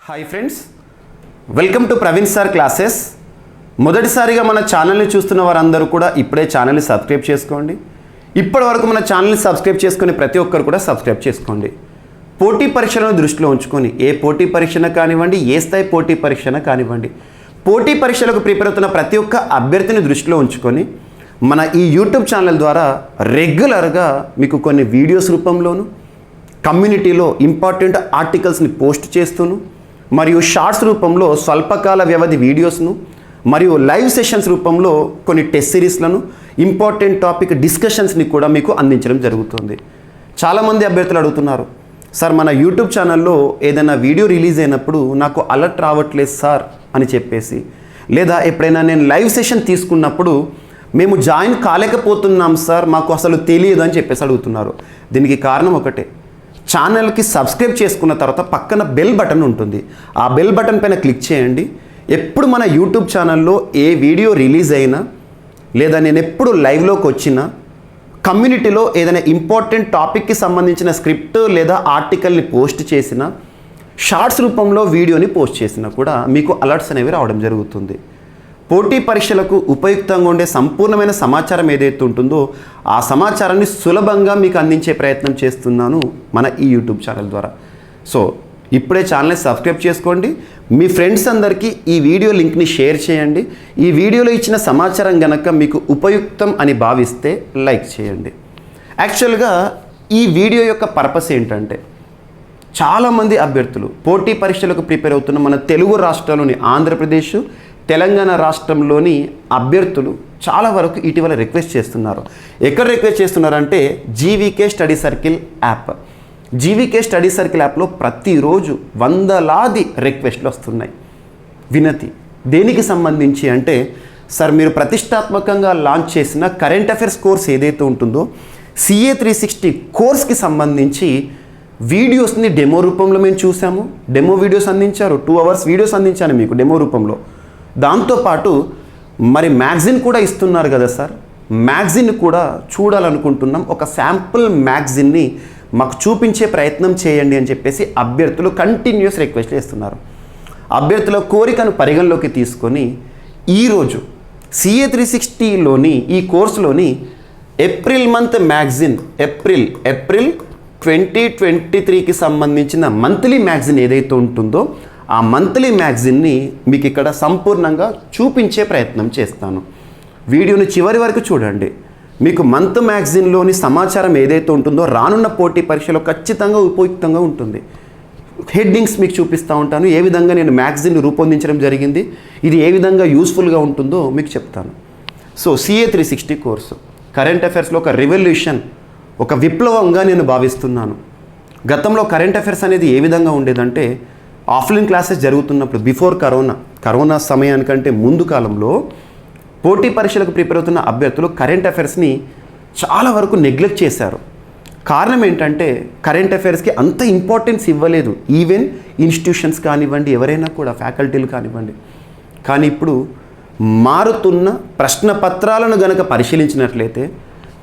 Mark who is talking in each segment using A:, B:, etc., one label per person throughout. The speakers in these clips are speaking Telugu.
A: Hi friends, welcome to Praveen sir classes. మొదటిసారిగా మన ఛానల్ని చూస్తున్న వారందరూ కూడా ఇప్పుడే ఛానల్ని సబ్స్క్రైబ్ చేసుకోండి. ఇప్పటి వరకు మన ఛానల్ని సబ్స్క్రైబ్ చేసుకుని ప్రతి ఒక్కరు కూడా సబ్స్క్రైబ్ చేసుకోండి. పోటీ పరీక్షలను దృష్టిలో ఉంచుకొని ఏ పోటీ పరీక్షన కానివ్వండి, ఏ స్థాయి పోటీ పరీక్షన కానివ్వండి, పోటీ పరీక్షలకు ప్రిపేర్ అవుతున్న ప్రతి ఒక్క అభ్యర్థిని దృష్టిలో ఉంచుకొని మన ఈ యూట్యూబ్ ఛానల్ ద్వారా రెగ్యులర్గా మీకు కొన్ని వీడియోస్ రూపంలోను, కమ్యూనిటీలో ఇంపార్టెంట్ ఆర్టికల్స్ని పోస్ట్ చేస్తూను, మరియు షార్ట్స్ రూపంలో స్వల్పకాల వ్యవధి వీడియోస్ను, మరియు లైవ్ సెషన్స్ రూపంలో కొన్ని టెస్ట్ సిరీస్లను, ఇంపార్టెంట్ టాపిక్ డిస్కషన్స్ని కూడా మీకు అందించడం జరుగుతుంది. చాలామంది అభ్యర్థులు అడుగుతున్నారు, సార్ మన యూట్యూబ్ ఛానల్లో ఏదైనా వీడియో రిలీజ్ అయినప్పుడు నాకు అలర్ట్ రావట్లేదు సార్ అని చెప్పేసి, లేదా ఎప్పుడైనా నేను లైవ్ సెషన్ తీసుకున్నప్పుడు మేము జాయిన్ కాలేకపోతున్నాం సార్, మాకు అసలు తెలియదు అని చెప్పేసి అడుగుతున్నారు. దీనికి కారణం ఒకటే, ఛానల్కి సబ్స్క్రైబ్ చేసుకున్న తర్వాత పక్కన బెల్ బటన్ ఉంటుంది. ఆ బెల్ బటన్ పైన క్లిక్ చేయండి. ఎప్పుడు మన యూట్యూబ్ ఛానల్లో ఏ వీడియో రిలీజ్ అయినా, లేదా నేను ఎప్పుడు లైవ్లోకి వచ్చినా, కమ్యూనిటీలో ఏదైనా ఇంపార్టెంట్ టాపిక్కి సంబంధించిన స్క్రిప్ట్ లేదా ఆర్టికల్ని పోస్ట్ చేసినా, షార్ట్స్ రూపంలో వీడియోని పోస్ట్ చేసినా కూడా మీకు అలర్ట్స్ అనేవి రావడం జరుగుతుంది. పోటీ పరీక్షలకు ఉపయుక్తంగా ఉండే సంపూర్ణమైన సమాచారం ఏదైతే ఉంటుందో ఆ సమాచారాన్ని సులభంగా మీకు అందించే ప్రయత్నం చేస్తున్నాను మన ఈ యూట్యూబ్ ఛానల్ ద్వారా. సో ఇప్పుడే ఛానల్ని సబ్స్క్రైబ్ చేసుకోండి. మీ ఫ్రెండ్స్ అందరికీ ఈ వీడియో లింక్ని షేర్ చేయండి. ఈ వీడియోలో ఇచ్చిన సమాచారం గనక మీకు ఉపయుక్తం అని భావిస్తే లైక్ చేయండి. యాక్చువల్గా ఈ వీడియో యొక్క పర్పస్ ఏంటంటే, చాలామంది అభ్యర్థులు పోటీ పరీక్షలకు ప్రిపేర్ అవుతున్న మన తెలుగు రాష్ట్రాల్లోని ఆంధ్రప్రదేశ్, తెలంగాణ రాష్ట్రంలోని అభ్యర్థులు చాలా వరకు ఇటీవల రిక్వెస్ట్ చేస్తున్నారు. ఎక్కడ రిక్వెస్ట్ చేస్తున్నారంటే GVK study circle app. GVK study circle యాప్లో ప్రతిరోజు వందలాది రిక్వెస్ట్లు వస్తున్నాయి. వినతి దేనికి సంబంధించి అంటే, సార్ మీరు ప్రతిష్టాత్మకంగా లాంచ్ చేసిన కరెంట్ అఫైర్స్ కోర్స్ ఏదైతే ఉంటుందో CA 360 కోర్స్కి సంబంధించి వీడియోస్ని డెమో రూపంలో మేము చూసాము. డెమో వీడియోస్ అందించారు, 2 hours వీడియోస్ అందించాను మీకు డెమో రూపంలో. దాంతోపాటు మరి మ్యాగజిన్ కూడా ఇస్తున్నారు కదా సార్, మ్యాగజిన్ కూడా చూడాలనుకుంటున్నాం, ఒక శాంపుల్ మ్యాగజిన్ని మాకు చూపించే ప్రయత్నం చేయండి అని చెప్పేసి అభ్యర్థులు కంటిన్యూస్ రిక్వెస్ట్ చేస్తున్నారు. అభ్యర్థుల కోరికను పరిగణలోకి తీసుకొని ఈరోజు CA 360లోని ఈ కోర్సులోని ఏప్రిల్ మంత్ మ్యాగజిన్, ఏప్రిల్ 2023కి సంబంధించిన మంత్లీ మ్యాగజిన్ ఏదైతే ఉంటుందో ఆ మంత్లీ మ్యాగజిన్ని మీకు ఇక్కడ సంపూర్ణంగా చూపించే ప్రయత్నం చేస్తాను. వీడియోని చివరి వరకు చూడండి. మీకు మంత్ మ్యాగజిన్లోని సమాచారం ఏదైతే ఉంటుందో రానున్న పోటీ పరీక్షలో ఖచ్చితంగా ఉపయుక్తంగా ఉంటుంది. హెడ్డింగ్స్ మీకు చూపిస్తూ ఉంటాను, ఏ విధంగా నేను మ్యాగజిన్ రూపొందించడం జరిగింది, ఇది ఏ విధంగా యూస్ఫుల్గా ఉంటుందో మీకు చెప్తాను. సో CA 360 కోర్సు కరెంట్ అఫైర్స్లో ఒక రెవల్యూషన్, ఒక విప్లవంగా నేను భావిస్తున్నాను. గతంలో కరెంట్ అఫైర్స్ అనేది ఏ విధంగా ఉండేదంటే, ఆఫ్లైన్ క్లాసెస్ జరుగుతున్నప్పుడు బిఫోర్ కరోనా సమయానికంటే ముందు కాలంలో పోటీ పరీక్షలకు ప్రిపేర్ అవుతున్న అభ్యర్థులు కరెంట్ అఫైర్స్ని చాలా వరకు నెగ్లెక్ట్ చేశారు. కారణం ఏంటంటే, కరెంట్ అఫైర్స్కి అంత ఇంపార్టెన్స్ ఇవ్వలేదు. ఈవెన్ ఇన్స్టిట్యూషన్స్ కానివ్వండి, ఎవరైనా కూడా ఫ్యాకల్టీలు కానివ్వండి. కానీ ఇప్పుడు మారుతున్న ప్రశ్న పత్రాలను గనక పరిశీలించినట్లయితే,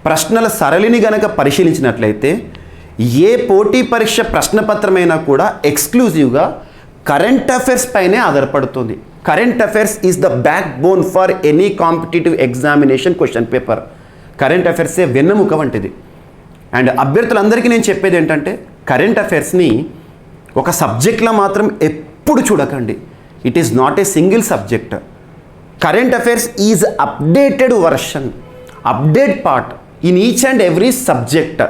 A: ప్రశ్నల సరళిని గనక పరిశీలించినట్లయితే, ఏ పోటీ పరీక్ష ప్రశ్నపత్రమైనా కూడా ఎక్స్క్లూజివ్గా కరెంట్ అఫైర్స్ పైనే ఆధారపడుతుంది. Current affairs is the backbone for any competitive examination question paper. Current అఫైర్సే వెన్నెముక వంటిది. అండ్ అభ్యర్థులందరికీ నేను చెప్పేది ఏంటంటే, కరెంట్ అఫైర్స్ని ఒక సబ్జెక్ట్లా మాత్రం ఎప్పుడు చూడకండి. It is not a single subject. Current affairs is updated version, update part in each and every subject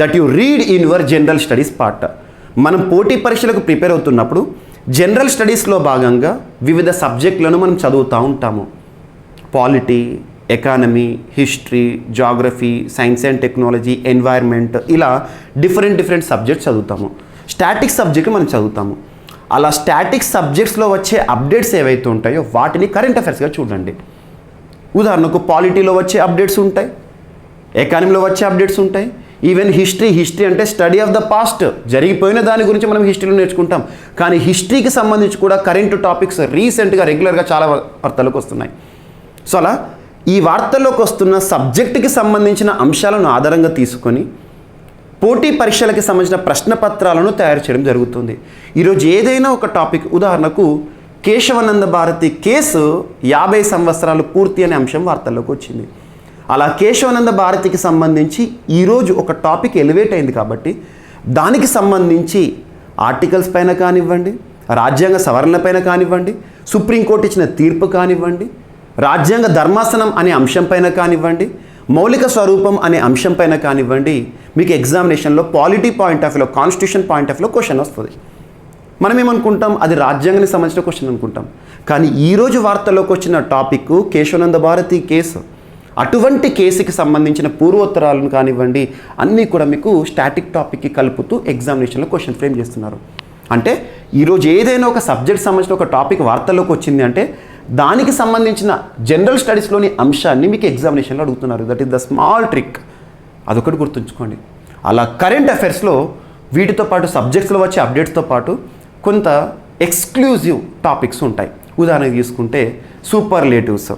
A: that you read in your general studies part. మనం పోటీ పరీక్షలకు ప్రిపేర్ అవుతున్నప్పుడు జనరల్ స్టడీస్లో భాగంగా వివిధ సబ్జెక్టులను మనం చదువుతూ ఉంటాము. Polity, economy, history, geography, science and technology, environment, ఇలా డిఫరెంట్ సబ్జెక్ట్స్ చదువుతాము. స్టాటిక్స్ సబ్జెక్ట్ మనం చదువుతాము. అలా స్టాటిక్స్ సబ్జెక్ట్స్లో వచ్చే అప్డేట్స్ ఏవైతే ఉంటాయో వాటిని కరెంట్ అఫైర్స్గా చూడండి. ఉదాహరణకు పాలిటీలో వచ్చే అప్డేట్స్ ఉంటాయి, ఎకానమీలో వచ్చే అప్డేట్స్ ఉంటాయి, ఈవెన్ హిస్టరీ అంటే స్టడీ ఆఫ్ ద పాస్ట్, జరిగిపోయిన దాని గురించి మనం హిస్టరీలో నేర్చుకుంటాం. కానీ హిస్టరీకి సంబంధించి కూడా కరెంట్ టాపిక్స్ రీసెంట్గా రెగ్యులర్గా చాలా వార్తలకు వస్తున్నాయి. సో అలా ఈ వార్తల్లోకి వస్తున్న సబ్జెక్టుకి సంబంధించిన అంశాలను ఆధారంగా తీసుకొని పోటీ పరీక్షలకి సంబంధించిన ప్రశ్నపత్రాలను తయారు చేయడం జరుగుతుంది. ఈరోజు ఏదైనా ఒక టాపిక్, ఉదాహరణకు కేశవానంద భారతి కేసు 50 సంవత్సరాలు పూర్తి అనే అంశం వార్తల్లోకి వచ్చింది. అలా కేశవానంద భారతికి సంబంధించి ఈరోజు ఒక టాపిక్ ఎలివేట్ అయింది కాబట్టి దానికి సంబంధించి ఆర్టికల్స్ పైన కానివ్వండి, రాజ్యాంగ సవరణ పైన కానివ్వండి, సుప్రీంకోర్టు ఇచ్చిన తీర్పు కానివ్వండి, రాజ్యాంగ ధర్మాసనం అనే అంశం పైన కానివ్వండి, మౌలిక స్వరూపం అనే అంశం పైన కానివ్వండి, మీకు ఎగ్జామినేషన్లో పాలిటీ పాయింట్ ఆఫ్ వ్యూలో, కాన్స్టిట్యూషన్ పాయింట్ ఆఫ్ వ్యూలో క్వశ్చన్ వస్తుంది. మనం ఏమనుకుంటాం, అది రాజ్యాంగానికి సంబంధించిన క్వశ్చన్ అనుకుంటాం. కానీ ఈరోజు వార్తల్లోకి వచ్చిన టాపిక్ కేశవానంద భారతి కేసు. అటువంటి కేసుకి సంబంధించిన పూర్వోత్తరాలను కానివ్వండి అన్నీ కూడా మీకు స్టాటిక్ టాపిక్కి కలుపుతూ ఎగ్జామినేషన్లో క్వశ్చన్ ఫ్రేమ్ చేస్తున్నారు. అంటే ఈరోజు ఏదైనా ఒక సబ్జెక్ట్ సంబంధించిన ఒక టాపిక్ వార్తల్లోకి వచ్చింది అంటే దానికి సంబంధించిన జనరల్ స్టడీస్లోని అంశాన్ని మీకు ఎగ్జామినేషన్లో అడుగుతున్నారు. That is the small trick. అదొకటి గుర్తుంచుకోండి. అలా కరెంట్ అఫైర్స్లో వీటితో పాటు సబ్జెక్ట్స్లో వచ్చే అప్డేట్స్తో పాటు కొంత ఎక్స్క్లూజివ్ టాపిక్స్ ఉంటాయి. ఉదాహరణకు తీసుకుంటే సూపర్లేటివ్స్,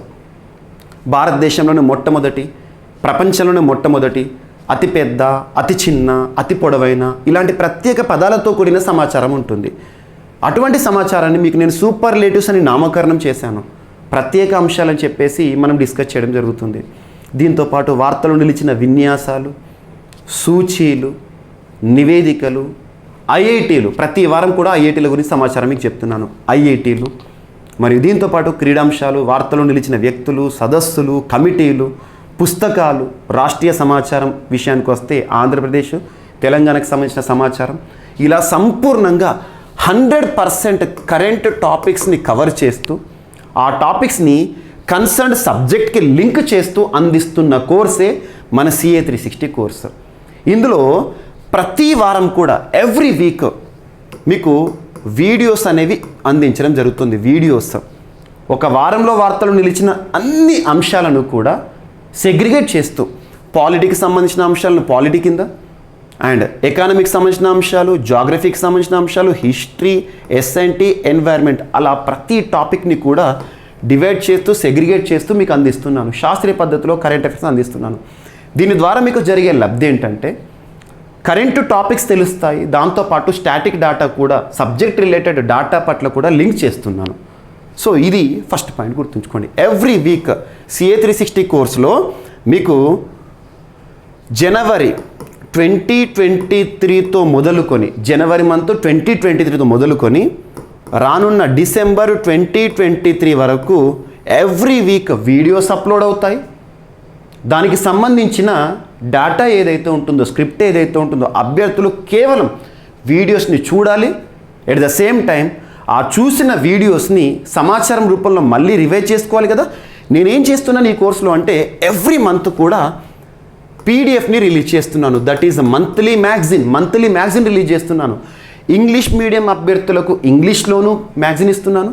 A: భారతదేశంలోనే మొట్టమొదటి, ప్రపంచంలోనే మొట్టమొదటి, అతిపెద్ద, అతి చిన్న, అతి పొడవైన, ఇలాంటి ప్రత్యేక పదాలతో కూడిన సమాచారం ఉంటుంది. అటువంటి సమాచారాన్ని మీకు నేను సూపర్లేటివ్స్ అని నామకరణం చేశాను. ప్రత్యేక అంశాలని చెప్పేసి మనం డిస్కస్ చేయడం జరుగుతుంది. దీంతోపాటు వార్తలు నిలిచిన విన్యాసాలు, సూచీలు, నివేదికలు, ఐఐటీలు, ప్రతి వారం కూడా ఐఐటీల గురించి సమాచారం మీకు చెప్తున్నాను. ఐఐటీలు మరియు దీంతోపాటు క్రీడాంశాలు, వార్తలు నిలిచిన వ్యక్తులు, సదస్సులు, కమిటీలు, పుస్తకాలు, రాష్ట్రీయ సమాచారం విషయానికి వస్తే ఆంధ్రప్రదేశ్, తెలంగాణకు సంబంధించిన సమాచారం, ఇలా సంపూర్ణంగా 100% కరెంట్ టాపిక్స్ని కవర్ చేస్తూ ఆ టాపిక్స్ని కన్సర్న్ సబ్జెక్ట్కి లింక్ చేస్తూ అందిస్తున్న కోర్సే మన CA 360 కోర్సు. ఇందులో ప్రతి వారం కూడా ఎవ్రీ వీక్ మీకు వీడియోస్ అనేవి అందించడం జరుగుతుంది. వీడియోస్ ఒక వారంలో వార్తలు నిలిచిన అన్ని అంశాలను కూడా సెగ్రిగేట్ చేస్తూ పాలిటీకి సంబంధించిన అంశాలను పాలిటీ కింద, అండ్ ఎకానమీకి సంబంధించిన అంశాలు, జాగ్రఫీకి సంబంధించిన అంశాలు, హిస్టరీ, ఎస్ఎన్టీ, ఎన్వైర్న్మెంట్, అలా ప్రతి టాపిక్ని కూడా డివైడ్ చేస్తూ సెగ్రిగేట్ చేస్తూ మీకు అందిస్తున్నాను. శాస్త్రీయ పద్ధతిలో కరెంట్ అఫైర్స్ అందిస్తున్నాను. దీని ద్వారా మీకు జరిగే లబ్ధి ఏంటంటే కరెంటు టాపిక్స్ తెలుస్తాయి. దాంతోపాటు స్టాటిక్ డేటా కూడా, సబ్జెక్ట్ రిలేటెడ్ డేటా పట్ల కూడా లింక్ చేస్తున్నాను. సో ఇది ఫస్ట్ పాయింట్ గుర్తుంచుకోండి. ఎవ్రీ వీక్ CA 360 కోర్సులో మీకు జనవరి 2023తో మొదలుకొని, జనవరి మంత్ 2023తో మొదలుకొని రానున్న డిసెంబర్ 2023 వరకు ఎవ్రీ వీక్ వీడియోస్ అప్లోడ్ అవుతాయి. దానికి సంబంధించిన డేటా ఏదైతే ఉంటుందో, స్క్రిప్ట్ ఏదైతే ఉంటుందో, అభ్యర్థులు కేవలం వీడియోస్ని చూడాలి. ఎట్ ద సేమ్ టైం ఆ చూసిన వీడియోస్ని సమాచారం రూపంలో మళ్ళీ రివైజ్ చేసుకోవాలి కదా. నేనేం చేస్తున్నాను ఈ కోర్సులో అంటే ఎవ్రీ మంత్ కూడా PDFని రిలీజ్ చేస్తున్నాను. That is monthly magazine release చేస్తున్నాను. ఇంగ్లీష్ మీడియం అభ్యర్థులకు ఇంగ్లీష్లోనూ మ్యాగజిన్ ఇస్తున్నాను,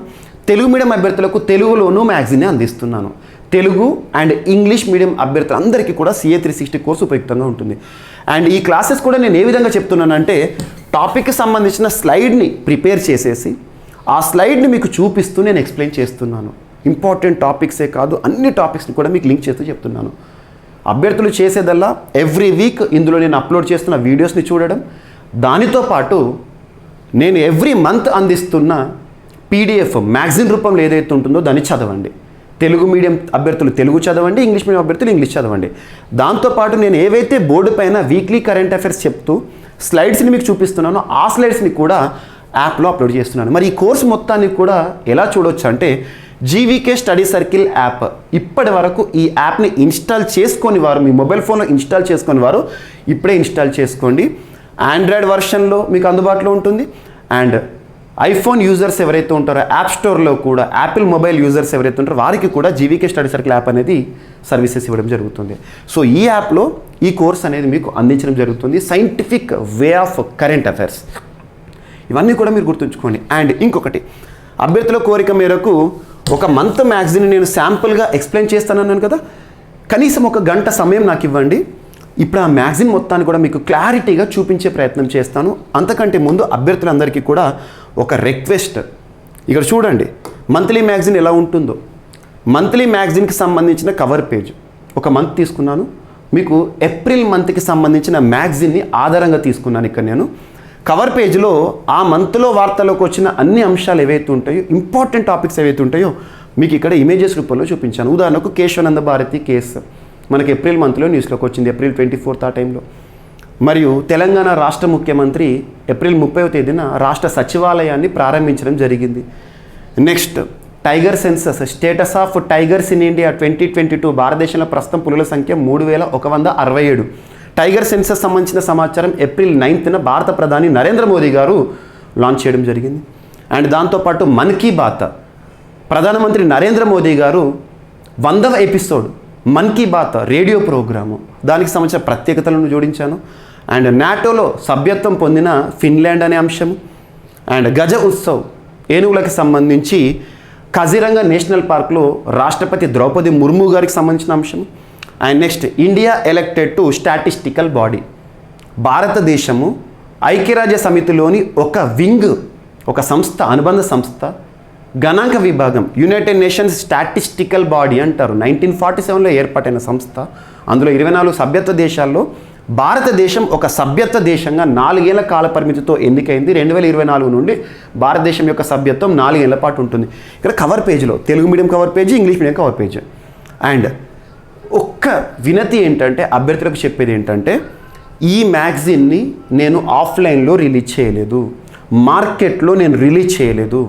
A: తెలుగు మీడియం అభ్యర్థులకు తెలుగులోనూ మ్యాగజిన్ అందిస్తున్నాను. తెలుగు అండ్ ఇంగ్లీష్ మీడియం అభ్యర్థులందరికీ కూడా CA 360 కోర్సు ఉపయుక్తంగా ఉంటుంది. అండ్ ఈ క్లాసెస్ కూడా నేను ఏ విధంగా చెప్తున్నానంటే టాపిక్కి సంబంధించిన స్లైడ్ని ప్రిపేర్ చేసేసి ఆ స్లైడ్ని మీకు చూపిస్తూ నేను ఎక్స్ప్లెయిన్ చేస్తున్నాను. ఇంపార్టెంట్ టాపిక్సే కాదు, అన్ని టాపిక్స్ని కూడా మీకు లింక్ చేస్తూ చెప్తున్నాను. అభ్యర్థులు చేసేదల్లా ఎవ్రీ వీక్ ఇందులో నేను అప్లోడ్ చేస్తున్న వీడియోస్ని చూడడం, దానితో పాటు నేను ఎవ్రీ మంత్ అందిస్తున్న PDF మ్యాగజిన్ రూపంలో ఏదైతే ఉంటుందో దాన్ని చదవండి. తెలుగు మీడియం అభ్యర్థులు తెలుగు చదవండి, ఇంగ్లీష్ మీడియం అభ్యర్థులు ఇంగ్లీష్ చదవండి. దాంతోపాటు నేను ఏవైతే బోర్డు పైన వీక్లీ కరెంట్ అఫైర్స్ చెప్తూ స్లైడ్స్ని మీకు చూపిస్తున్నానో ఆ స్లైడ్స్ని కూడా యాప్లో అప్లోడ్ చేస్తున్నాను. మరి ఈ కోర్సు మొత్తాన్ని కూడా ఎలా చూడవచ్చు అంటే GVK స్టడీ సర్కిల్ యాప్. ఇప్పటి వరకు ఈ యాప్ని ఇన్స్టాల్ చేసుకొని వారు, మీ మొబైల్ ఫోన్లో ఇన్స్టాల్ చేసుకొని వారు ఇప్పుడే ఇన్స్టాల్ చేసుకోండి. ఆండ్రాయిడ్ వర్షన్లో మీకు అందుబాటులో ఉంటుంది. అండ్ ఐఫోన్ యూజర్స్ ఎవరైతే ఉంటారో యాప్ స్టోర్లో కూడా, యాపిల్ మొబైల్ యూజర్స్ ఎవరైతే ఉంటారో వారికి కూడా GVK స్టడీ సర్కిల్ యాప్ అనేది సర్వీసెస్ ఇవ్వడం జరుగుతుంది. సో ఈ యాప్లో ఈ కోర్స్ అనేది మీకు అందించడం జరుగుతుంది. Scientific way of current affairs, ఇవన్నీ కూడా మీరు గుర్తుంచుకోండి. అండ్ ఇంకొకటి, అభ్యర్థుల కోరిక మేరకు ఒక మంత్ మ్యాగజిన్ నేను శాంపుల్గా ఎక్స్ప్లెయిన్ చేస్తానన్నాను కదా, కనీసం 1 గంట సమయం నాకు ఇవ్వండి. ఇప్పుడు ఆ మ్యాగజిన్ మొత్తాన్ని కూడా మీకు క్లారిటీగా చూపించే ప్రయత్నం చేస్తాను. అంతకంటే ముందు అభ్యర్థులందరికీ కూడా ఒక రిక్వెస్ట్. ఇక్కడ చూడండి మంత్లీ మ్యాగజిన్ ఎలా ఉంటుందో. మంత్లీ మ్యాగజిన్కి సంబంధించిన కవర్ పేజ్ ఒక మంత్ తీసుకున్నాను. మీకు ఏప్రిల్ మంత్కి సంబంధించిన మ్యాగజిన్ని ఆధారంగా తీసుకున్నాను. ఇక్కడ నేను కవర్ పేజ్లో ఆ మంత్లో వార్తలోకి వచ్చిన అన్ని అంశాలు ఏవైతే ఉంటాయో, ఇంపార్టెంట్ టాపిక్స్ ఏవైతే ఉంటాయో మీకు ఇక్కడ ఇమేజెస్ రూపంలో చూపించాను. ఉదాహరణకు కేశవానంద భారతి కేసు మనకి ఏప్రిల్ మంత్లో న్యూస్లోకి వచ్చింది, April 24 ఆ టైంలో. మరియు తెలంగాణ రాష్ట్ర ముఖ్యమంత్రి April 30వ తేదీన రాష్ట్ర సచివాలయాన్ని ప్రారంభించడం జరిగింది. Next tiger census, status of tigers in India 2022. భారతదేశంలో ప్రస్తుతం పులుల సంఖ్య 3167. టైగర్ సెన్సస్ సంబంధించిన సమాచారం April 9న భారత ప్రధాని నరేంద్ర మోదీ గారు లాంచ్ చేయడం జరిగింది. అండ్ దాంతోపాటు మన్ కీ బాత్, ప్రధానమంత్రి నరేంద్ర మోదీ గారు 100వ episode Mann Ki bath radio programme, దానికి సంబంధించిన ప్రత్యేకతలను జోడించాను. అండ్ నాటోలో సభ్యత్వం పొందిన ఫిన్లాండ్ అనే అంశము. అండ్ గజ ఉత్సవ్, ఏనుగులకి సంబంధించి కజిరంగా నేషనల్ పార్క్లో రాష్ట్రపతి ద్రౌపది ముర్ము గారికి సంబంధించిన అంశం. And next India elected to statistical body, భారతదేశము ఐక్యరాజ్య సమితిలోని ఒక వింగ్, ఒక సంస్థ, అనుబంధ సంస్థ, గణాంక విభాగం, యునైటెడ్ నేషన్స్ స్టాటిస్టికల్ బాడీ అంటారు. 1947లో ఏర్పాటైన సంస్థ. అందులో 24 సభ్యత్వ దేశాల్లో భారతదేశం ఒక సభ్యత్వ దేశంగా 4 ఏళ్ల కాల పరిమితితో ఎన్నికైంది. 2024 నుండి భారతదేశం యొక్క సభ్యత్వం 4 ఏళ్ల పాటు ఉంటుంది. ఇక్కడ కవర్ పేజ్లో Telugu medium cover page, English medium cover page. And ఒక్క వినతి ఏంటంటే, అభ్యర్థులకు చెప్పేది ఏంటంటే, ఈ మ్యాగజిన్ని నేను ఆఫ్లైన్లో రిలీజ్ చేయలేదు, మార్కెట్లో నేను రిలీజ్ చేయలేదు.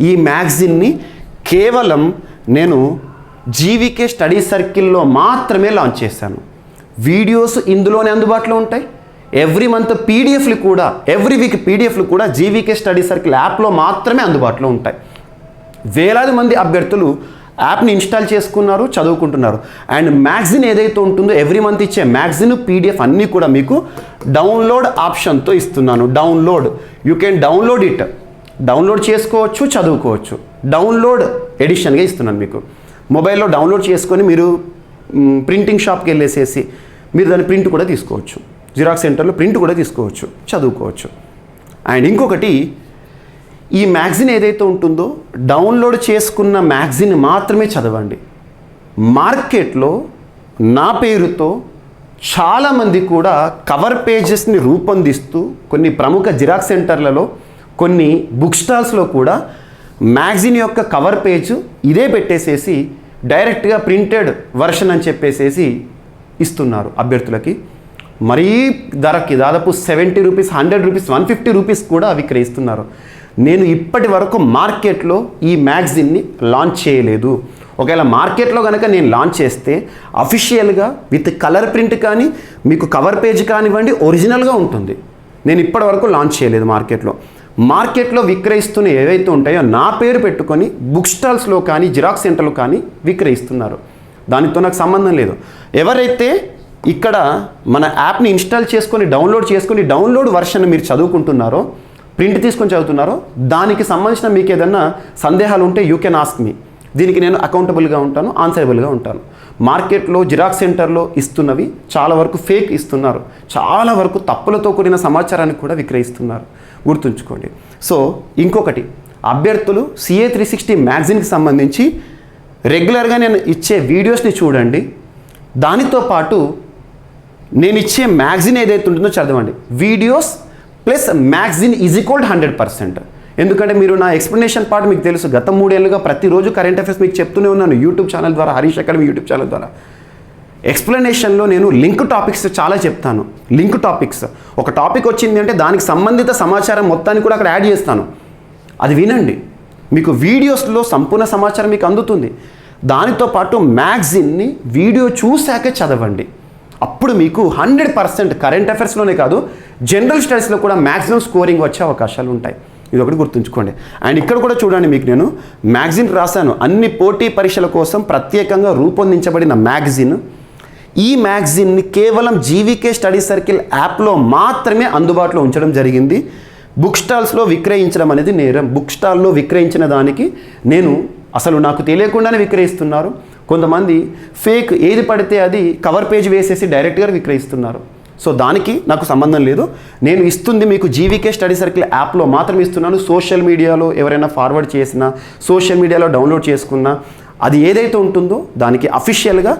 A: ఈ మ్యాగజిన్ని కేవలం నేను జీవికే స్టడీ సర్కిల్లో మాత్రమే లాంచ్ చేశాను. వీడియోస్ ఇందులోనే అందుబాటులో ఉంటాయి. ఎవ్రీ మంత్ పీడిఎఫ్లు కూడా, ఎవ్రీ వీక్ పీడిఎఫ్లు కూడా జీవికే స్టడీ సర్కిల్ యాప్లో మాత్రమే అందుబాటులో ఉంటాయి. వేలాది మంది అభ్యర్థులు యాప్ని ఇన్స్టాల్ చేసుకున్నారు, చదువుకుంటున్నారు. అండ్ మ్యాగజిన్ ఏదైతే ఉంటుందో ఎవ్రీ మంత్ ఇచ్చే మ్యాగజిన్, పీడిఎఫ్ అన్నీ కూడా మీకు డౌన్లోడ్ ఆప్షన్తో ఇస్తున్నాను. Download, you can download it, download చేసుకోవచ్చు, చదువుకోవచ్చు. డౌన్లోడ్ ఎడిషన్గా ఇస్తున్నాను మీకు. మొబైల్లో డౌన్లోడ్ చేసుకొని మీరు ప్రింటింగ్ షాప్కి వెళ్ళేసేసి మీరు దాని ప్రింట్ కూడా తీసుకోవచ్చు, జిరాక్స్ సెంటర్లో ప్రింట్ కూడా తీసుకోవచ్చు, చదువుకోవచ్చు. అండ్ ఇంకొకటి, ఈ మ్యాగజిన్ ఏదైతే ఉంటుందో డౌన్లోడ్ చేసుకున్న మ్యాగజిన్ మాత్రమే చదవండి. మార్కెట్లో నా పేరుతో చాలామంది కూడా కవర్ పేజెస్ని రూపొందిస్తూ కొన్ని ప్రముఖ జిరాక్స్ సెంటర్లలో, కొన్ని బుక్ స్టాల్స్లో కూడా మ్యాగజిన్ యొక్క కవర్ పేజ్ ఇదే పెట్టేసేసి డైరెక్ట్గా ప్రింటెడ్ వర్షన్ అని చెప్పేసేసి ఇస్తున్నారు అభ్యర్థులకి. మరీ ధరకి దాదాపు 70 రూపీస్, 100 రూపీస్, 150 రూపీస్ కూడా విక్రయిస్తున్నారు. నేను ఇప్పటి వరకు మార్కెట్లో ఈ మ్యాగజిన్ని లాంచ్ చేయలేదు. ఒకవేళ మార్కెట్లో కనుక నేను లాంచ్ చేస్తే అఫీషియల్గా విత్ కలర్ ప్రింట్ కానీ, మీకు కవర్ పేజ్ కానివ్వండి, ఒరిజినల్గా ఉంటుంది. నేను ఇప్పటి వరకు లాంచ్ చేయలేదు మార్కెట్లో. మార్కెట్లో విక్రయిస్తున్న ఏవైతే ఉంటాయో నా పేరు పెట్టుకొని బుక్ స్టాల్స్లో కానీ, జిరాక్స్ సెంటర్లో కానీ విక్రయిస్తున్నారు. దానితో నాకు సంబంధం లేదు. ఎవరైతే ఇక్కడ మన యాప్ని ఇన్స్టాల్ చేసుకొని డౌన్లోడ్ వర్షన్ మీరు చదువుకుంటున్నారో, ప్రింట్ తీసుకొని చదువుతున్నారో, దానికి సంబంధించిన మీకు ఏదన్నా సందేహాలు ఉంటే యూ కెన్ ఆస్క్ మీ. దీనికి నేను అకౌంటబుల్గా ఉంటాను, ఆన్సరబుల్గా ఉంటాను. మార్కెట్లో జిరాక్స్ సెంటర్లో ఇస్తున్నవి చాలా వరకు ఫేక్ ఇస్తున్నారు, చాలా వరకు తప్పులతో కూడిన సమాచారాన్ని కూడా విక్రయిస్తున్నారు, గుర్తుంచుకోండి. సో ఇంకొకటి, అభ్యర్థులు CA 360 మ్యాగజిన్కి సంబంధించి రెగ్యులర్గా నేను ఇచ్చే వీడియోస్ని చూడండి. దానితో పాటు నేను ఇచ్చే మ్యాగజిన్ ఏదైతే ఉంటుందో చదవండి. Videos plus magazine is equal 100%. ఎందుకంటే మీరు నా ఎక్స్ప్లెనేషన్ పార్ట్ మీకు తెలుసు, గత 3 ఏళ్ళుగా ప్రతిరోజు కరెంట్ అఫైర్స్ మీకు చెప్తూనే ఉన్నాను యూట్యూబ్ ఛానల్ ద్వారా, హరీష్ అకాడమీ యూట్యూబ్ ఛానల్ ద్వారా. ఎక్స్ప్లెనేషన్లో నేను లింక్ టాపిక్స్ చాలా చెప్తాను. లింక్ టాపిక్స్, ఒక టాపిక్ వచ్చింది అంటే దానికి సంబంధిత సమాచారం మొత్తాన్ని కూడా అక్కడ యాడ్ చేస్తాను. అది వినండి, మీకు వీడియోస్లో సంపూర్ణ సమాచారం మీకు అందుతుంది. దానితో పాటు మ్యాగజిన్ని వీడియో చూశాకే చదవండి. అప్పుడు మీకు 100% కరెంట్ అఫైర్స్లోనే కాదు, జనరల్ స్టడీస్లో కూడా మ్యాక్సిమం స్కోరింగ్ వచ్చే అవకాశాలు ఉంటాయి. ఇది ఒకటి గుర్తుంచుకోండి. అండ్ ఇక్కడ కూడా చూడండి, మీకు నేను మ్యాగజిన్ రాశాను. అన్ని పోటీ పరీక్షల కోసం ప్రత్యేకంగా రూపొందించబడిన మ్యాగజిన్. ఈ మ్యాగజిన్ని కేవలం జీవికే స్టడీ సర్కిల్ యాప్లో మాత్రమే అందుబాటులో ఉంచడం జరిగింది. బుక్ స్టాల్స్లో విక్రయించడం అనేది నేరం. బుక్ స్టాల్లో విక్రయించిన దానికి నేను అసలు నాకు తెలియకుండానే విక్రయిస్తున్నారు. కొంతమంది ఫేక్ ఏది పడితే అది కవర్ పేజ్ వేసేసి డైరెక్ట్గా విక్రయిస్తున్నారు. సో దానికి నాకు సంబంధం లేదు. నేను ఇస్తుంది మీకు జీవికే స్టడీ సర్కిల్ యాప్లో మాత్రమే ఇస్తున్నాను. సోషల్ మీడియాలో ఎవరైనా ఫార్వర్డ్ చేసినా, సోషల్ మీడియాలో డౌన్లోడ్ చేసుకున్నా, అది ఏదైతే ఉంటుందో దానికి అఫీషియల్గా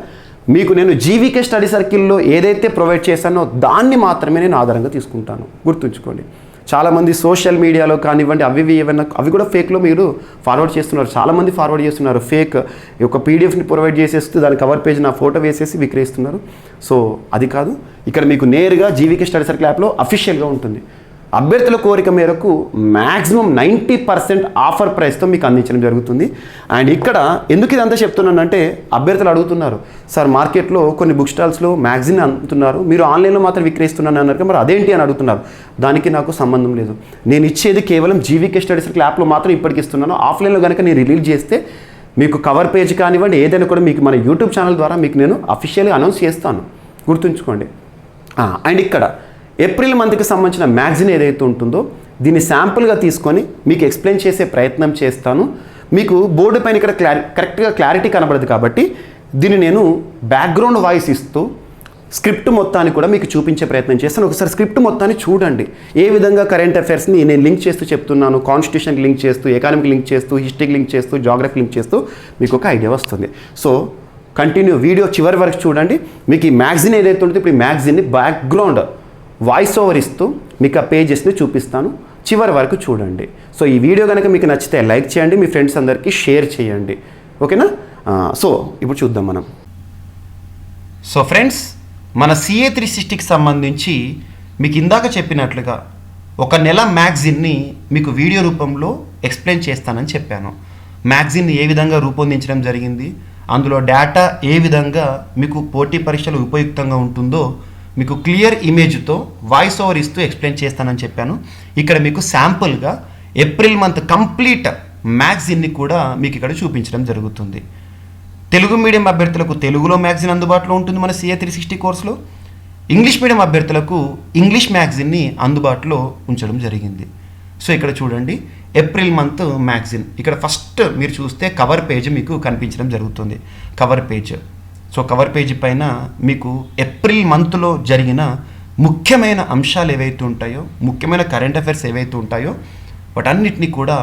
A: మీకు నేను జీవీకే స్టడీ సర్కిల్లో ఏదైతే ప్రొవైడ్ చేశానో దాన్ని మాత్రమే నేను ఆధారంగా తీసుకుంటాను, గుర్తుంచుకోండి. చాలామంది సోషల్ మీడియాలో కానివ్వండి అవి కూడా ఫేక్లో మీరు ఫార్వర్డ్ చేస్తున్నారు. చాలామంది ఫార్వర్డ్ చేస్తున్నారు ఫేక్ ఒక పీడిఎఫ్ని ప్రొవైడ్ చేసేస్తూ దాని కవర్ పేజ్ నా ఫోటో వేసేసి విక్రయిస్తున్నారు. సో అది కాదు, ఇక్కడ మీకు నేరుగా జీవీకే స్టడీ సర్కిల్ యాప్లో అఫీషియల్గా ఉంటుంది. అభ్యర్థుల కోరిక మేరకు మ్యాక్సిమం 90% ఆఫర్ ప్రైస్తో మీకు అందించడం జరుగుతుంది. అండ్ ఇక్కడ ఎందుకు ఇదంతా చెప్తున్నానంటే, అభ్యర్థులు అడుగుతున్నారు, సార్ మార్కెట్లో కొన్ని బుక్ స్టాల్స్లో మ్యాగజిన్ అంటున్నారు, మీరు ఆన్లైన్లో మాత్రం విక్రయిస్తున్నాను అన్నారు, మరి అదేంటి అని అడుగుతున్నారు. దానికి నాకు సంబంధం లేదు. నేను ఇచ్చేది కేవలం జీవీకే స్టడీ సర్కిల్ యాప్లో మాత్రం ఇప్పటికి ఇస్తున్నాను. ఆఫ్లైన్లో కనుక నేను రిలీజ్ చేస్తే మీకు కవర్ పేజ్ కానివ్వండి ఏదైనా కూడా మీకు మన యూట్యూబ్ ఛానల్ ద్వారా మీకు నేను అఫీషియల్గా అనౌన్స్ చేస్తాను, గుర్తుంచుకోండి. అండ్ ఇక్కడ ఏప్రిల్ మంత్కి సంబంధించిన మ్యాగజిన్ ఏదైతే ఉంటుందో దీన్ని శాంపుల్గా తీసుకొని మీకు ఎక్స్ప్లెయిన్ చేసే ప్రయత్నం చేస్తాను. మీకు బోర్డు పైన ఇక్కడ కరెక్ట్గా క్లారిటీ కనబడదు కాబట్టి దీన్ని నేను బ్యాక్గ్రౌండ్ వాయిస్ ఇస్తూ స్క్రిప్ట్ మొత్తాన్ని కూడా మీకు చూపించే ప్రయత్నం చేస్తాను. ఒకసారి స్క్రిప్ట్ మొత్తాన్ని చూడండి. ఏ విధంగా కరెంట్ అఫైర్స్ని నేను లింక్ చేస్తూ చెప్తున్నాను, కాన్స్టిట్యూషన్కి లింక్ చేస్తూ, ఎకానమీకి లింక్ చేస్తూ, హిస్టరీకి లింక్ చేస్తూ, జాగ్రఫీ లింక్ చేస్తూ మీకు ఒక ఐడియా వస్తుంది. సో కంటిన్యూ వీడియో చివరి వరకు చూడండి. మీకు ఈ మ్యాగజిన్ ఏదైతే ఉంటుందో ఇప్పుడు ఈ మ్యాగజిన్ని బ్యాక్గ్రౌండ్ వాయిస్ ఓవర్ ఇస్తూ మీకు ఆ పేజెస్ని చూపిస్తాను, చివరి వరకు చూడండి. సో ఈ వీడియో కనుక మీకు నచ్చితే లైక్ చేయండి, మీ ఫ్రెండ్స్ అందరికీ షేర్ చేయండి, ఓకేనా? సో ఇప్పుడు చూద్దాం మనం. సో ఫ్రెండ్స్, మన CA 360కి సంబంధించి మీకు ఇందాక చెప్పినట్లుగా ఒక నెల మ్యాగజిన్ని మీకు వీడియో రూపంలో ఎక్స్ప్లెయిన్ చేస్తానని చెప్పాను. మ్యాగజిన్ని ఏ విధంగా రూపొందించడం జరిగింది, అందులో డేటా ఏ విధంగా మీకు పోటీ పరీక్షలు ఉపయుక్తంగా ఉంటుందో మీకు క్లియర్ ఇమేజ్తో వాయిస్ ఓవర్ ఇస్తూ ఎక్స్ప్లెయిన్ చేస్తానని చెప్పాను. ఇక్కడ మీకు శాంపుల్గా ఏప్రిల్ మంత్ కంప్లీట్ మ్యాగజిన్ని కూడా మీకు ఇక్కడ చూపించడం జరుగుతుంది. తెలుగు మీడియం అభ్యర్థులకు తెలుగులో మ్యాగజిన్ అందుబాటులో ఉంటుంది మన CA 360 కోర్సులో. ఇంగ్లీష్ మీడియం అభ్యర్థులకు ఇంగ్లీష్ మ్యాగజిన్ని అందుబాటులో ఉంచడం జరిగింది. సో ఇక్కడ చూడండి, ఏప్రిల్ మంత్ మ్యాగజిన్ ఇక్కడ ఫస్ట్ మీరు చూస్తే కవర్ పేజ్ మీకు కనిపించడం జరుగుతుంది. Cover page, so cover page పైన మీకు ఏప్రిల్ మంత్లో జరిగిన ముఖ్యమైన అంశాలు ఏవైతే ఉంటాయో, ముఖ్యమైన కరెంట్ అఫైర్స్ ఏవైతే ఉంటాయో వాటన్నిటిని కూడా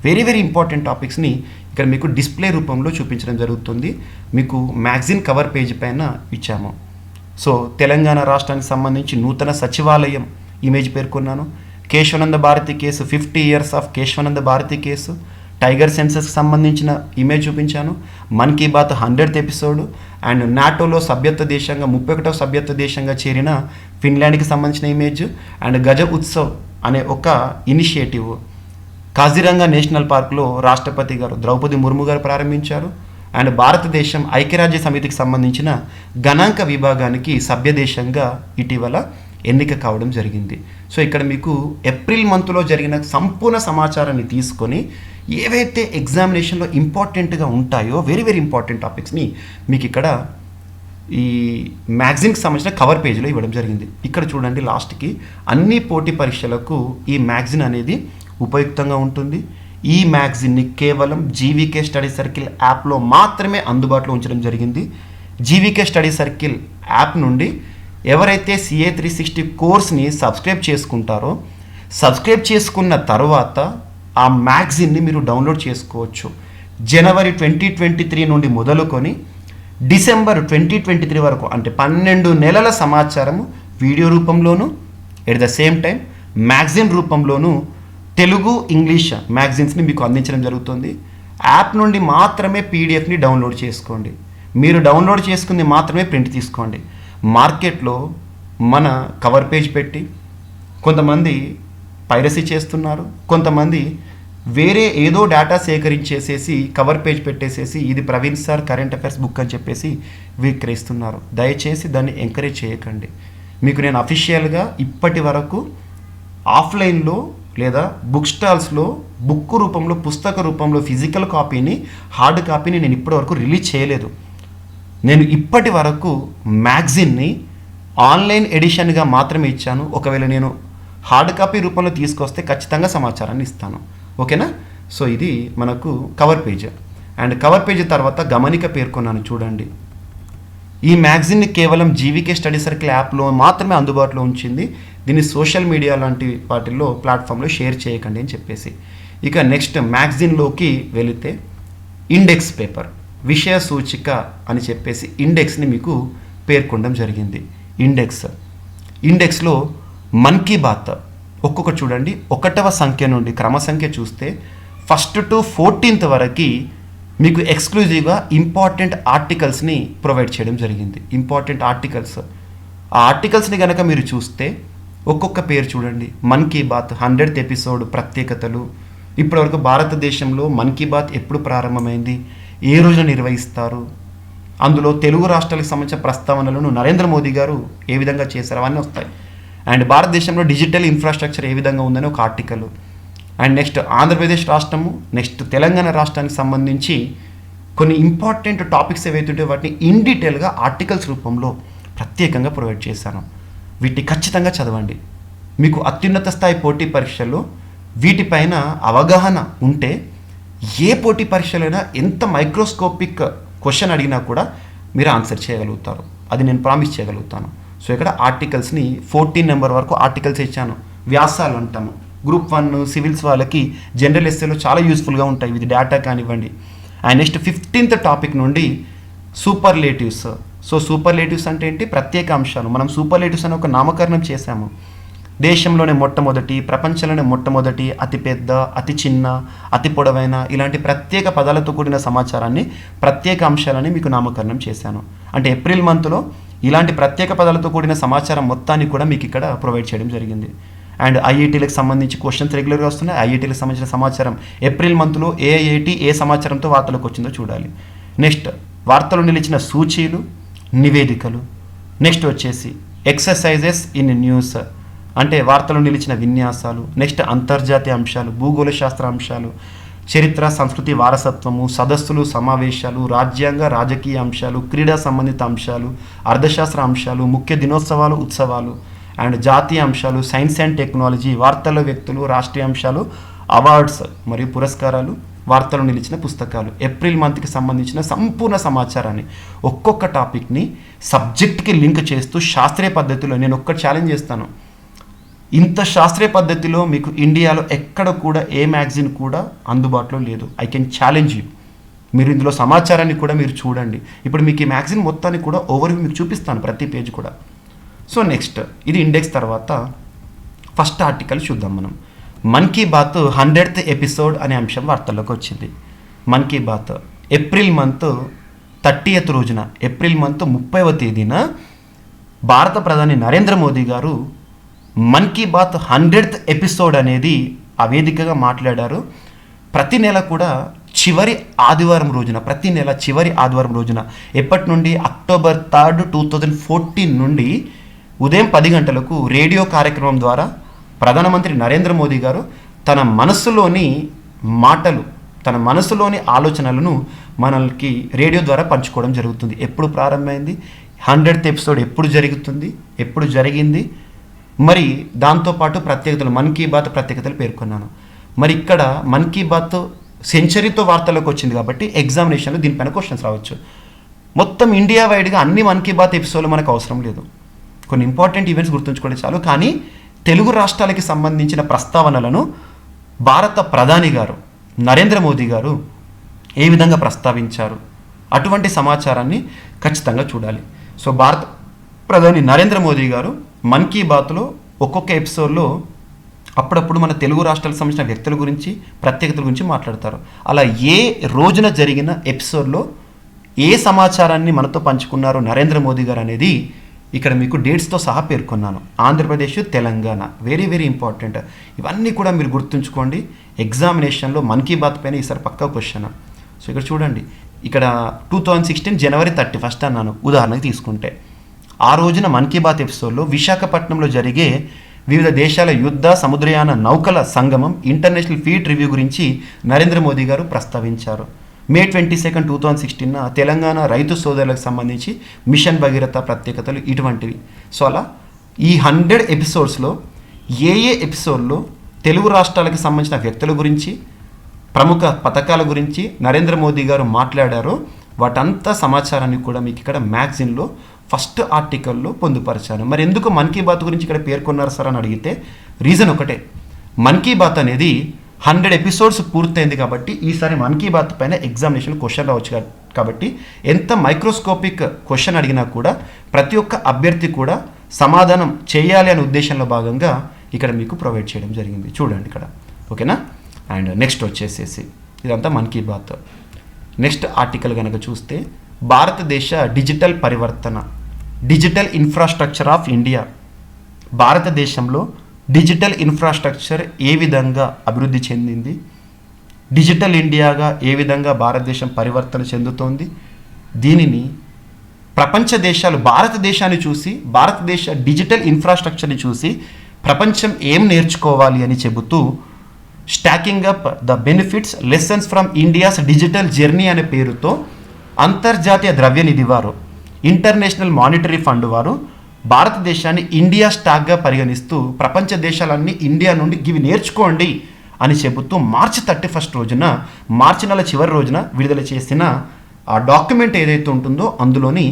A: వెరీ వెరీ ఇంపార్టెంట్ టాపిక్స్ని ఇక్కడ మీకు డిస్ప్లే రూపంలో చూపించడం జరుగుతుంది. మీకు మ్యాగజిన్ కవర్ పేజీ పైన ఇచ్చాము. సో తెలంగాణ రాష్ట్రానికి సంబంధించి నూతన సచివాలయం ఇమేజ్ పేర్కొన్నాను. Keshavananda Bharati case, 50 years of Keshavananda Bharati case, tiger సెన్సస్కి సంబంధించిన ఇమేజ్ చూపించాను. Mann Ki Baat 100th episode and నాటోలో సభ్యత్వ దేశంగా 31వ సభ్యత్వ దేశంగా చేరిన ఫిన్లాండ్కి సంబంధించిన ఇమేజ్ అండ్ గజ ఉత్సవ్ అనే ఒక ఇనిషియేటివ్ కాజిరంగా నేషనల్ పార్క్లో రాష్ట్రపతి గారు ద్రౌపది ముర్ము గారు ప్రారంభించారు. అండ్ భారతదేశం ఐక్యరాజ్య సమితికి సంబంధించిన గణాంక విభాగానికి సభ్య దేశంగా ఇటీవల ఎన్నిక కావడం జరిగింది. సో ఇక్కడ మీకు ఏప్రిల్ మంత్లో జరిగిన సంపూర్ణ సమాచారాన్ని తీసుకొని ఏవైతే ఎగ్జామినేషన్లో ఇంపార్టెంట్గా ఉంటాయో వెరీ వెరీ ఇంపార్టెంట్ టాపిక్స్ని మీకు ఇక్కడ ఈ మ్యాగజిన్కి సంబంధించిన కవర్ పేజీలో ఇవ్వడం జరిగింది. ఇక్కడ చూడండి, లాస్ట్కి అన్ని పోటీ పరీక్షలకు ఈ మ్యాగజిన్ అనేది ఉపయుక్తంగా ఉంటుంది. ఈ మ్యాగజిన్ని కేవలం జీవీకే స్టడీ సర్కిల్ యాప్లో మాత్రమే అందుబాటులో ఉంచడం జరిగింది. జీవీకే స్టడీ సర్కిల్ యాప్ నుండి ఎవరైతే CA 360 కోర్స్ని సబ్స్క్రైబ్ చేసుకుంటారో, సబ్స్క్రైబ్ చేసుకున్న తర్వాత ఆ మ్యాగజిన్ని మీరు డౌన్లోడ్ చేసుకోవచ్చు. జనవరి 2023 నుండి మొదలుకొని డిసెంబర్ 2023 వరకు, అంటే 12 నెలల సమాచారము వీడియో రూపంలోను at the same time magazine రూపంలోను తెలుగు ఇంగ్లీష్ మ్యాగజిన్స్ని మీకు అందించడం జరుగుతుంది. యాప్ నుండి మాత్రమే పీడిఎఫ్ని డౌన్లోడ్ చేసుకోండి. మీరు డౌన్లోడ్ చేసుకుంది మాత్రమే ప్రింట్ తీసుకోండి. మార్కెట్లో మన కవర్ పేజ్ పెట్టి కొంతమంది పైరసీ చేస్తున్నారు, కొంతమంది వేరే ఏదో డేటా సేకరించేసేసి కవర్ పేజ్ పెట్టేసేసి ఇది Praveen sir current affairs book అని చెప్పేసి విక్రయిస్తున్నారు. దయచేసి దాన్ని ఎంకరేజ్ చేయకండి. మీకు నేను అఫీషియల్గా ఇప్పటి వరకు ఆఫ్లైన్లో లేదా బుక్ స్టాల్స్లో బుక్ రూపంలో, పుస్తక రూపంలో ఫిజికల్ కాపీని, హార్డ్ కాపీని నేను ఇప్పటివరకు రిలీజ్ చేయలేదు. నేను ఇప్పటి వరకు మ్యాగజిన్ని ఆన్లైన్ ఎడిషన్గా మాత్రమే ఇచ్చాను. ఒకవేళ నేను హార్డ్ కాపీ రూపంలో తీసుకొస్తే ఖచ్చితంగా సమాచారాన్ని ఇస్తాను, ఓకేనా? సో ఇది మనకు cover page. And cover page తర్వాత గమనిక పేర్కొన్నాను చూడండి. ఈ మ్యాగజిన్ని కేవలం జీవీకే స్టడీ సర్కిల్ యాప్లో మాత్రమే అందుబాటులో ఉంచింది. దీన్ని సోషల్ మీడియా లాంటి వాటిల్లో ప్లాట్ఫామ్లో షేర్ చేయకండి అని చెప్పేసి. ఇక నెక్స్ట్ మ్యాగజిన్లోకి వెళితే ఇండెక్స్ పేపర్. విషయ సూచిక అని చెప్పేసి ఇండెక్స్ని మీకు పేర్కొనడం జరిగింది. ఇండెక్స్లో మన్ కీ బాత్ ఒక్కొక్కటి చూడండి, 1వ సంఖ్య నుండి క్రమ సంఖ్య చూస్తే 1st to 14th వరకు మీకు ఎక్స్క్లూజివ్గా ఇంపార్టెంట్ ఆర్టికల్స్ని ప్రొవైడ్ చేయడం జరిగింది. ఇంపార్టెంట్ ఆర్టికల్స్, ఆ ఆర్టికల్స్ని కనుక మీరు చూస్తే ఒక్కొక్క పేరు చూడండి. మన్ కీ బాత్ 100th ఎపిసోడ్ ప్రత్యేకతలు, ఇప్పటివరకు భారతదేశంలో మన్ కీ బాత్ ఎప్పుడు ప్రారంభమైంది, ఏ రోజున నిర్వహిస్తారు, అందులో తెలుగు రాష్ట్రాలకు సంబంధించిన ప్రస్తావనలను నరేంద్ర మోదీ గారు ఏ విధంగా చేశారు అవన్నీ వస్తాయి. అండ్ భారతదేశంలో డిజిటల్ ఇన్ఫ్రాస్ట్రక్చర్ ఏ విధంగా ఉందని ఒక ఆర్టికల్. అండ్ నెక్స్ట్ ఆంధ్రప్రదేశ్ రాష్ట్రము, నెక్స్ట్ తెలంగాణ రాష్ట్రానికి సంబంధించి కొన్ని ఇంపార్టెంట్ టాపిక్స్ ఏవైతుంటే వాటిని ఇన్ డీటెయిల్గా ఆర్టికల్స్ రూపంలో ప్రత్యేకంగా ప్రొవైడ్ చేశాను. వీటిని ఖచ్చితంగా చదవండి. మీకు అత్యున్నత స్థాయి పోటీ పరీక్షల్లో వీటిపైన అవగాహన ఉంటే ఏ పోటీ పరీక్షలైనా ఎంత మైక్రోస్కోపిక్ క్వశ్చన్ అడిగినా కూడా మీరు ఆన్సర్ చేయగలుగుతారు. అది నేను ప్రామిస్ చేయగలుగుతాను. సో ఇక్కడ ఆర్టికల్స్ని 14 నెంబర్ వరకు ఆర్టికల్స్ ఇచ్చాను. వ్యాసాలు అంటాము. గ్రూప్ 1 సివిల్స్ వాళ్ళకి జనరల్ ఎస్ఏలో చాలా యూస్ఫుల్గా ఉంటాయి ఇది, డేటా కానివ్వండి. అండ్ నెక్స్ట్ 15th టాపిక్ నుండి సూపర్లేటివ్స్. సో సూపర్లేటివ్స్ అంటే ఏంటి? ప్రత్యేక అంశాలు. మనం సూపర్లేటివ్స్ అని ఒక నామకరణం చేశాము. దేశంలోనే మొట్టమొదటి, ప్రపంచంలోనే మొట్టమొదటి, అతిపెద్ద, అతి చిన్న, అతి పొడవైన, ఇలాంటి ప్రత్యేక పదాలతో కూడిన సమాచారాన్ని, ప్రత్యేక అంశాలని మీకు నామకరణం చేశాను. అంటే ఏప్రిల్ మంత్లో ఇలాంటి ప్రత్యేక పదాలతో కూడిన సమాచారం మొత్తాన్ని కూడా మీకు ఇక్కడ ప్రొవైడ్ చేయడం జరిగింది. అండ్ ఐఐటీలకు సంబంధించి క్వశ్చన్స్ రెగ్యులర్గా వస్తున్నాయి. ఐఐటీలకు సంబంధించిన సమాచారం ఏప్రిల్ మంత్లో ఏ ఐఐటీ ఏ సమాచారంతో వార్తలకు వచ్చిందో చూడాలి. నెక్స్ట్ వార్తలు నిలిచిన సూచీలు, నివేదికలు. నెక్స్ట్ వచ్చేసి ఎక్సర్సైజెస్ ఇన్ న్యూస్, అంటే వార్తలు నిలిచిన విన్యాసాలు. నెక్స్ట్ అంతర్జాతీయ అంశాలు, భూగోళ శాస్త్ర అంశాలు, చరిత్ర సంస్కృతి వారసత్వము, సదస్సులు సమావేశాలు, రాజ్యాంగ రాజకీయ అంశాలు, క్రీడా సంబంధిత అంశాలు, అర్థశాస్త్ర అంశాలు, ముఖ్య దినోత్సవాలు ఉత్సవాలు, అండ్ జాతీయ అంశాలు, సైన్స్ అండ్ టెక్నాలజీ, వార్తల్లో వ్యక్తులు, రాష్ట్రీయ అంశాలు, అవార్డ్స్ మరియు పురస్కారాలు, వార్తలు నిలిచిన పుస్తకాలు. ఏప్రిల్ మంత్కి సంబంధించిన సంపూర్ణ సమాచారాన్ని ఒక్కొక్క టాపిక్ని సబ్జెక్ట్కి లింక్ చేస్తూ శాస్త్రీయ పద్ధతిలో నేను ఒక్క ఛాలెంజ్ చేస్తాను. ఇంత శాస్త్రీయ పద్ధతిలో మీకు ఇండియాలో ఎక్కడ కూడా ఏ మ్యాగజైన్ కూడా అందుబాటులో లేదు. I can challenge you. మీరు ఇందులో సమాచారాన్ని కూడా మీరు చూడండి. ఇప్పుడు మీకు ఈ మ్యాగజైన్ మొత్తాన్ని కూడా ఓవర్వ్యూ మీకు చూపిస్తాను, ప్రతి పేజ్ కూడా. సో నెక్స్ట్ ఇది ఇండెక్స్ తర్వాత ఫస్ట్ ఆర్టికల్ చూద్దాం మనం. మన్ కీ బాత్ 100th ఎపిసోడ్ అనే అంశం వార్తల్లోకి వచ్చింది. Mann Ki bath April month 30th రోజున, ఏప్రిల్ మంత్ 30వ తేదీన భారత ప్రధాని నరేంద్ర మోదీ గారు మన్ కీ బాత్ 100th ఎపిసోడ్ అనేది ఆ వేదికగా మాట్లాడారు. ప్రతి నెల కూడా చివరి ఆదివారం రోజున, ప్రతి నెల చివరి ఆదివారం రోజున, ఎప్పటి నుండి October 3, 2014 నుండి ఉదయం 10 గంటలకు రేడియో కార్యక్రమం ద్వారా ప్రధానమంత్రి నరేంద్ర మోదీ గారు తన మనస్సులోని మాటలు, తన మనసులోని ఆలోచనలను మనకి రేడియో ద్వారా పంచుకోవడం జరుగుతుంది. ఎప్పుడు ప్రారంభమైంది, 100th ఎపిసోడ్ ఎప్పుడు జరుగుతుంది, ఎప్పుడు జరిగింది, మరి దాంతోపాటు ప్రత్యేకతలు, మన్ కీ బాత్ ప్రత్యేకతలు పేర్కొన్నాను. మరి ఇక్కడ మన్ కీ బాత్ సెంచరీతో వార్తలకు వచ్చింది కాబట్టి ఎగ్జామినేషన్లో దీనిపైన క్వశ్చన్స్ రావచ్చు. మొత్తం ఇండియా వైడ్గా అన్ని మన్ కీ బాత్ ఎపిసోడ్లు మనకు అవసరం లేదు. కొన్ని ఇంపార్టెంట్ ఈవెంట్స్ గుర్తుంచుకోవడం చాలు. కానీ తెలుగు రాష్ట్రాలకి సంబంధించిన ప్రస్తావనలను భారత ప్రధాని గారు నరేంద్ర మోదీ గారు ఏ విధంగా ప్రస్తావించారు, అటువంటి సమాచారాన్ని ఖచ్చితంగా చూడాలి. సో భారత ప్రధాని నరేంద్ర మోదీ గారు మన్ కీ బాత్లో ఒక్కొక్క ఎపిసోడ్లో అప్పుడప్పుడు మన తెలుగు రాష్ట్రాలకు సంబంధించిన వ్యక్తుల గురించి, ప్రత్యేకతల గురించి మాట్లాడతారు. అలా ఏ రోజున జరిగిన ఎపిసోడ్లో ఏ సమాచారాన్ని మనతో పంచుకున్నారు నరేంద్ర మోదీ గారు అనేది ఇక్కడ మీకు డేట్స్తో సహా పేర్కొన్నాను. Andhra Pradesh, Telangana, very very important. ఇవన్నీ కూడా మీరు గుర్తుంచుకోండి. ఎగ్జామినేషన్లో మన్ కీ బాత్ పైన ఈసారి పక్కా క్వశ్చన్. సో ఇక్కడ చూడండి, ఇక్కడ 2016 జనవరి 31 అన్నాను ఉదాహరణకు తీసుకుంటే. ఆ రోజున మన్ కీ బాత్ ఎపిసోడ్లో విశాఖపట్నంలో జరిగే వివిధ దేశాల యుద్ధ సముద్రయాన నౌకల సంగమం ఇంటర్నేషనల్ ఫీట్ రివ్యూ గురించి నరేంద్ర మోదీ గారు ప్రస్తావించారు. మే 22, 2016 తెలంగాణ రైతు సోదరులకు సంబంధించి మిషన్ భగీరథ ప్రత్యేకతలు ఇటువంటివి. సో అలా ఈ 100 ఎపిసోడ్స్లో ఏ ఎపిసోడ్లో తెలుగు రాష్ట్రాలకు సంబంధించిన వ్యక్తుల గురించి, ప్రముఖ పథకాల గురించి నరేంద్ర మోదీ గారు మాట్లాడారో వాటంతా సమాచారాన్ని కూడా మీకు ఇక్కడ మ్యాగజైన్లో ఫస్ట్ ఆర్టికల్లో పొందుపరిచాను. మరి ఎందుకు మన్ కీ బాత్ గురించి ఇక్కడ పేర్కొన్నారు సార్ అని అడిగితే రీజన్ ఒకటే. మన్ కీ బాత్ అనేది 100 ఎపిసోడ్స్ పూర్తయింది కాబట్టి ఈసారి మన్ కీ బాత్ పైన ఎగ్జామినేషన్ క్వశ్చన్ రావచ్చు కాబట్టి ఎంత మైక్రోస్కోపిక్ క్వశ్చన్ అడిగినా కూడా ప్రతి ఒక్క అభ్యర్థి కూడా సమాధానం చేయాలి అనే ఉద్దేశంలో భాగంగా ఇక్కడ మీకు ప్రొవైడ్ చేయడం జరిగింది. చూడండి ఇక్కడ, ఓకేనా. అండ్ నెక్స్ట్ వచ్చేసేసి ఇదంతా Mann Ki bath. Next article కనుక చూస్తే భారతదేశ డిజిటల్ పరివర్తన, డిజిటల్ ఇన్ఫ్రాస్ట్రక్చర్ ఆఫ్ ఇండియా. భారతదేశంలో డిజిటల్ ఇన్ఫ్రాస్ట్రక్చర్ ఏ విధంగా అభివృద్ధి చెందింది, డిజిటల్ ఇండియాగా ఏ విధంగా భారతదేశం పరివర్తన చెందుతోంది, దీనిని ప్రపంచ దేశాలు భారతదేశాన్ని చూసి, భారతదేశ డిజిటల్ ఇన్ఫ్రాస్ట్రక్చర్ని చూసి ప్రపంచం ఏం నేర్చుకోవాలి అని చెబుతూ stacking up the benefits lessons from India's digital journey అనే పేరుతో అంతర్జాతీయ ద్రవ్యనిధి వారు, ఇంటర్నేషనల్ మానిటరీ ఫండ్ వారు భారతదేశాన్ని ఇండియా స్టాక్గా పరిగణిస్తూ ప్రపంచ దేశాలన్నీ ఇండియా నుండి ఇవి నేర్చుకోండి అని చెబుతూ మార్చి 31 రోజున, మార్చి నెల చివరి రోజున విడుదల చేసిన ఆ డాక్యుమెంట్ ఏదైతే ఉంటుందో అందులోని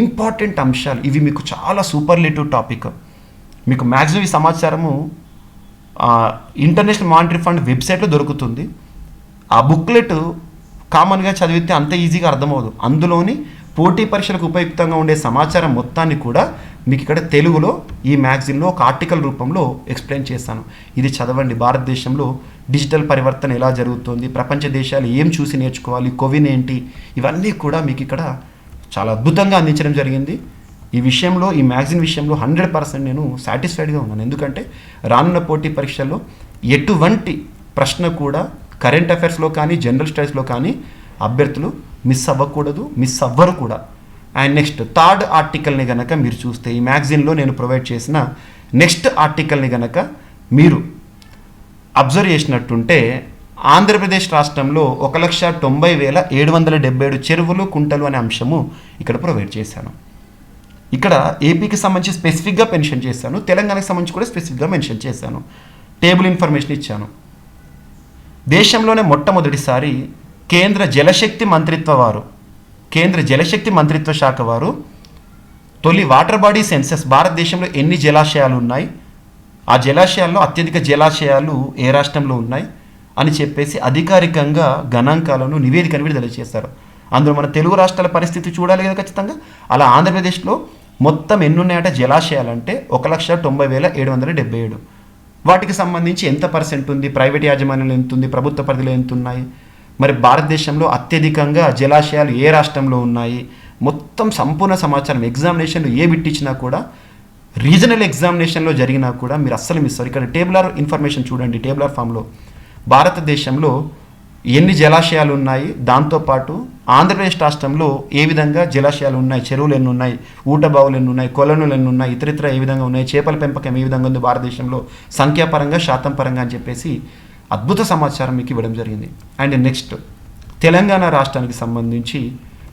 A: ఇంపార్టెంట్ అంశాలు ఇవి మీకు చాలా సూపర్లేటివ్ టాపిక్. మీకు మ్యాక్సిమం ఈ సమాచారము ఇంటర్నేషనల్ మానిటరీ ఫండ్ వెబ్సైట్లో దొరుకుతుంది. ఆ బుక్లెట్ కామన్గా చదివితే అంత ఈజీగా అర్థమవుదు. అందులోని పోటీ పరీక్షలకు ఉపయుక్తంగా ఉండే సమాచారం మొత్తాన్ని కూడా మీకు ఇక్కడ తెలుగులో ఈ మ్యాగజైన్లో ఒక ఆర్టికల్ రూపంలో ఎక్స్ప్లెయిన్ చేస్తాను. ఇది చదవండి. భారతదేశంలో డిజిటల్ పరివర్తన ఎలా జరుగుతుంది, ప్రపంచ దేశాలు ఏం చూసి నేర్చుకోవాలి, కోవిన్ ఏంటి, ఇవన్నీ కూడా మీకు ఇక్కడ చాలా అద్భుతంగా అందించడం జరిగింది. ఈ విషయంలో, ఈ మ్యాగజైన్ విషయంలో 100% నేను సాటిస్ఫైడ్గా ఉన్నాను. ఎందుకంటే రానున్న పోటీ పరీక్షల్లో ఎటువంటి ప్రశ్న కూడా కరెంట్ అఫైర్స్లో కానీ జనరల్ స్టడీస్లో కానీ అభ్యర్థులు మిస్ అవ్వకూడదు, మిస్ అవ్వరు కూడా. అండ్ నెక్స్ట్ థర్డ్ ఆర్టికల్ని కనుక మీరు చూస్తే ఈ మ్యాగజైన్లో నేను ప్రొవైడ్ చేసిన నెక్స్ట్ ఆర్టికల్ని కనుక మీరు అబ్జర్వ్ చేసినట్టుంటే ఆంధ్రప్రదేశ్ రాష్ట్రంలో 1,90,777 చెరువులు, కుంటలు అనే అంశము ఇక్కడ ప్రొవైడ్ చేశాను. ఇక్కడ ఏపీకి సంబంధించి స్పెసిఫిక్గా మెన్షన్ చేశాను, తెలంగాణకి సంబంధించి కూడా స్పెసిఫిక్గా మెన్షన్ చేశాను. టేబుల్ ఇన్ఫర్మేషన్ ఇచ్చాను. దేశంలోనే మొట్టమొదటిసారి కేంద్ర జలశక్తి మంత్రిత్వ శాఖ వారు తొలి వాటర్ బాడీ సెన్సెస్, భారతదేశంలో ఎన్ని జలాశయాలు ఉన్నాయి, ఆ జలాశయాల్లో అత్యధిక జలాశయాలు ఏ రాష్ట్రంలో ఉన్నాయి అని చెప్పేసి అధికారికంగా గణాంకాలను, నివేదికను విడుదల చేశారు. అందులో మన తెలుగు రాష్ట్రాల పరిస్థితి చూడాలి కదా ఖచ్చితంగా. అలా ఆంధ్రప్రదేశ్లో మొత్తం ఎన్నున్నాయట జలాశయాలంటే 1,90,777. వాటికి సంబంధించి ఎంత పర్సెంట్ ఉంది, ప్రైవేట్ యాజమాన్యంలో ఎంత ఉంది, ప్రభుత్వ పరిధిలో ఎంత ఉన్నాయి, మరి భారతదేశంలో అత్యధికంగా జలాశయాలు ఏ రాష్ట్రంలో ఉన్నాయి, మొత్తం సంపూర్ణ సమాచారం ఎగ్జామినేషన్లో ఏ బిట్ ఇచ్చినా కూడా, రీజనల్ ఎగ్జామినేషన్లో జరిగినా కూడా మీరు అస్సలు మిస్ అవ్వరు. ఇక్కడ టేబులర్ ఇన్ఫర్మేషన్ చూడండి. టేబులర్ ఫామ్లో భారతదేశంలో ఎన్ని జలాశయాలు ఉన్నాయి, దాంతోపాటు ఆంధ్రప్రదేశ్ రాష్ట్రంలో ఏ విధంగా జలాశయాలు ఉన్నాయి, చెరువులు ఎన్ని ఉన్నాయి, ఊటబావులు ఎన్ని ఉన్నాయి, కొలనులు ఎన్ని ఉన్నాయి, ఇతరితర ఏ విధంగా ఉన్నాయి, చేపల పెంపకం ఏ విధంగా ఉంది భారతదేశంలో సంఖ్యాపరంగా, శాతం పరంగా అని చెప్పేసి అద్భుత సమాచారం మీకు ఇవ్వడం జరిగింది. అండ్ నెక్స్ట్ తెలంగాణ రాష్ట్రానికి సంబంధించి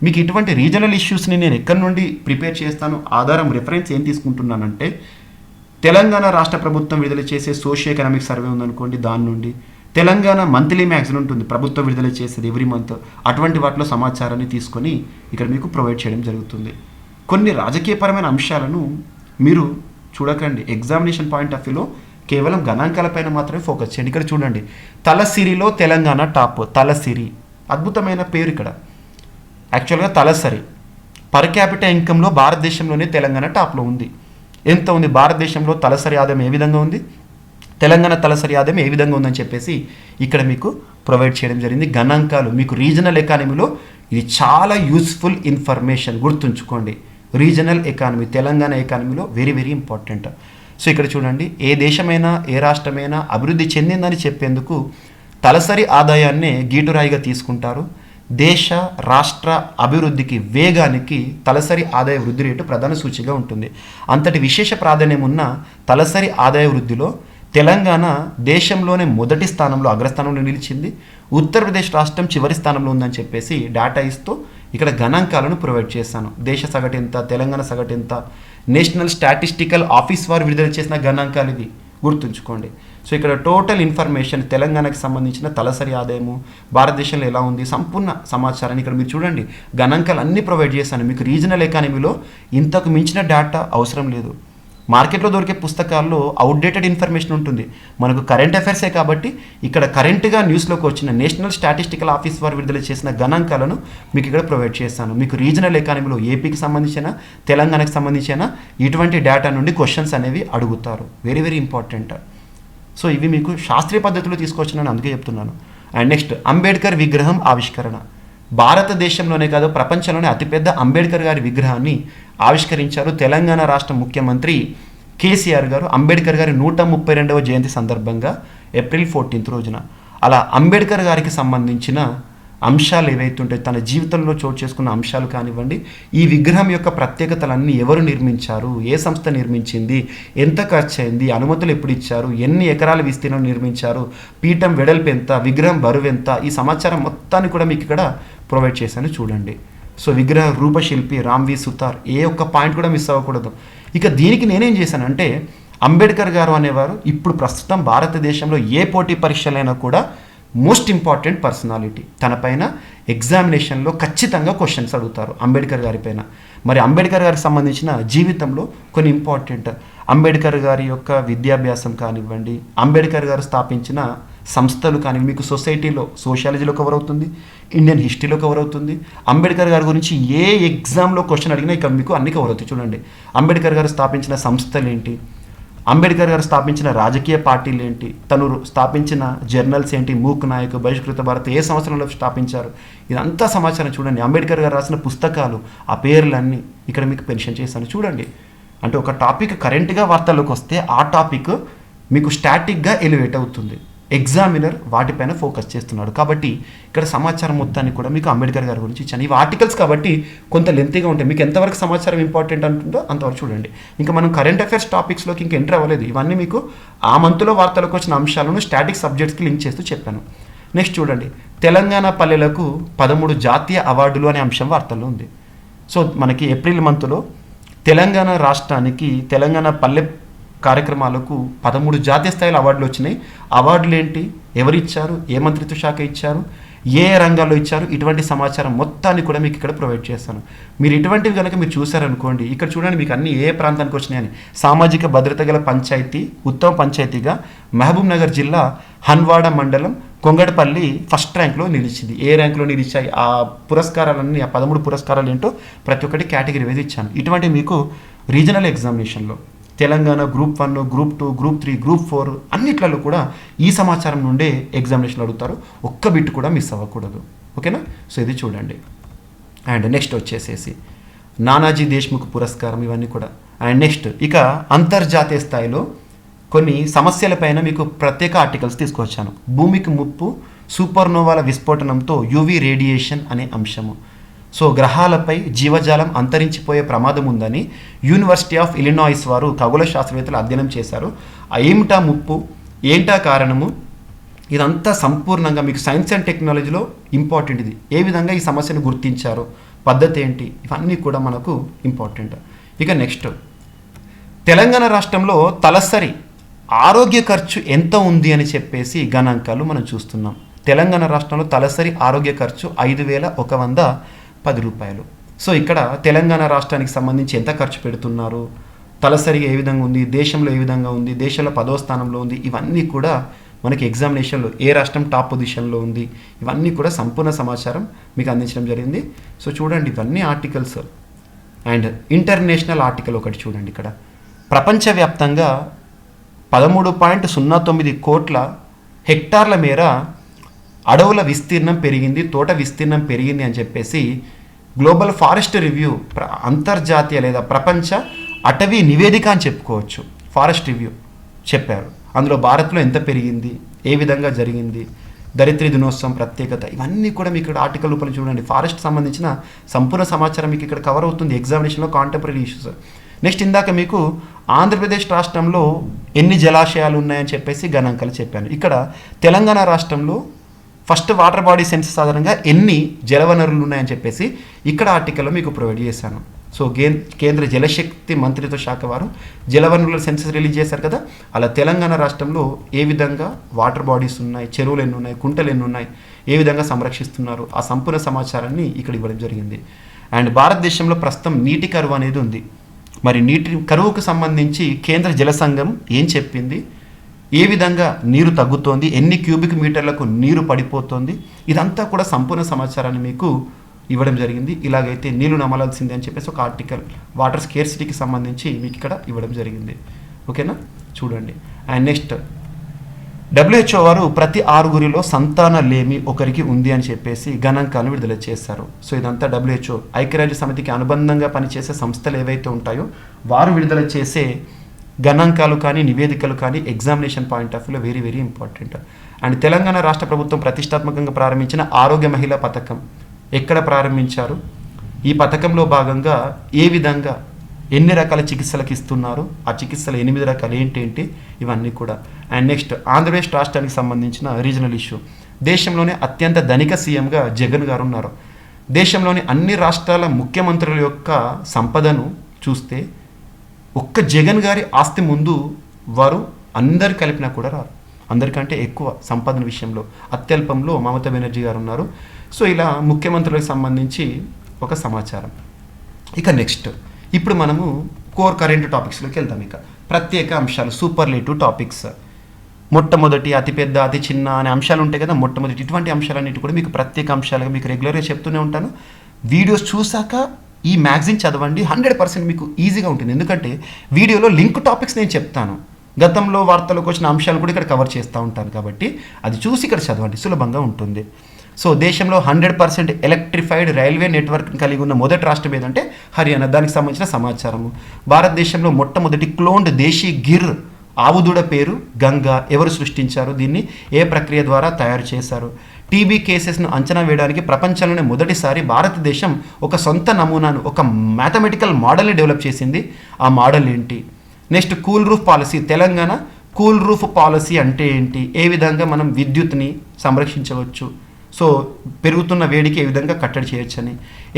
A: మీకు ఇటువంటి రీజనల్ ఇష్యూస్ని నేను ఎక్కడి నుండి ప్రిపేర్ చేస్తాను, ఆధారం రిఫరెన్స్ ఏం తీసుకుంటున్నానంటే తెలంగాణ రాష్ట్ర ప్రభుత్వం విడుదల చేసే సోషియో ఎకనామిక్ సర్వే ఉందనుకోండి, దాని నుండి తెలంగాణ మంత్లీ మ్యాగజైన్ ఉంటుంది, ప్రభుత్వం విడుదల చేసేది ఎవ్రీ మంత్, అటువంటి వాటిలో సమాచారాన్ని తీసుకొని ఇక్కడ మీకు ప్రొవైడ్ చేయడం జరుగుతుంది. కొన్ని రాజకీయపరమైన అంశాలను మీరు చూడకండి. ఎగ్జామినేషన్ పాయింట్ ఆఫ్ వ్యూలో కేవలం గణాంకాలపైన మాత్రమే ఫోకస్ చేయండి. ఇక్కడ చూడండి, తలసిరిలో తెలంగాణ టాప్. తలసిరి అద్భుతమైన పేరు. ఇక్కడ యాక్చువల్గా తలసరి పర్ క్యాపిటల్ ఇన్కంలో భారతదేశంలోనే తెలంగాణ టాప్లో ఉంది. ఎంత ఉంది భారతదేశంలో తలసరి ఆదాయం ఏ విధంగా ఉంది, తెలంగాణ తలసరి ఆదాయం ఏ విధంగా ఉందని చెప్పేసి ఇక్కడ మీకు ప్రొవైడ్ చేయడం జరిగింది. గణాంకాలు మీకు రీజనల్ ఎకానమీలో ఇది చాలా యూస్ఫుల్ ఇన్ఫర్మేషన్, గుర్తుంచుకోండి. రీజనల్ ఎకానమీ, తెలంగాణ ఎకానమీలో వెరీ వెరీ ఇంపార్టెంట్. సో ఇక్కడ చూడండి, ఏ దేశమైనా ఏ రాష్ట్రమైనా అభివృద్ధి చెందిందని చెప్పేందుకు తలసరి ఆదాయాన్నే గీటురాయిగా తీసుకుంటారు. దేశ రాష్ట్ర అభివృద్ధికి, వేగానికి తలసరి ఆదాయ వృద్ధి రేటు ప్రధాన సూచిగా ఉంటుంది. అంతటి విశేష ప్రాధాన్యం ఉన్న తలసరి ఆదాయ వృద్ధిలో తెలంగాణ దేశంలోనే మొదటి స్థానంలో, అగ్రస్థానంలో నిలిచింది. ఉత్తరప్రదేశ్ రాష్ట్రం చివరి స్థానంలో ఉందని చెప్పేసి డేటా ఇస్తూ ఇక్కడ గణాంకాలను ప్రొవైడ్ చేశాను. దేశ సగటు ఎంత, తెలంగాణ సగటు ఎంత, నేషనల్ స్టాటిస్టికల్ ఆఫీస్ వారు విడుదల చేసిన గణాంకాలు ఇవి, గుర్తుంచుకోండి. సో ఇక్కడ టోటల్ ఇన్ఫర్మేషన్ తెలంగాణకి సంబంధించిన తలసరి ఆదాయము భారతదేశంలో ఎలా ఉంది సంపూర్ణ సమాచారాన్ని ఇక్కడ మీరు చూడండి. గణాంకాలు అన్నీ ప్రొవైడ్ చేశాను. మీకు రీజనల్ ఎకానమీలో ఇంతకు మించిన డేటా అవసరం లేదు. మార్కెట్లో దొరికే పుస్తకాల్లో అవుట్డేటెడ్ ఇన్ఫర్మేషన్ ఉంటుంది. మనకు కరెంట్ అఫైర్సే కాబట్టి ఇక్కడ కరెంట్గా న్యూస్లోకి వచ్చిన నేషనల్ స్టాటిస్టికల్ ఆఫీస్ వారు విడుదల చేసిన గణాంకాలను మీకు ఇక్కడ ప్రొవైడ్ చేస్తాను. మీకు రీజనల్ ఎకానమీలో ఏపీకి సంబంధించిన, తెలంగాణకు సంబంధించిన ఇటువంటి డేటా నుండి క్వశ్చన్స్ అనేవి అడుగుతారు. Very very important. సో ఇవి మీకు శాస్త్రీయ పద్ధతిలో తీసుకొచ్చినాను, అందుకే చెప్తున్నాను. అండ్ నెక్స్ట్, అంబేద్కర్ విగ్రహం ఆవిష్కరణ. భారతదేశంలోనే కాదు ప్రపంచంలోనే అతిపెద్ద అంబేద్కర్ గారి విగ్రహాన్ని ఆవిష్కరించారు తెలంగాణ రాష్ట్ర ముఖ్యమంత్రి కేసీఆర్ గారు అంబేద్కర్ గారి 132వ జయంతి సందర్భంగా ఏప్రిల్ 14 రోజున. అలా అంబేద్కర్ గారికి సంబంధించిన అంశాలు ఏవైతే ఉంటాయి, తన జీవితంలో చోటు చేసుకున్న అంశాలు కానివ్వండి, ఈ విగ్రహం యొక్క ప్రత్యేకతలన్నీ ఎవరు నిర్మించారు, ఏ సంస్థ నిర్మించింది, ఎంత ఖర్చు అయింది, అనుమతులు ఎప్పుడు ఇచ్చారు, ఎన్ని ఎకరాల విస్తీర్ణం నిర్మించారు, పీఠం వెడల్పు ఎంత, విగ్రహం బరువు ఎంత, ఈ సమాచారం మొత్తాన్ని కూడా మీకు ఇక్కడ ప్రొవైడ్ చేశాను చూడండి. సో విగ్రహ రూపశిల్పి రామ్వి సుతార్, ఏ ఒక్క పాయింట్ కూడా మిస్ అవ్వకూడదు. ఇక దీనికి నేనేం చేశానంటే, అంబేద్కర్ గారు అనేవారు ఇప్పుడు ప్రస్తుతం భారతదేశంలో ఏ పోటీ పరీక్షలైనా కూడా మోస్ట్ ఇంపార్టెంట్ పర్సనాలిటీ. తన పైన ఎగ్జామినేషన్లో ఖచ్చితంగా క్వశ్చన్స్ అడుగుతారు అంబేద్కర్ గారి పైన. మరి అంబేద్కర్ గారికి సంబంధించిన జీవితంలో కొన్ని ఇంపార్టెంట్, అంబేద్కర్ గారి యొక్క విద్యాభ్యాసం కానివ్వండి, అంబేద్కర్ గారు స్థాపించిన సంస్థలు కానీ మీకు సొసైటీలో సోషాలజీలో కవర్ అవుతుంది, ఇండియన్ హిస్టరీలో కవర్ అవుతుంది. అంబేద్కర్ గారి గురించి ఏ ఎగ్జామ్లో క్వశ్చన్ అడిగినా ఇక్కడ మీకు అన్ని కవర్ అవుతాయి చూడండి. అంబేద్కర్ గారు స్థాపించిన సంస్థలు ఏంటి, అంబేద్కర్ గారు స్థాపించిన రాజకీయ పార్టీలు ఏంటి, తను స్థాపించిన జర్నల్స్ ఏంటి, మూక్ నాయక్, బహిష్కృత భారత్ ఏ సంవత్సరంలో స్థాపించారు, ఇదంతా సమాచారం చూడండి. అంబేద్కర్ గారు రాసిన పుస్తకాలు, ఆ పేర్లన్నీ ఇక్కడ మీకు మెన్షన్ చేశాను చూడండి. అంటే ఒక టాపిక్ కరెంట్గా వార్తల్లోకి వస్తే ఆ టాపిక్ మీకు స్టాటిక్గా ఎలివేట్ అవుతుంది. ఎగ్జామినర్ వాటిపైన ఫోకస్ చేస్తున్నాడు కాబట్టి ఇక్కడ సమాచారం మొత్తాన్ని కూడా మీకు అంబేద్కర్ గారి గురించి ఇచ్చాను. ఇవి ఆర్టికల్స్ కాబట్టి కొంత లెంతీగా ఉంటాయి. మీకు ఎంతవరకు సమాచారం ఇంపార్టెంట్ అంటుందో అంతవరకు చూడండి. ఇంకా మనం కరెంట్ అఫైర్స్ టాపిక్స్లోకి ఇంకా ఎంటర్ అవ్వలేదు. ఇవన్నీ మీకు ఆ మంత్లో వార్తలకు వచ్చిన అంశాలను స్టాటిక్ సబ్జెక్ట్స్కి లింక్ చేస్తూ చెప్పాను. నెక్స్ట్ చూడండి, తెలంగాణ పల్లెలకు 13 జాతీయ అవార్డులు అనే అంశం వార్తల్లో ఉంది. సో మనకి ఏప్రిల్ మంత్లో తెలంగాణ రాష్ట్రానికి తెలంగాణ పల్లె కార్యక్రమాలకు 13 జాతీయ స్థాయిలో అవార్డులు వచ్చినాయి. అవార్డులు ఏంటి, ఎవరిచ్చారు, ఏ మంత్రిత్వ శాఖ ఇచ్చారు, ఏ రంగాల్లో ఇచ్చారు, ఇటువంటి సమాచారం మొత్తాన్ని కూడా మీకు ఇక్కడ ప్రొవైడ్ చేస్తాను. మీరు ఇటువంటివి కనుక మీరు చూసారనుకోండి, ఇక్కడ చూడండి మీకు అన్ని ఏ ప్రాంతానికి వచ్చినాయని. సామాజిక భద్రత గల పంచాయతీ, ఉత్తమ పంచాయతీగా మహబూబ్ నగర్ జిల్లా హన్వాడ మండలం కొంగడపల్లి ఫస్ట్ ర్యాంక్లో నిలిచింది. ఏ ర్యాంక్లో నిలిచాయి, ఆ పురస్కారాలన్నీ, ఆ 13 పురస్కారాలు ఏంటో ప్రతి ఒక్కటి కేటగిరీ వేసి ఇచ్చాను. ఇటువంటి మీకు రీజనల్ ఎగ్జామినేషన్లో Telangana group 1, group 2, group 3, group 4 అన్నిట్లలో కూడా ఈ సమాచారం నుండే ఎగ్జామినేషన్ అడుగుతారు. ఒక్క బిట్ కూడా మిస్ అవ్వకూడదు. ఓకేనా? సో ఇది చూడండి. అండ్ నెక్స్ట్ వచ్చేసేసి నానాజీ దేశ్ముఖ్ పురస్కారం, ఇవన్నీ కూడా. అండ్ నెక్స్ట్ ఇక అంతర్జాతీయ స్థాయిలో కొన్ని సమస్యలపైన మీకు ప్రత్యేక ఆర్టికల్స్ తీసుకొచ్చాను. భూమికి ముప్పు, సూపర్నోవాల విస్ఫోటనంతో యూవీ రేడియేషన్ అనే అంశము. సో గ్రహాలపై జీవజాలం అంతరించిపోయే ప్రమాదం ఉందని యూనివర్సిటీ ఆఫ్ ఇలినాయిస్ వారు ఖగోళ శాస్త్రవేత్తలు అధ్యయనం చేశారు. ఏమిటా ముప్పు, ఏంటా కారణము, ఇదంతా సంపూర్ణంగా మీకు సైన్స్ అండ్ టెక్నాలజీలో ఇంపార్టెంట్. ఇది ఏ విధంగా ఈ సమస్యను గుర్తించారు, పద్ధతి ఏంటి, ఇవన్నీ కూడా మనకు ఇంపార్టెంట్. ఇక నెక్స్ట్, తెలంగాణ రాష్ట్రంలో తలసరి ఆరోగ్య ఖర్చు ఎంత ఉంది అని చెప్పేసి గణాంకాలు మనం చూస్తున్నాం. తెలంగాణ రాష్ట్రంలో తలసరి ఆరోగ్య ఖర్చు 5,110 రూపాయలు. సో ఇక్కడ తెలంగాణ రాష్ట్రానికి సంబంధించి ఎంత ఖర్చు పెడుతున్నారు, తలసరిగా ఏ విధంగా ఉంది, దేశంలో ఏ విధంగా ఉంది, దేశంలో 10వ స్థానంలో ఉంది, ఇవన్నీ కూడా మనకి ఎగ్జామినేషన్లో ఏ రాష్ట్రం టాప్ పొజిషన్లో ఉంది, ఇవన్నీ కూడా సంపూర్ణ సమాచారం మీకు అందించడం జరిగింది. సో చూడండి, ఇవన్నీ ఆర్టికల్స్. అండ్ ఇంటర్నేషనల్ ఆర్టికల్ ఒకటి చూడండి. ఇక్కడ ప్రపంచవ్యాప్తంగా 13.09 కోట్ల హెక్టార్ల మేర అడవుల విస్తీర్ణం పెరిగింది, తోట విస్తీర్ణం పెరిగింది అని చెప్పేసి గ్లోబల్ ఫారెస్ట్ రివ్యూ, అంతర్జాతీయ లేదా ప్రపంచ అటవీ నివేదిక అని చెప్పుకోవచ్చు, ఫారెస్ట్ రివ్యూ చెప్పారు. అందులో భారత్లో ఎంత పెరిగింది, ఏ విధంగా జరిగింది, దరిద్ర దినోత్సవం ప్రత్యేకత, ఇవన్నీ కూడా మీకు ఇక్కడ ఆర్టికల్ రూపంలో చూడండి. ఫారెస్ట్ సంబంధించిన సంపూర్ణ సమాచారం మీకు ఇక్కడ కవర్ అవుతుంది ఎగ్జామినేషన్లో, కాంటెంపరీ ఇష్యూస్. నెక్స్ట్ ఇందాక మీకు ఆంధ్రప్రదేశ్ రాష్ట్రంలో ఎన్ని జలాశయాలు ఉన్నాయని చెప్పేసి గణాంకాలు చెప్పాను. ఇక్కడ తెలంగాణ రాష్ట్రంలో ఫస్ట్ వాటర్ బాడీ సెన్సస్ ఆధారంగా ఎన్ని జలవనరులు ఉన్నాయని చెప్పేసి ఇక్కడ ఆర్టికల్లో మీకు ప్రొవైడ్ చేశాను. సో కేంద్ర జలశక్తి మంత్రిత్వ శాఖ వారు జలవనరుల సెన్సస్ రిలీజ్ చేశారు కదా, అలా తెలంగాణ రాష్ట్రంలో ఏ విధంగా వాటర్ బాడీస్ ఉన్నాయి, చెరువులు ఎన్ని ఉన్నాయి, కుంటలు ఎన్ని ఉన్నాయి, ఏ విధంగా సంరక్షిస్తున్నారు, ఆ సంపూర్ణ సమాచారాన్ని ఇక్కడ ఇవ్వడం జరిగింది. అండ్ భారతదేశంలో ప్రస్తుతం నీటి కరువు అనేది ఉంది.
B: మరి నీటి కరువుకు సంబంధించి కేంద్ర జల సంఘం ఏం చెప్పింది, ఏ విధంగా నీరు తగ్గుతోంది, ఎన్ని క్యూబిక్ మీటర్లకు నీరు పడిపోతుంది, ఇదంతా కూడా సంపూర్ణ సమాచారాన్ని మీకు ఇవ్వడం జరిగింది. ఇలాగైతే నీళ్లు నమలాల్సిందే అని చెప్పేసి ఒక ఆర్టికల్ వాటర్ స్కేర్సిటీకి సంబంధించి మీకు ఇక్కడ ఇవ్వడం జరిగింది. ఓకేనా, చూడండి. అండ్ నెక్స్ట్, WHO వారు ప్రతి 6 సంతాన లేమి ఒకరికి ఉంది అని చెప్పేసి గణాంకాలను విడుదల చేశారు. సో ఇదంతా WHO ఐక్యరాజ్య సమితికి అనుబంధంగా పనిచేసే సంస్థలు ఏవైతే ఉంటాయో వారు విడుదల చేసే గణాంకాలు కానీ నివేదికలు కానీ ఎగ్జామినేషన్ పాయింట్ ఆఫ్ వ్యూలో very very important. And Telangana రాష్ట్ర ప్రభుత్వం ప్రతిష్టాత్మకంగా ప్రారంభించిన ఆరోగ్య మహిళా పథకం ఎక్కడ ప్రారంభించారు, ఈ పథకంలో భాగంగా ఏ విధంగా ఎన్ని రకాల చికిత్సలకు ఇస్తున్నారు, ఆ చికిత్సలు 8 రకాలు ఏంటి, ఇవన్నీ కూడా. అండ్ నెక్స్ట్, ఆంధ్రప్రదేశ్ రాష్ట్రానికి సంబంధించిన రీజనల్ ఇష్యూ. దేశంలోనే అత్యంత ధనిక సీఎంగా జగన్ గారు ఉన్నారు. దేశంలోని అన్ని రాష్ట్రాల ముఖ్యమంత్రుల యొక్క సంపదను చూస్తే ఒక్క జగన్ గారి ఆస్తి ముందు వారు అందరు కలిపినా కూడా రారు. అందరికంటే ఎక్కువ సంపాదన విషయంలో అత్యల్పంలో మమతా బెనర్జీ గారు ఉన్నారు. సో ఇలా ముఖ్యమంత్రులకు సంబంధించి ఒక సమాచారం. ఇక నెక్స్ట్, ఇప్పుడు మనము కోర్ కరెంట్ టాపిక్స్లోకి వెళ్తాం. ఇక ప్రత్యేక అంశాలు, సూపర్లేటివ్ టాపిక్స్. మొట్టమొదటి, అతిపెద్ద, అతి చిన్న అనే అంశాలు ఉంటాయి కదా. మొట్టమొదటి ఇటువంటి అంశాలన్నిటి కూడా మీకు ప్రత్యేక అంశాలుగా మీకు రెగ్యులర్గా చెప్తూనే ఉంటాను. వీడియోస్ చూసాక ఈ మ్యాగజైన్ చదవండి, 100% మీకు ఈజీగా ఉంటుంది. ఎందుకంటే వీడియోలో లింక్ టాపిక్స్ నేను చెప్తాను, గతంలో వార్తలకు వచ్చిన అంశాలు కూడా ఇక్కడ కవర్ చేస్తూ ఉంటాను. కాబట్టి అది చూసి ఇక్కడ చదవండి, సులభంగా ఉంటుంది. సో దేశంలో 100% ఎలక్ట్రిఫైడ్ రైల్వే నెట్వర్క్ కలిగి ఉన్న మొదటి రాష్ట్రం ఏదంటే హర్యానా. దానికి సంబంధించిన సమాచారము. భారతదేశంలో మొట్టమొదటి క్లోన్డ్ దేశీ గిర్ ఆవుదూడ పేరు గంగా. ఎవరు సృష్టించారు, దీన్ని ఏ ప్రక్రియ ద్వారా తయారు చేశారు. టీబీ కేసెస్ను అంచనా వేయడానికి ప్రపంచంలోనే మొదటిసారి భారతదేశం ఒక సొంత నమూనాను, ఒక మ్యాథమెటికల్ మోడల్ని డెవలప్ చేసింది. ఆ మోడల్ ఏంటి. Next, cool roof policy. Telangana cool roof policy అంటే ఏంటి, ఏ విధంగా మనం విద్యుత్ని సంరక్షించవచ్చు, సో పెరుగుతున్న వేడికి ఏ విధంగా కట్టడి చేయొచ్చని.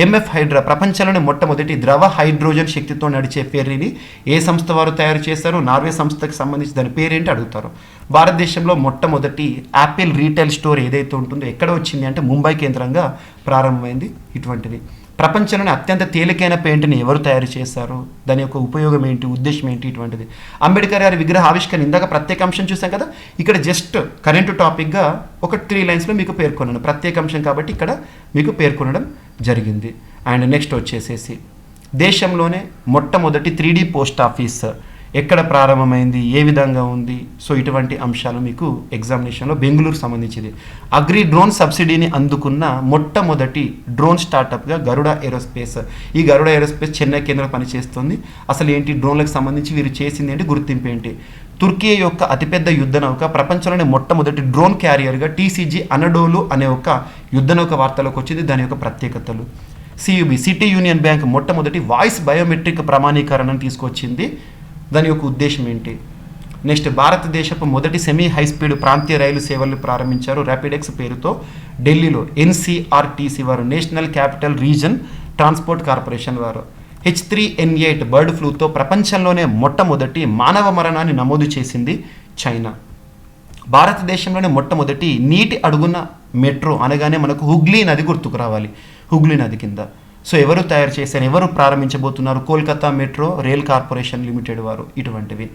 B: ఎంఎఫ్ హైడ్రా, ప్రపంచంలోనే మొట్టమొదటి ద్రవ హైడ్రోజన్ శక్తితో నడిచే ఫెర్రీని ఏ సంస్థ వారు తయారు చేశారు, నార్వే సంస్థకి సంబంధించి దాని పేరేంటి అడుగుతారు. భారతదేశంలో మొట్టమొదటి యాపిల్ రీటైల్ స్టోర్ ఏదైతే ఉంటుందో ఎక్కడ వచ్చింది అంటే ముంబై కేంద్రంగా ప్రారంభమైంది. ఇటువంటిది. ప్రపంచంలోనే అత్యంత తేలికైన పెయింట్ని ఎవరు తయారు చేశారు, దాని యొక్క ఉపయోగం ఏంటి, ఉద్దేశం ఏంటి, ఇటువంటిది. అంబేద్కర్ గారి విగ్రహ ఆవిష్కరణ, ఇందాక ప్రత్యేక అంశం చూసాం కదా, ఇక్కడ జస్ట్ కరెంటు టాపిక్గా ఒక 3 లైన్స్లో మీకు పేర్కొన్నాను. ప్రత్యేక అంశం కాబట్టి ఇక్కడ మీకు పేర్కొనడం జరిగింది. అండ్ నెక్స్ట్ వచ్చేసేసి దేశంలోనే మొట్టమొదటి 3D పోస్ట్ ఆఫీస్ ఎక్కడ ప్రారంభమైంది, ఏ విధంగా ఉంది, సో ఇటువంటి అంశాలు మీకు ఎగ్జామినేషన్లో బెంగళూరు సంబంధించింది. అగ్రి డ్రోన్ సబ్సిడీని అందుకున్న మొట్టమొదటి డ్రోన్ స్టార్టప్గా గరుడ ఏరోస్పేస్. ఈ గరుడ ఏరోస్పేస్ చెన్నై కేంద్రం పనిచేస్తుంది. అసలు ఏంటి, డ్రోన్లకు సంబంధించి వీరు చేసింది ఏంటి, గుర్తింపు ఏంటి. తుర్కీ యొక్క అతిపెద్ద యుద్ధ నౌక, ప్రపంచంలోనే మొట్టమొదటి డ్రోన్ క్యారియర్గా టీసీజీ అనడోలు అనే ఒక యుద్ధ నౌక వార్తలోకి వచ్చింది. దాని యొక్క ప్రత్యేకతలు. సియుబి, సిటీ యూనియన్ బ్యాంక్ మొట్టమొదటి వాయిస్ బయోమెట్రిక్ ప్రమాణీకరణను తీసుకొచ్చింది. దాని యొక్క ఉద్దేశం ఏంటి. నెక్స్ట్, భారతదేశపు మొదటి సెమీ హై స్పీడ్ ప్రాంతీయ రైలు సేవలు ప్రారంభించారు ర్యాపిడెక్స్ పేరుతో ఢిల్లీలో. ఎన్సీఆర్టీసీ వారు, national capital region transport corporation వారు. H3N8 బర్డ్ ఫ్లూతో ప్రపంచంలోనే మొట్టమొదటి మానవ మరణాన్ని నమోదు చేసింది చైనా. భారతదేశంలోనే మొట్టమొదటి నీటి అడుగున మెట్రో అనగానే మనకు హుగ్లీ నది గుర్తుకు రావాలి. హుగ్లీ నది కింద. సో ఎవరు తయారు చేశారు, ఎవరు ప్రారంభించబోతున్నారు, Kolkata metro rail corporation limited వారు. ఇటువంటివి.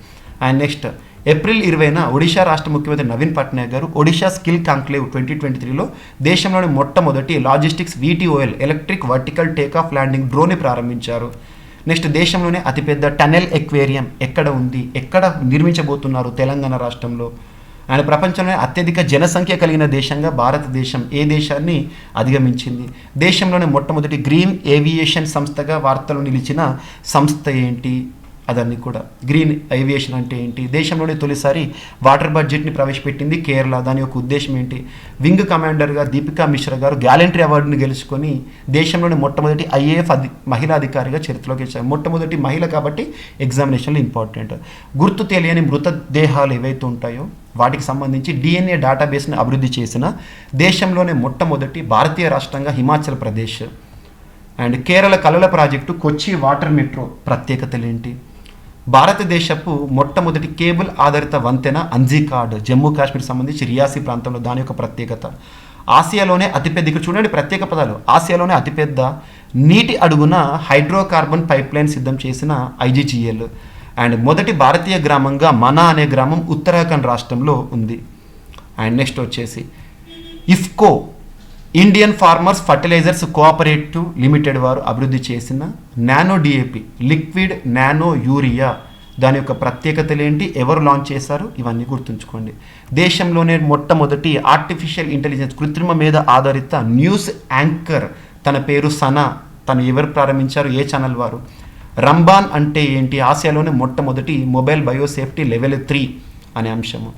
B: అండ్ నెక్స్ట్, ఏప్రిల్ 20న ఒడిషా రాష్ట్ర ముఖ్యమంత్రి నవీన్ పట్నాయక్ గారు ఒడిషా స్కిల్ కాంక్లేవ్ 2023లో దేశంలోని మొట్టమొదటి logistics VTOL electric vertical takeoff landing డ్రోన్ని ప్రారంభించారు. నెక్స్ట్, దేశంలోనే అతిపెద్ద టనెల్ ఎక్వేరియం ఎక్కడ ఉంది, ఎక్కడ నిర్మించబోతున్నారు, తెలంగాణ రాష్ట్రంలో. అండ్ ప్రపంచంలోనే అత్యధిక జనసంఖ్య కలిగిన దేశంగా భారతదేశం ఏ దేశాన్ని అధిగమించింది. దేశంలోనే మొట్టమొదటి గ్రీన్ ఏవియేషన్ సంస్థగా వార్తలు నిలిచిన సంస్థ ఏంటి, అదన్నీ కూడా. గ్రీన్ ఏవియేషన్ అంటే ఏంటి. దేశంలోనే తొలిసారి వాటర్ బడ్జెట్ని ప్రవేశపెట్టింది కేరళ. దాని యొక్క ఉద్దేశం ఏంటి. వింగ్ కమాండర్గా దీపికా మిశ్రా గారు గ్యాలంటరీ అవార్డుని గెలుచుకొని దేశంలోని మొట్టమొదటి IAF మహిళా అధికారిగా చరిత్రలోకి వచ్చారు. మొట్టమొదటి మహిళ కాబట్టి ఎగ్జామినేషన్లో ఇంపార్టెంట్. గుర్తు తెలియని మృతదేహాలు ఏవైతే ఉంటాయో వాటికి సంబంధించి DNA డేటాబేస్ని అభివృద్ధి చేసిన దేశంలోనే మొట్టమొదటి భారతీయ రాష్ట్రంగా హిమాచల్ ప్రదేశ్. అండ్ కేరళ కలల ప్రాజెక్టు కొచ్చి వాటర్ మెట్రో ప్రత్యేకతలు ఏంటి. భారతదేశపు మొట్టమొదటి కేబుల్ ఆధారిత వంతెన అంజీకాడ్ జమ్మూ కాశ్మీర్ సంబంధించి రియాసీ ప్రాంతంలో. దాని యొక్క ప్రత్యేకత. ఆసియాలోనే అతిపెద్ద, ఇక్కడ చూడండి ప్రత్యేక పదాలు, ఆసియాలోనే అతిపెద్ద నీటి అడుగున హైడ్రోకార్బన్ పైప్ లైన్ సిద్ధం చేసిన ఐజీజీఎల్. అండ్ మొదటి భారతీయ గ్రామంగా మనా అనే గ్రామం ఉత్తరాఖండ్ రాష్ట్రంలో ఉంది. అండ్ నెక్స్ట్ వచ్చేసి IFFCO, Indian farmers fertilisers cooperative limited వారు అభివృద్ధి చేసిన nano DAP, liquid nano urea, దాని యొక్క ప్రత్యేకతలు ఏంటి, ఎవరు లాంచ్ చేశారు, ఇవన్నీ గుర్తుంచుకోండి. దేశంలోనే మొట్టమొదటి ఆర్టిఫిషియల్ ఇంటెలిజెన్స్ కృత్రిమ మీద ఆధారిత న్యూస్ యాంకర్, తన పేరు సనా. తను ఎవరు ప్రారంభించారు, ఏ ఛానల్ వారు. రంబాన్ అంటే ఏంటి, ఆసియాలోనే మొట్టమొదటి మొబైల్ బయోసేఫ్టీ లెవెల్ 3 అనే అంశము.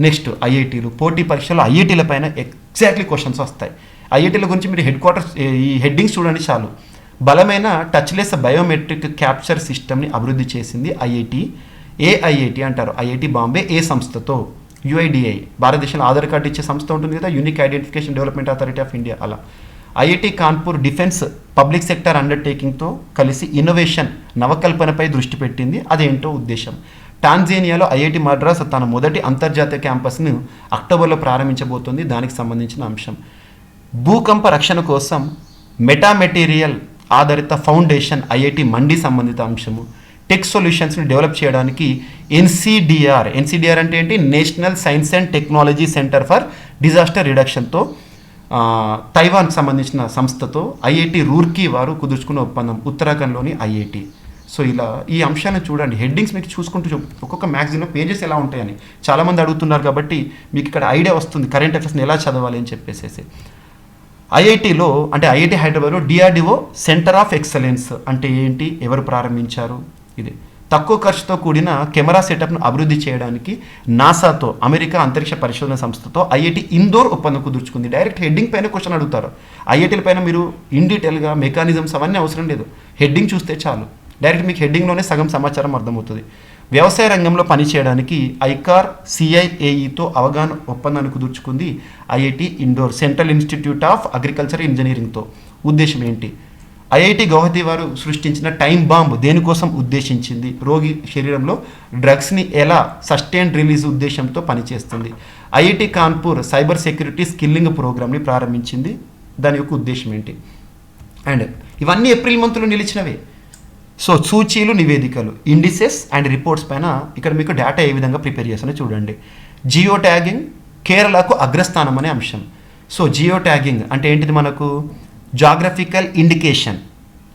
B: నెక్స్ట్ ఐఐటీలు, పోటీ పరీక్షలు ఐఐటీల పైన ఎగ్జాక్ట్లీ క్వశ్చన్స్ వస్తాయి. ఐఐటీల గురించి మీరు ఈ హెడ్డింగ్స్ చూడండి చాలు. బలమైన టచ్లెస్ బయోమెట్రిక్ క్యాప్చర్ సిస్టమ్ని అభివృద్ధి చేసింది ఐఐటి. ఏ ఐఐటి అంటారు, ఐఐటి బాంబే. ఏ సంస్థతో, యుఐడిఐ, భారతదేశంలో ఆధార్ కార్డు ఇచ్చే సంస్థ ఉంటుంది కదా, unique identification development authority of India. అలా IIT Kanpur defence public sector అండర్టేకింగ్తో కలిసి ఇన్నోవేషన్, నవకల్పనపై దృష్టి పెట్టింది. అదేంటో ఉద్దేశం. టాంజానియాలో ఐఐటి మద్రాస్ తన మొదటి అంతర్జాతీయ క్యాంపస్ను అక్టోబర్లో ప్రారంభించబోతోంది. దానికి సంబంధించిన అంశం. భూకంప రక్షణ కోసం మెటామెటీరియల్ ఆధారిత ఫౌండేషన్ ఐఐటి మండి సంబంధిత అంశము. టెక్ సొల్యూషన్స్ని డెవలప్ చేయడానికి ఎన్సిడిఆర్ అంటే ఏంటి, national science and technology centre for disaster రిడక్షన్తో తైవాన్కి సంబంధించిన సంస్థతో ఐఐటి రూర్కీ వారు కుదుర్చుకున్న ఒప్పందం, ఉత్తరాఖండ్లోని ఐఐటి. సో ఇలా ఈ అంశాన్ని చూడండి. హెడ్డింగ్స్ మీకు చూసుకుంటూ ఒక్కొక్క మ్యాగజైన్లో పేజెస్ ఎలా ఉంటాయని చాలామంది అడుగుతున్నారు కాబట్టి మీకు ఇక్కడ ఐడియా వస్తుంది కరెంట్ అఫైర్స్ని ఎలా చదవాలి అని చెప్పేసి. ఐఐటిలో అంటే ఐఐటి హైదరాబాద్లో డిఆర్డిఓ సెంటర్ ఆఫ్ ఎక్సలెన్స్ అంటే ఏంటి, ఎవరు ప్రారంభించారు, ఇది. తక్కువ ఖర్చుతో కూడిన కెమెరా సెటప్ను అభివృద్ధి చేయడానికి నాసాతో, అమెరికా అంతరిక్ష పరిశోధన సంస్థతో ఐఐటి ఇందోర్ ఒప్పందం కుదుర్చుకుంది. డైరెక్ట్ హెడ్డింగ్ పైన క్వశ్చన్ అడుగుతారు. ఐఐటీల పైన మీరు ఇన్ డీటెయిల్గా మెకానిజమ్స్ అవన్నీ అవసరం లేదు, హెడ్డింగ్ చూస్తే చాలు. డైరెక్ట్ మీకు హెడ్డింగ్లోనే సగం సమాచారం అర్థమవుతుంది. వ్యవసాయ రంగంలో పనిచేయడానికి ఐకార్ సిఐఏఈతో అవగాహన ఒప్పందాన్ని కుదుర్చుకుంది IIT Indore central institute of agriculture ఇంజనీరింగ్తో. ఉద్దేశం ఏంటి, ఐఐటి గౌహతి వారు సృష్టించిన టైం బాంబ్ దేనికోసం ఉద్దేశించింది, రోగి శరీరంలో డ్రగ్స్ని ఎలా సస్టైన్డ్ రిలీజ్ ఉద్దేశంతో పనిచేస్తుంది. IIT Kanpur cyber security skilling ప్రోగ్రామ్ని ప్రారంభించింది, దాని యొక్క ఉద్దేశం ఏంటి. అండ్ ఇవన్నీ ఏప్రిల్ మంత్లో నిలిచినవే. సో సూచీలు, నివేదికలు, ఇండిసెస్ అండ్ రిపోర్ట్స్ పైన ఇక్కడ మీకు డేటా ఏ విధంగా ప్రిపేర్ చేస్తానో చూడండి. జియో ట్యాగింగ్ కేరళకు అగ్రస్థానం అనే అంశం. సో జియో ట్యాగింగ్ అంటే ఏంటిది, మనకు జాగ్రఫికల్ ఇండికేషన్,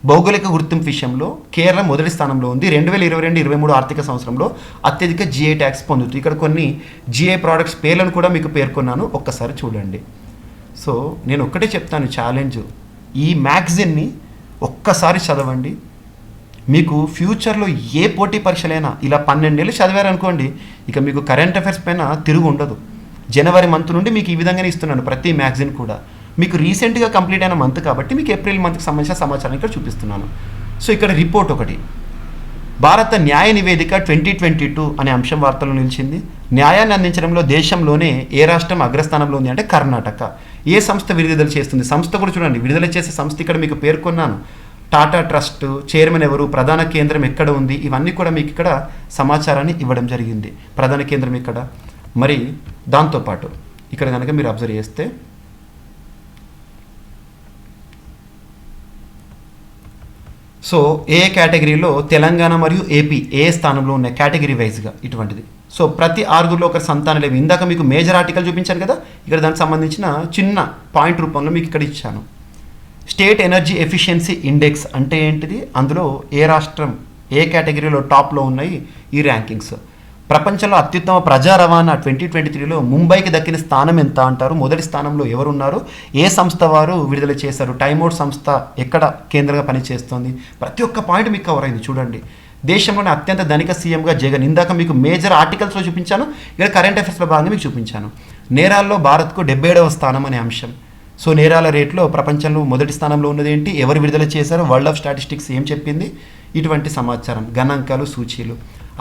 B: భౌగోళిక గుర్తింపు విషయంలో కేరళ మొదటి స్థానంలో ఉంది. 2022-23 ఆర్థిక సంవత్సరంలో అత్యధిక జిఐ ట్యాక్స్ పొందుతుంది. ఇక్కడ కొన్ని జిఐ ప్రోడక్ట్స్ పేర్లను కూడా మీకు పేర్కొన్నాను, ఒక్కసారి చూడండి. సో నేను ఒక్కటే చెప్తాను ఛాలెంజ్, ఈ మ్యాగజైన్ని ఒక్కసారి చదవండి. మీకు ఫ్యూచర్లో ఏ పోటీ పరీక్షలైనా ఇలా 12 ఏళ్ళు చదివారనుకోండి, ఇక మీకు కరెంట్ అఫైర్స్ పైన తిరుగు ఉండదు. జనవరి మంత్ నుండి మీకు ఈ విధంగానే ఇస్తున్నాను ప్రతి మ్యాగజైన్ కూడా. మీకు రీసెంట్గా కంప్లీట్ అయిన మంత్ కాబట్టి మీకు ఏప్రిల్ మంత్కి సంబంధించిన సమాచారం ఇక్కడ చూపిస్తున్నాను. సో ఇక్కడ రిపోర్ట్ ఒకటి, భారత న్యాయ నివేదిక 2022 అనే అంశం వార్తల్లో నిలిచింది. న్యాయాన్ని అందించడంలో దేశంలోనే ఏ రాష్ట్రం అగ్రస్థానంలో ఉంది అంటే కర్ణాటక. ఏ సంస్థ విడుదల చేస్తుంది, సంస్థ కూడా చూడండి, విడుదల చేసే సంస్థ ఇక్కడ మీకు పేర్కొన్నాను. టాటా ట్రస్ట్, చైర్మన్ ఎవరు, ప్రధాన కేంద్రం ఎక్కడ ఉంది, ఇవన్నీ కూడా మీకు ఇక్కడ సమాచారాన్ని ఇవ్వడం జరిగింది. ప్రధాన కేంద్రం ఇక్కడ. మరి దాంతోపాటు ఇక్కడ కనుక మీరు అబ్జర్వ్ చేస్తే సో ఏ కేటగిరీలో తెలంగాణ మరియు ఏపీ ఏ స్థానంలో ఉన్నాయి కేటగిరీ వైజ్గా ఇటువంటిది. సో ప్రతి 6గురిలో ఒకరి సంతానం లేవు. ఇందాక మీకు మేజర్ ఆర్టికల్ చూపించాను కదా, ఇక్కడ దానికి సంబంధించిన చిన్న పాయింట్ రూపంలో మీకు ఇక్కడ ఇచ్చాను. స్టేట్ ఎనర్జీ ఎఫిషియన్సీ ఇండెక్స్ అంటే ఏంటిది, అందులో ఏ రాష్ట్రం ఏ కేటగిరీలో టాప్లో ఉన్నాయి ఈ ర్యాంకింగ్స్. ప్రపంచంలో అత్యుత్తమ ప్రజా రవాణా 2023లో ముంబైకి దక్కిన స్థానం ఎంత అంటారు, మొదటి స్థానంలో ఎవరున్నారు, ఏ సంస్థ వారు విడుదల చేశారు, టైమ్అవుట్ సంస్థ ఎక్కడ కేంద్రంగా పనిచేస్తుంది, ప్రతి ఒక్క పాయింట్ మీకు కవర్ అయింది చూడండి. దేశంలోని అత్యంత ధనిక సీఎంగా జగన్, ఇందాక మీకు మేజర్ ఆర్టికల్స్లో చూపించాను, ఇక్కడ కరెంట్ అఫైర్స్లో భాగంగా మీకు చూపించాను. నేరాల్లో భారత్కు 77వ స్థానం అనే అంశం. సో నేరాల రేట్లో ప్రపంచంలో మొదటి స్థానంలో ఉన్నది ఏంటి, ఎవరు విడుదల చేశారో వరల్డ్ ఆఫ్ స్టాటిస్టిక్స్ ఏం చెప్పింది, ఇటువంటి సమాచారం, గణాంకాలు, సూచీలు.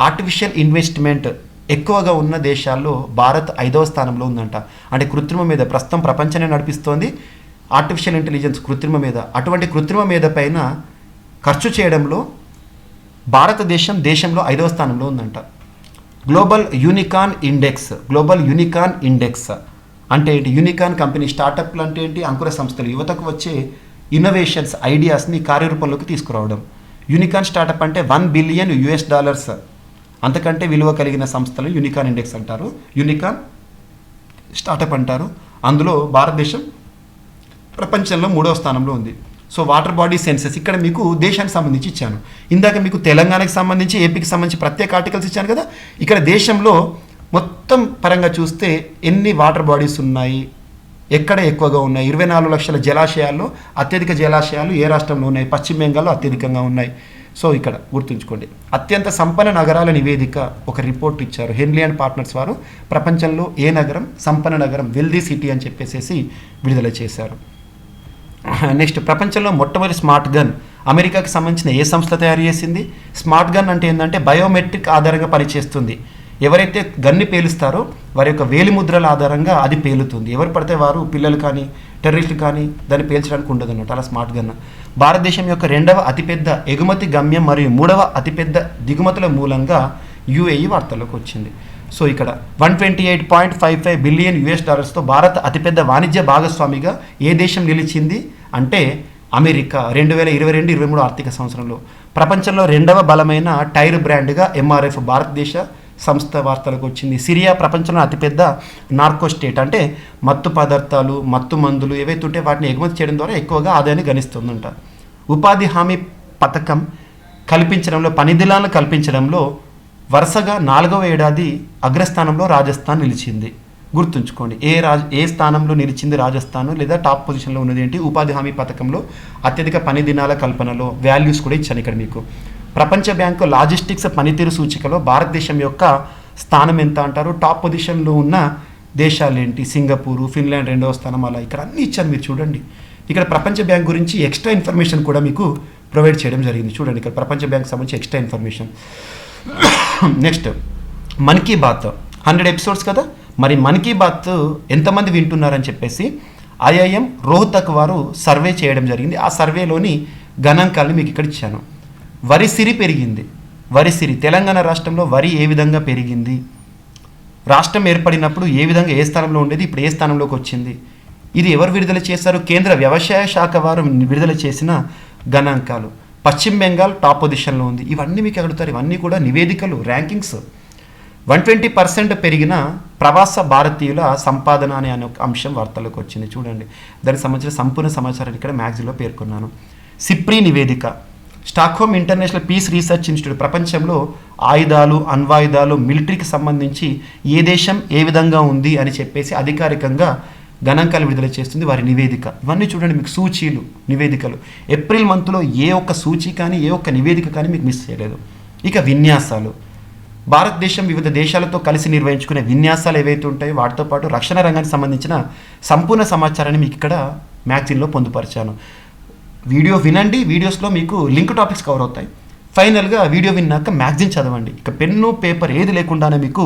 B: ఆర్టిఫిషియల్ ఇన్వెస్ట్మెంట్ ఎక్కువగా ఉన్న దేశాల్లో భారత్ 5వ స్థానంలో ఉందంట. అంటే కృత్రిమ మీద ప్రస్తుతం ప్రపంచాన్ని నడిపిస్తోంది ఆర్టిఫిషియల్ ఇంటెలిజెన్స్, కృత్రిమ మీద. అటువంటి కృత్రిమ మీద పైన ఖర్చు చేయడంలో భారతదేశం దేశంలో 5వ స్థానంలో ఉందంట. గ్లోబల్ యూనికార్న్ ఇండెక్స్ అంటే ఏంటి, యూనికార్న్ కంపెనీ, స్టార్టప్లు అంటే ఏంటి, అంకుర సంస్థలు, యువతకు వచ్చే ఇన్నోవేషన్స్ ఐడియాస్ని కార్యరూపంలోకి తీసుకురావడం. యూనికార్న్ స్టార్టప్ అంటే $1 బిలియన్ అంతకంటే విలువ కలిగిన సంస్థలు యూనికార్న్ ఇండెక్స్ అంటారు, యూనికార్న్ స్టార్టప్ అంటారు. అందులో భారతదేశం ప్రపంచంలో 3వ స్థానంలో ఉంది. సో వాటర్ బాడీ సెన్సెస్ ఇక్కడ మీకు దేశానికి సంబంధించి ఇచ్చాను. ఇందాక మీకు తెలంగాణకి సంబంధించి, ఏపీకి సంబంధించి ప్రత్యేక ఆర్టికల్స్ ఇచ్చాను కదా. ఇక్కడ దేశంలో మొత్తం పరంగా చూస్తే ఎన్ని వాటర్ బాడీస్ ఉన్నాయి, ఎక్కడ ఎక్కువగా ఉన్నాయి, 24 లక్షల జలాశయాల్లో అత్యధిక జలాశయాలు ఏ రాష్ట్రంలో ఉన్నాయి, పశ్చిమ బెంగాల్లో అత్యధికంగా ఉన్నాయి. సో ఇక్కడ గుర్తుంచుకోండి. అత్యంత సంపన్న నగరాల నివేదిక ఒక రిపోర్ట్ ఇచ్చారు హెన్లీ అండ్ పార్ట్నర్స్ వారు. ప్రపంచంలో ఏ నగరం సంపన్న నగరం, వెల్దీ సిటీ అని చెప్పేసి విడుదల చేశారు. నెక్స్ట్, ప్రపంచంలో మొట్టమొదటి స్మార్ట్ గన్ అమెరికాకి సంబంధించిన ఏ సంస్థ తయారు చేసింది? స్మార్ట్ గన్ అంటే ఏంటంటే బయోమెట్రిక్ ఆధారంగా పనిచేస్తుంది. ఎవరైతే గన్ని పేలుస్తారో వారి యొక్క వేలిముద్రల ఆధారంగా అది పేలుతుంది. ఎవరు పడితే వారు, పిల్లలు కానీ టెర్రరిస్టులు కానీ దాన్ని పేల్చడానికి ఉండదు అన్నట్టు. అలా స్మార్ట్ గన్. భారతదేశం యొక్క 2వ అతిపెద్ద ఎగుమతి గమ్యం మరియు 3వ అతిపెద్ద దిగుమతుల మూలంగా యుఏఈ వార్తల్లోకి వచ్చింది. సో ఇక్కడ $128.55 బిలియన్ తో భారత్ అతిపెద్ద వాణిజ్య భాగస్వామిగా ఏ దేశం నిలిచింది అంటే అమెరికా 2022-23 ఆర్థిక సంవత్సరంలో. ప్రపంచంలో 2వ బలమైన టైర్ బ్రాండ్గా ఎంఆర్ఎఫ్ భారతదేశ సంస్థ వార్తలకు వచ్చింది. సిరియా ప్రపంచంలో అతిపెద్ద నార్కో స్టేట్, అంటే మత్తు పదార్థాలు, మత్తు మందులు ఏవైతే ఉంటే వాటిని ఎగుమతి చేయడం ద్వారా ఎక్కువగా ఆదాయాన్ని గణిస్తుందంట. ఉపాధి హామీ పథకం కల్పించడంలో, పని దినాలను కల్పించడంలో వరుసగా 4వ ఏడాది అగ్రస్థానంలో రాజస్థాన్ నిలిచింది. గుర్తుంచుకోండి, ఏ స్థానంలో నిలిచింది రాజస్థాన్, లేదా టాప్ పొజిషన్లో ఉన్నది ఏంటి? ఉపాధి హామీ పథకంలో అత్యధిక పని దినాల కల్పనలో వాల్యూస్ కూడా ఇచ్చాను ఇక్కడ మీకు. ప్రపంచ బ్యాంకు లాజిస్టిక్స్ పనితీరు సూచికలో భారతదేశం యొక్క స్థానం ఎంత అంటారు? టాప్ పొజిషన్లో ఉన్న దేశాలు ఏంటి? సింగపూరు, ఫిన్లాండ్ 2వ స్థానం. అలా ఇక్కడ అన్నీ ఇచ్చాను, మీరు చూడండి. ఇక్కడ ప్రపంచ బ్యాంక్ గురించి ఎక్స్ట్రా ఇన్ఫర్మేషన్ కూడా మీకు ప్రొవైడ్ చేయడం జరిగింది. చూడండి, ఇక్కడ ప్రపంచ బ్యాంక్ సంబంధించి extra information. Next, Mann Ki bath 100 episodes కదా. మరి మన్ కీ బాత్ ఎంతమంది వింటున్నారని చెప్పేసి ఐఐఎం రోహ్తక్ వారు సర్వే చేయడం జరిగింది. ఆ సర్వేలోని గణాంకాలను మీకు ఇక్కడ ఇచ్చాను. వరి సిరి పెరిగింది. వరి సిరి తెలంగాణ రాష్ట్రంలో వరి ఏ విధంగా పెరిగింది, రాష్ట్రం ఏర్పడినప్పుడు ఏ విధంగా ఏ స్థానంలో ఉండేది, ఇప్పుడు ఏ స్థానంలోకి వచ్చింది, ఇది ఎవరు విడుదల చేశారు? కేంద్ర వ్యవసాయ శాఖ వారు విడుదల చేసిన గణాంకాలు. పశ్చిమ బెంగాల్ టాప్ పొజిషన్లో ఉంది. ఇవన్నీ మీకు అడుగుతారు. ఇవన్నీ కూడా నివేదికలు, ర్యాంకింగ్స్. 120% పెరిగిన ప్రవాస భారతీయుల సంపాదన అనే ఒక అంశం వార్తల్లోకి వచ్చింది. చూడండి, దానికి సంబంధించిన సంపూర్ణ సమాచారాన్ని ఇక్కడ మ్యాగజైన్లో పేర్కొన్నాను. సిప్రీ నివేదిక, Stockholm international peace research institute ప్రపంచంలో ఆయుధాలు, అణ్వాయుధాలు, మిలిటరీకి సంబంధించి ఏ దేశం ఏ విధంగా ఉంది అని చెప్పేసి అధికారికంగా గణాంకాలు విడుదల చేస్తుంది వారి నివేదిక. ఇవన్నీ చూడండి, మీకు సూచీలు, నివేదికలు. ఏప్రిల్ మంత్లో ఏ ఒక్క సూచీ కానీ ఏ ఒక్క నివేదిక కానీ మీకు మిస్ చేయలేదు. ఇక విన్యాసాలు, భారతదేశం వివిధ దేశాలతో కలిసి నిర్వహించుకునే విన్యాసాలు ఏవైతే ఉంటాయో వాటితో పాటు రక్షణ రంగానికి సంబంధించిన సంపూర్ణ సమాచారాన్ని మీకు ఇక్కడ మ్యాగజైన్లో పొందుపరిచాను. వీడియో వినండి, వీడియోస్లో మీకు లింక్ టాపిక్స్ కవర్ అవుతాయి. ఫైనల్గా వీడియో విన్నాక మ్యాగజైన్ చదవండి. ఇక పెన్ను పేపర్ ఏది లేకుండానే మీకు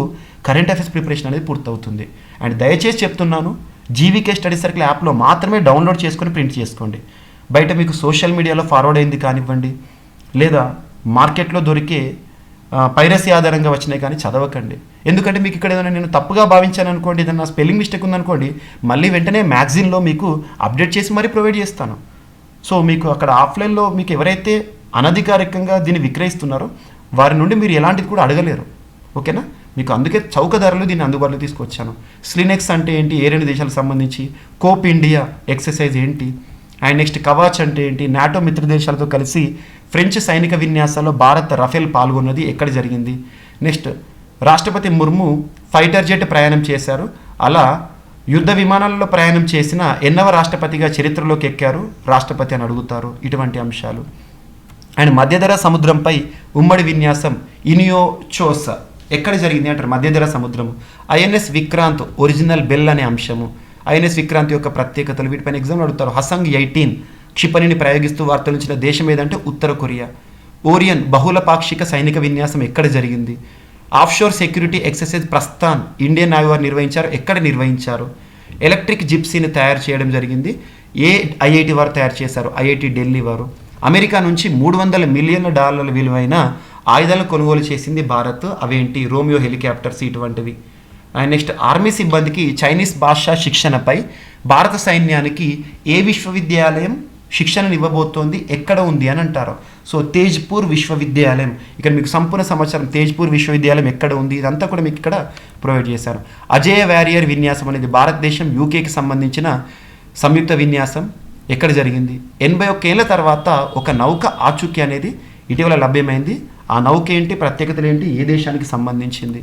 B: కరెంట్ అఫైర్స్ ప్రిపరేషన్ అనేది పూర్తవుతుంది. అండ్ దయచేసి చెప్తున్నాను, జీవీకే స్టడీ సర్కిల్ యాప్లో మాత్రమే డౌన్లోడ్ చేసుకొని ప్రింట్ చేసుకోండి. బయట మీకు సోషల్ మీడియాలో ఫార్వర్డ్ అయింది కానివ్వండి, లేదా మార్కెట్లో దొరికే పైరసీ ఆధారంగా వచ్చినాయి కానీ చదవకండి. ఎందుకంటే మీకు ఇక్కడ ఏదైనా నేను తప్పుగా భావించాను అనుకోండి, ఏదైనా స్పెల్లింగ్ మిస్టేక్ ఉందనుకోండి, మళ్ళీ వెంటనే మ్యాగజైన్లో మీకు అప్డేట్ చేసి మరీ ప్రొవైడ్ చేస్తాను. సో మీకు అక్కడ ఆఫ్లైన్లో మీకు ఎవరైతే అనధికారికంగా దీన్ని విక్రయిస్తున్నారో వారి నుండి మీరు ఎలాంటిది కూడా అడగలేరు. ఓకేనా? మీకు అందుకే చౌక ధరలు దీన్ని అందుబాటులో తీసుకొచ్చాను. స్లినెక్స్ అంటే ఏంటి, ఏ 2 దేశాలకు సంబంధించి, కోప్ ఇండియా ఎక్సర్సైజ్ ఏంటి, అండ్ నెక్స్ట్ కవాచ్ అంటే ఏంటి, నాటో మిత్ర దేశాలతో కలిసి ఫ్రెంచ్ సైనిక విన్యాసాల్లో భారత్ రఫేల్ పాల్గొన్నది ఎక్కడ జరిగింది, నెక్స్ట్ రాష్ట్రపతి ముర్ము ఫైటర్ జెట్ ప్రయాణం చేశారు, అలా యుద్ధ విమానాలలో ప్రయాణం చేసిన 8వ రాష్ట్రపతిగా చరిత్రలోకి ఎక్కారు రాష్ట్రపతి అని అడుగుతారు. ఇటువంటి అంశాలు. అండ్ మధ్యధరా సముద్రంపై ఉమ్మడి విన్యాసం ఇనియోచోస్ ఎక్కడ జరిగింది అంటారు? మధ్యధరా సముద్రము. ఐఎన్ఎస్ విక్రాంత్ ఒరిజినల్ బెల్ అనే అంశము. ఐఎన్ఎస్ విక్రాంత్ యొక్క ప్రత్యేకతలు, వీటిపైన ఎగ్జామ్ అడుగుతారు. హసంగ్ 18 క్షిపణిని ప్రయోగిస్తూ వార్తలుంచిన దేశం ఏదంటే ఉత్తర కొరియా. ఓరియన్ బహుళ పాక్షిక సైనిక విన్యాసం ఎక్కడ జరిగింది? Offshore security exercise Prasthan Indian navy వారు నిర్వహించారు, ఎక్కడ నిర్వహించారు? ఎలక్ట్రిక్ జిప్సీని తయారు చేయడం జరిగింది, ఏ ఐఐటి వారు తయారు చేశారు? ఐఐటి ఢిల్లీ వారు. అమెరికా నుంచి $300 మిలియన్ల విలువైన ఆయుధాలను కొనుగోలు చేసింది భారత్. అవేంటి? రోమియో హెలికాప్టర్స్, ఇటువంటివి. అండ్ నెక్స్ట్ ఆర్మీ సిబ్బందికి చైనీస్ భాషా శిక్షణపై భారత సైన్యానికి ఏ విశ్వవిద్యాలయం శిక్షణను ఇవ్వబోతోంది, ఎక్కడ ఉంది అని అంటారు. సో తేజ్పూర్ విశ్వవిద్యాలయం, ఇక్కడ మీకు సంపూర్ణ సమాచారం తేజ్పూర్ విశ్వవిద్యాలయం ఎక్కడ ఉంది ఇదంతా కూడా మీకు ఇక్కడ ప్రొవైడ్ చేశారు. అజేయ వారియర్ విన్యాసం అనేది భారతదేశం యూకేకి సంబంధించిన సంయుక్త విన్యాసం ఎక్కడ జరిగింది. 81 ఏళ్ల తర్వాత ఒక నౌక ఆచూకీ అనేది ఇటీవల లభ్యమైంది. ఆ నౌక ఏంటి, ప్రత్యేకతలు ఏంటి, ఏ దేశానికి సంబంధించింది.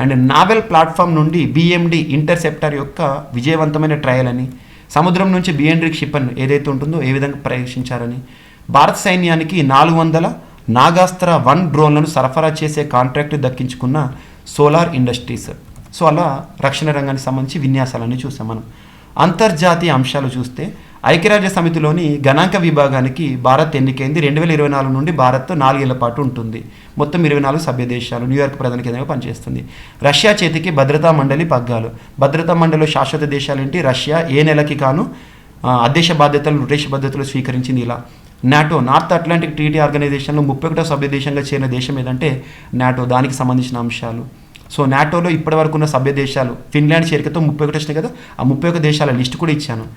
B: అండ్ నావెల్ ప్లాట్ఫామ్ నుండి బిఎండి ఇంటర్సెప్టర్ యొక్క విజయవంతమైన ట్రయల్ అని, సముద్రం నుంచి బిఎండ్రిక్ షిప్ అని ఏదైతే ఉంటుందో ఏ విధంగా ప్రవేశించారని, భారత సైన్యానికి 400 నాగాస్త్ర 1 డ్రోన్లను సరఫరా చేసే కాంట్రాక్ట్ దక్కించుకున్న సోలార్ ఇండస్ట్రీస్. సో అలా రక్షణ రంగానికి సంబంధించి విన్యాసాలన్నీ చూసాం మనం. అంతర్జాతీయ అంశాలు చూస్తే ఐక్యరాజ్య సమితిలోని గణాంక విభాగానికి భారత్ ఎన్నికైంది. 2024 నుండి భారత్ 4 ఏళ్ల పాటు ఉంటుంది. మొత్తం 24 సభ్య దేశాలు, న్యూయార్క్ ప్రధాన కేంద్రంగా పనిచేస్తుంది. రష్యా చేతికి భద్రతా మండలి పగ్గాలు. భద్రతా మండలిలో శాశ్వత దేశాలు ఏంటి, రష్యా ఏ నెలకి కాను అధ్యక్ష బాధ్యతలు, రొటేషన్ బాధ్యతలు స్వీకరించింది. ఇలా నాటో, నార్త్ అట్లాంటిక్ ట్రీటీ ఆర్గనైజేషన్లో 31వ సభ్య దేశంగా చేరిన దేశం ఏదంటే నాటో, దానికి సంబంధించిన అంశాలు. సో నాటోలో ఇప్పటివరకు ఉన్న సభ్య దేశాలు ఫిన్లాండ్ చేరికతో 31 వచ్చినాయి కదా, ఆ 31 దేశాల లిస్ట్ కూడా ఇచ్చాను.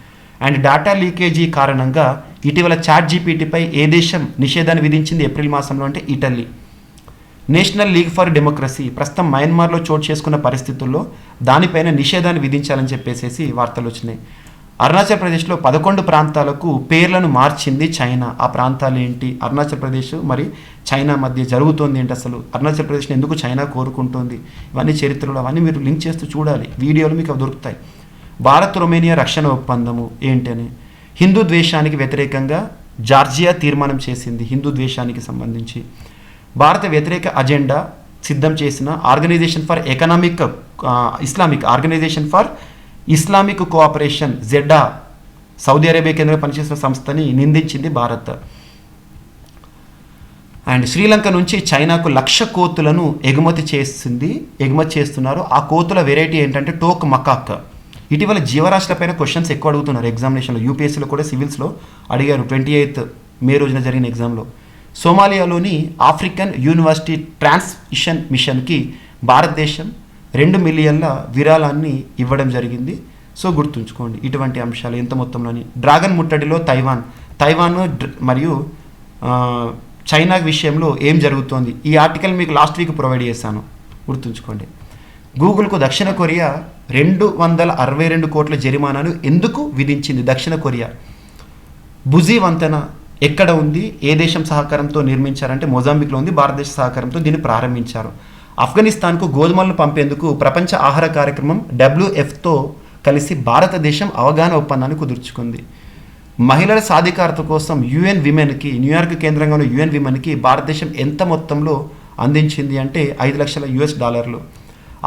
B: అండ్ డేటా లీకేజీ కారణంగా ఇటీవల చాట్ జీపీటీపై ఏ దేశం నిషేధాన్ని విధించింది ఏప్రిల్ మాసంలో అంటే Italy. National league for democracy ప్రస్తుతం మయన్మార్లో చోటు చేసుకున్న పరిస్థితుల్లో దానిపైన నిషేధాన్ని విధించాలని చెప్పేసి వార్తలు వచ్చినాయి. అరుణాచల్ ప్రదేశ్లో 11 ప్రాంతాలకు పేర్లను మార్చింది చైనా. ఆ ప్రాంతాలు ఏంటి, అరుణాచల్ ప్రదేశ్ మరి చైనా మధ్య జరుగుతోంది ఏంటి, అసలు అరుణాచల్ ప్రదేశ్ని ఎందుకు చైనా కోరుకుంటోంది, ఇవన్నీ చరిత్రలు అవన్నీ మీరు లింక్ చేస్తూ చూడాలి, వీడియోలు మీకు అవి దొరుకుతాయి. భారత్ రొమేనియా రక్షణ ఒప్పందము ఏంటని, హిందూ ద్వేషానికి వ్యతిరేకంగా జార్జియా తీర్మానం చేసింది హిందూ ద్వేషానికి సంబంధించి. భారత వ్యతిరేక అజెండా సిద్ధం చేసిన organisation for economic Islamic organisation for Islamic cooperation Jeddah Saudi Arabia కేంద్రంగా పనిచేసిన సంస్థని నిందించింది భారత్. అండ్ శ్రీలంక నుంచి చైనాకు 1,00,000 కోతులను ఎగుమతి చేస్తున్నారు. ఆ కోతుల వెరైటీ ఏంటంటే టోక్ మకాక్. ఇటీవల జీవరాశులపైన క్వశ్చన్స్ ఎక్కువ అడుగుతున్నారు ఎగ్జామినేషన్లో, యూపీఎస్సీలో కూడా సివిల్స్లో అడిగారు 28 మే రోజున జరిగిన ఎగ్జామ్లో. సోమాలియాలోని ఆఫ్రికన్ యూనివర్సిటీ ట్రాన్స్మిషన్ మిషన్కి భారతదేశం 2 మిలియన్ల విరాళాన్ని ఇవ్వడం జరిగింది. సో గుర్తుంచుకోండి ఇటువంటి అంశాలు ఎంత మొత్తంలోని. డ్రాగన్ ముట్టడిలో తైవాన్ మరియు చైనా విషయంలో ఏం జరుగుతోంది, ఈ ఆర్టికల్ మీకు లాస్ట్ వీక్ ప్రొవైడ్ చేశాను, గుర్తుంచుకోండి. గూగుల్కు దక్షిణ కొరియా 262 కోట్ల జరిమానాను ఎందుకు విధించింది. దక్షిణ కొరియా బుజీ వంతెన ఎక్కడ ఉంది, ఏ దేశం సహకారంతో నిర్మించారంటే మొజాంబిక్లో ఉంది. భారతదేశ సహకారంతో దీన్ని ప్రారంభించారు. ఆఫ్ఘనిస్తాన్కు గోధుమలను పంపేందుకు ప్రపంచ ఆహార కార్యక్రమం WFతో కలిసి భారతదేశం అవగాహన ఒప్పందాన్ని కుదుర్చుకుంది. మహిళల సాధికారత కోసం UN విమెన్కి, న్యూయార్క్ కేంద్రంగా ఉన్న UN విమెన్కి భారతదేశం ఎంత మొత్తంలో అందించింది అంటే $5,00,000.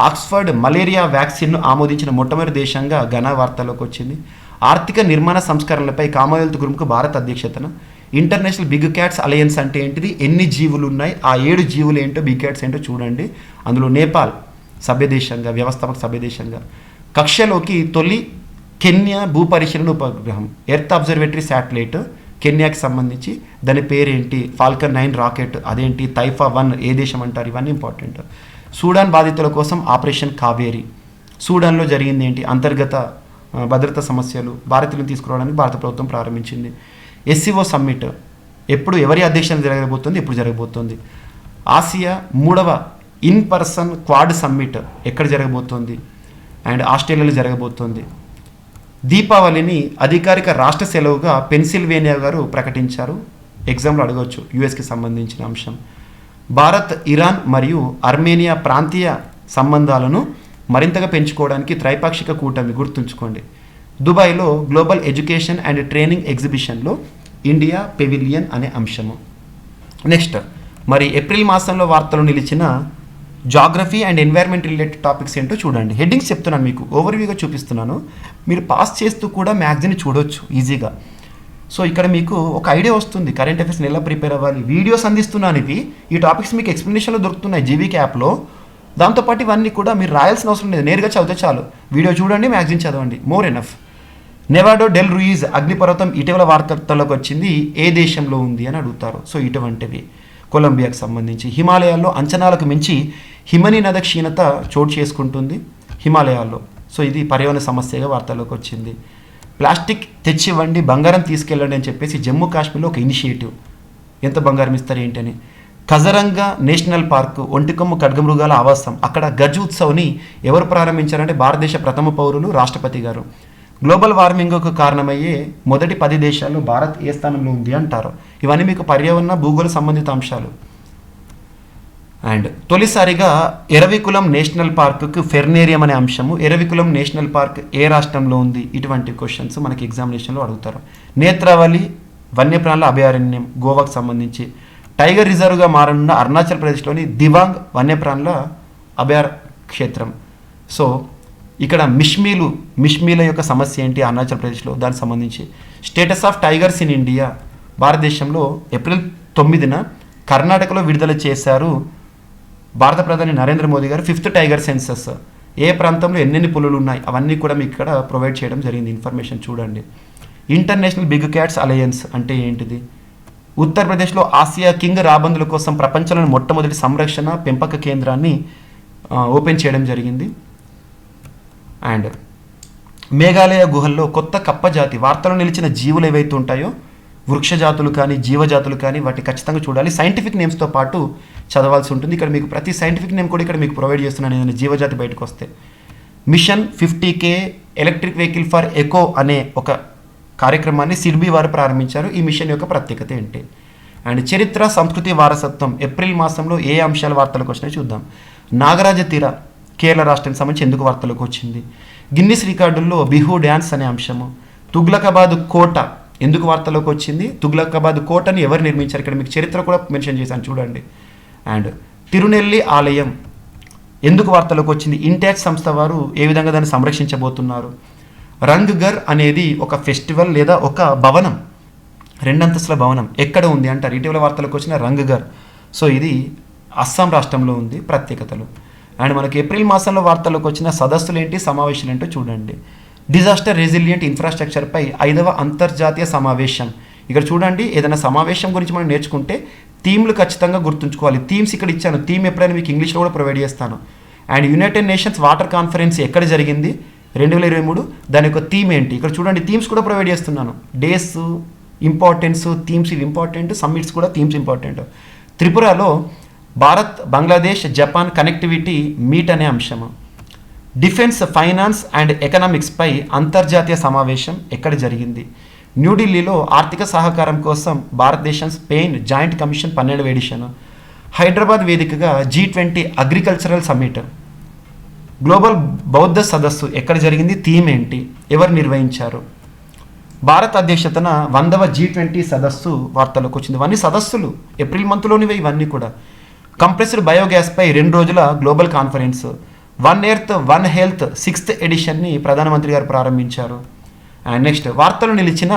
B: ఆక్స్ఫర్డ్ మలేరియా వ్యాక్సిన్ను ఆమోదించిన మొట్టమొదటి దేశంగా ఘనా వార్తల్లోకి వచ్చింది. ఆర్థిక నిర్మాణ సంస్కరణలపై కామన్వెల్త్ గ్రూప్కు భారత్ అధ్యక్షతన. ఇంటర్నేషనల్ బిగ్ క్యాట్స్ అలయన్స్ అంటే ఏంటిది, ఎన్ని జీవులు ఉన్నాయి, ఆ 7 జీవులు ఏంటో, బిగ్ క్యాట్స్ ఏంటో చూడండి. అందులో నేపాల్ సభ్యదేశంగా, వ్యవస్థాపక సభ్యదేశంగా. కక్షలోకి తొలి కెన్యా భూపరిశీలన ఉపగ్రహం ఎర్త్ అబ్జర్వేటరీ శాటిలైట్ కెన్యాకి సంబంధించి, దాని పేరేంటి, ఫాల్కన్ 9 రాకెట్ అదేంటి, తైఫా 1 ఏ దేశం అంటారు, ఇవన్నీ ఇంపార్టెంట్. సూడాన్ బాధితుల కోసం ఆపరేషన్ కావేరి. సూడాన్లో జరిగింది ఏంటి, అంతర్గత భద్రతా సమస్యలు, భారతీయులను తీసుకురావడానికి భారత ప్రభుత్వం ప్రారంభించింది. SCO సమ్మిట్ ఎప్పుడు, ఎవరి అధ్యక్షతన జరగబోతుంది, ఎప్పుడు జరగబోతోంది. ఆసియా 3వ ఇన్ పర్సన్ క్వాడ్ సమ్మిట్ ఎక్కడ జరగబోతోంది అండ్ ఆస్ట్రేలియాలో జరగబోతోంది. దీపావళిని అధికారిక రాష్ట్ర సెలవుగా పెన్సిల్వేనియా గారు ప్రకటించారు. ఎగ్జామ్లో అడగవచ్చు, యుఎస్కి సంబంధించిన అంశం. భారత్, ఇరాన్ మరియు అర్మేనియా ప్రాంతీయ సంబంధాలను మరింతగా పెంచుకోవడానికి త్రైపాక్షిక కూటమి, గుర్తుంచుకోండి. దుబాయ్లో గ్లోబల్ ఎడ్యుకేషన్ అండ్ ట్రైనింగ్ ఎగ్జిబిషన్లో ఇండియా పెవిలియన్ అనే అంశము. నెక్స్ట్ మరి ఏప్రిల్ మాసంలో వార్తలు నిలిచిన geography and environment related topics ఏంటో చూడండి. హెడ్డింగ్స్ చెప్తున్నాను, మీకు ఓవర్వ్యూగా చూపిస్తున్నాను. మీరు పాస్ చేస్తూ కూడా మ్యాగజైన్ చూడొచ్చు ఈజీగా. సో ఇక్కడ మీకు ఒక ఐడియా వస్తుంది కరెంట్ అఫైర్స్ని ఎలా ప్రిపేర్ అవ్వాలి. వీడియోస్ అందిస్తున్నాను, ఇవి ఈ టాపిక్స్ మీకు ఎక్స్ప్లెనేషన్లో దొరుకుతున్నాయి జీవీకే యాప్లో. దాంతోపాటు ఇవన్నీ కూడా మీరు రాయాల్సిన అవసరం లేదు, నేరుగా చదివితే చాలు. వీడియో చూడండి, మ్యాగజైన్ చదవండి, మోర్ ఎనఫ్. నెవాడో డెల్ రూయిజ్ అగ్నిపర్వతం ఇటీవల వార్తల్లోకి వచ్చింది, ఏ దేశంలో ఉంది అని అడుగుతారు. సో ఇటువంటివి కొలంబియాకు సంబంధించి. హిమాలయాల్లో అంచనాలకు మించి హిమనీ నద క్షీణత చోటు చేసుకుంటుంది హిమాలయాల్లో. సో ఇది పర్యావరణ సమస్యగా వార్తల్లోకి వచ్చింది. ప్లాస్టిక్ తెచ్చివ్వండి, బంగారం తీసుకెళ్ళండి అని చెప్పేసి జమ్మూ కాశ్మీర్లో ఒక ఇనిషియేటివ్. ఎంత బంగారం ఇస్తారు ఏంటని. కజరంగా నేషనల్ పార్క్, ఒంటికొమ్ము ఖడ్గమృగాల ఆవాసం, అక్కడ గజ్ ఉత్సవ్ని ఎవరు ప్రారంభించారంటే భారతదేశ ప్రథమ పౌరులు రాష్ట్రపతి గారు. గ్లోబల్ వార్మింగ్కు కారణమయ్యే మొదటి 10 దేశాల్లో భారత్ ఏ స్థానంలో ఉంది అంటారు. ఇవన్నీ మీకు పర్యావరణ భూగోళ సంబంధిత అంశాలు. అండ్ తొలిసారిగా ఎరవికులం నేషనల్ పార్క్కు ఫెర్నేరియం అనే అంశము, ఎరవికులం నేషనల్ పార్క్ ఏ రాష్ట్రంలో ఉంది, ఇటువంటి క్వశ్చన్స్ మనకి ఎగ్జామినేషన్లో అడుగుతారు. నేత్రావళి వన్యప్రాణుల అభయారణ్యం గోవాకు సంబంధించి, టైగర్ రిజర్వ్గా మారనున్న అరుణాచల్ ప్రదేశ్లోని దివాంగ్ వన్యప్రాణుల అభయార క్షేత్రం. సో ఇక్కడ మిష్మీల యొక్క సమస్య ఏంటి అరుణాచల్ ప్రదేశ్లో, దానికి సంబంధించి. Status of tigers in India, భారతదేశంలో ఏప్రిల్ 9న కర్ణాటకలో విడుదల చేశారు భారత ప్రధాని నరేంద్ర మోదీ గారు 5th టైగర్ సెన్సస్. ఏ ప్రాంతంలో ఎన్నెన్ని పులులు ఉన్నాయి అవన్నీ కూడా మీకు ఇక్కడ ప్రొవైడ్ చేయడం జరిగింది. ఇన్ఫర్మేషన్ చూడండి. ఇంటర్నేషనల్ బిగ్ క్యాట్స్ అలయన్స్ అంటే ఏంటిది? ఉత్తరప్రదేశ్లో ఆసియా కింగ్ రాబందుల కోసం ప్రపంచంలోని మొట్టమొదటి సంరక్షణ పెంపక కేంద్రాన్ని ఓపెన్ చేయడం జరిగింది. అండ్ మేఘాలయ గుహల్లో కొత్త కప్ప జాతి, వార్తలో నిలిచిన జీవులు ఏవైతే ఉంటాయో వృక్ష జాతులు కానీ జీవజాతులు కానీ వాటిని ఖచ్చితంగా చూడాలి. సైంటిఫిక్ నేమ్స్తో పాటు చదవాల్సి ఉంటుంది. ఇక్కడ మీకు ప్రతి సైంటిఫిక్ నేమ్ కూడా ఇక్కడ మీకు ప్రొవైడ్ చేస్తున్నాను ఏదైనా జీవజాతి బయటకు వస్తే. Mission 50K electric vehicle for eco అనే ఒక కార్యక్రమాన్ని సిడ్బీ వారు ప్రారంభించారు. ఈ మిషన్ యొక్క ప్రత్యేకత ఏంటి? అండ్ చరిత్ర సంస్కృతి వారసత్వం, ఏప్రిల్ మాసంలో ఏ అంశాల వార్తలకు వచ్చినాయో చూద్దాం. నాగరాజ తీర కేరళ రాష్ట్రానికి సంబంధించి ఎందుకు వార్తలకు వచ్చింది? గిన్నిస్ రికార్డుల్లో బిహు డ్యాన్స్ అనే అంశము. తుగ్లకాబాద్ కోట ఎందుకు వార్తలోకి వచ్చింది? తుగ్లకాబాద్ కోటని ఎవరు నిర్మించారు? ఇక్కడ మీకు చరిత్ర కూడా మెన్షన్ చేశాను చూడండి. అండ్ తిరునెల్లి ఆలయం ఎందుకు వార్తలోకి వచ్చింది? ఇంటాక్స్ సంస్థ వారు ఏ విధంగా దాన్ని సంరక్షించబోతున్నారు? రంగ్ గర్ అనేది ఒక ఫెస్టివల్ లేదా ఒక భవనం, 2 అంతస్తుల భవనం ఎక్కడ ఉంది అంటారు. ఇటీవల వార్తలకు వచ్చిన రంగ్ గర్. సో ఇది అస్సాం రాష్ట్రంలో ఉంది. ప్రత్యేకతలు. అండ్ మనకి ఏప్రిల్ మాసంలో వార్తలకు వచ్చిన సదస్సులు ఏంటి, సమావేశాలు ఏంటో చూడండి. డిజాస్టర్ రెసిలియంట్ ఇన్ఫ్రాస్ట్రక్చర్పై 5వ అంతర్జాతీయ సమావేశం. ఇక్కడ చూడండి, ఏదైనా సమావేశం గురించి మనం నేర్చుకుంటే థీమ్లు ఖచ్చితంగా గుర్తుంచుకోవాలి. థీమ్స్ ఇక్కడ ఇచ్చాను. థీమ్ ఎప్పుడైనా మీకు ఇంగ్లీష్లో కూడా ప్రొవైడ్ చేస్తాను. And United nations water conference ఎక్కడ జరిగింది 2023, దాని యొక్క థీమ్ ఏంటి? ఇక్కడ చూడండి, థీమ్స్ కూడా ప్రొవైడ్ చేస్తున్నాను. డేస్ ఇంపార్టెన్స్, థీమ్స్ ఇవి ఇంపార్టెంట్, సమ్మిట్స్ కూడా థీమ్స్ ఇంపార్టెంట్. త్రిపురలో Bharat Bangladesh Japan connectivity meet అనే అంశము. డిఫెన్స్ ఫైనాన్స్ అండ్ ఎకనామిక్స్పై అంతర్జాతీయ సమావేశం ఎక్కడ జరిగింది? న్యూఢిల్లీలో ఆర్థిక సహకారం కోసం భారతదేశం స్పెయిన్ జాయింట్ కమిషన్ 12వ ఎడిషన్. హైదరాబాద్ వేదికగా G20 అగ్రికల్చరల్ సమ్మిట్. గ్లోబల్ బౌద్ధ సదస్సు ఎక్కడ జరిగింది? థీమ్ ఏంటి? ఎవరు నిర్వహించారు? భారత్ అధ్యక్షతన 100వ G20 సదస్సు వార్తలకు వచ్చింది. ఇవన్నీ సదస్సులు ఏప్రిల్ మంత్లోనివే ఇవన్నీ కూడా. కంప్రెస్డ్ బయోగ్యాస్పై 2 రోజుల global conference. 1 Earth 1 Health 6th ఎడిషన్ని ప్రధానమంత్రి గారు ప్రారంభించారు. అండ్ నెక్స్ట్ వార్తలు నిలిచిన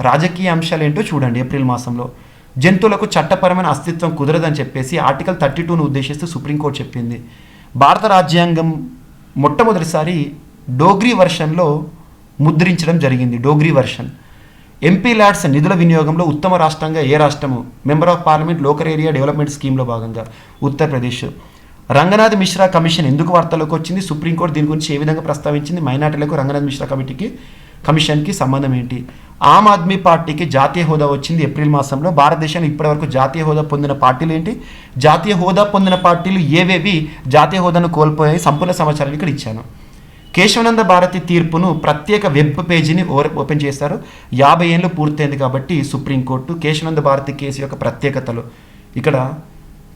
B: రాజకీయ అంశాలు ఏంటో చూడండి. ఏప్రిల్ మాసంలో జంతువులకు చట్టపరమైన అస్తిత్వం కుదరదని చెప్పేసి ఆర్టికల్ 32ను ఉద్దేశిస్తూ సుప్రీంకోర్టు చెప్పింది. భారత రాజ్యాంగం మొట్టమొదటిసారి డోగ్రీ వర్షన్లో ముద్రించడం జరిగింది. డోగ్రీ వర్షన్. ఎంపీ ల్యాడ్స్ నిధుల వినియోగంలో ఉత్తమ రాష్ట్రంగా ఏ రాష్ట్రము? Member of parliament local area development స్కీమ్లో భాగంగా ఉత్తరప్రదేశ్. రంగనాథ్ మిశ్రా కమిషన్ ఎందుకు వార్తలోకి వచ్చింది? సుప్రీంకోర్టు దీని గురించి ఏ విధంగా ప్రస్తావించింది? మైనార్టీలకు రంగనాథ్ మిశ్రా కమిషన్కి సంబంధం ఏంటి? ఆమ్ ఆద్మీ పార్టీకి జాతీయ హోదా వచ్చింది ఏప్రిల్ మాసంలో. భారతదేశంలో ఇప్పటివరకు జాతీయ హోదా పొందిన పార్టీలు ఏంటి? జాతీయ హోదా పొందిన పార్టీలు ఏవేవి జాతీయ హోదాను కోల్పోయాయి? సంపూర్ణ సమాచారం ఇక్కడ ఇచ్చాను. కేశవానంద భారతి తీర్పును ప్రత్యేక వెబ్ పేజీని ఓపెన్ చేశారు. 50 ఏళ్ళు పూర్తయింది కాబట్టి సుప్రీంకోర్టు కేశవానంద భారతి కేసు యొక్క ప్రత్యేకతలు. ఇక్కడ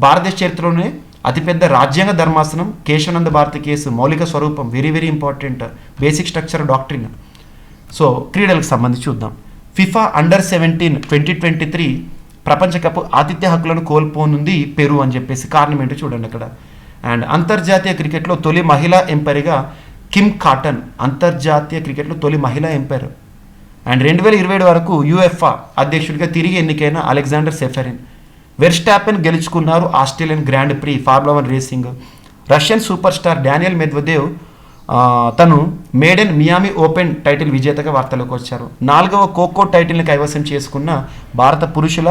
B: భారతదేశ చరిత్రలోనే అతిపెద్ద రాజ్యాంగ ధర్మాసనం కేశవానంద భారతి కేసు మౌలిక స్వరూపం, very very important, basic structure doctrine. So క్రీడలకు సంబంధించి చూద్దాం. ఫిఫా అండర్-17 2023 ప్రపంచ కప్ ఆతిథ్య హక్కులను కోల్పోనుంది పెరు అని చెప్పేసి కారణం ఏంటో చూడండి అక్కడ. అండ్ అంతర్జాతీయ క్రికెట్లో తొలి మహిళా ఎంపైర్గా కిమ్ కాటన్, అంతర్జాతీయ క్రికెట్లో తొలి మహిళా ఎంపైర్. అండ్ 2027 వరకు యుఎఫ్ఏ అధ్యక్షుడిగా తిరిగి ఎన్నికైన అలెగ్జాండర్ సెఫెరిన్. వెర్స్టాపెన్ గెలుచుకున్నారు Australian grand pre formula 1 racing. Russian super star Daniel Medvedev తను మేడెన్ మియామి ఓపెన్ టైటిల్ విజేతగా వార్తలోకి వచ్చారు. 4వ ఖోఖో టైటిల్ని కైవసం చేసుకున్న భారత పురుషుల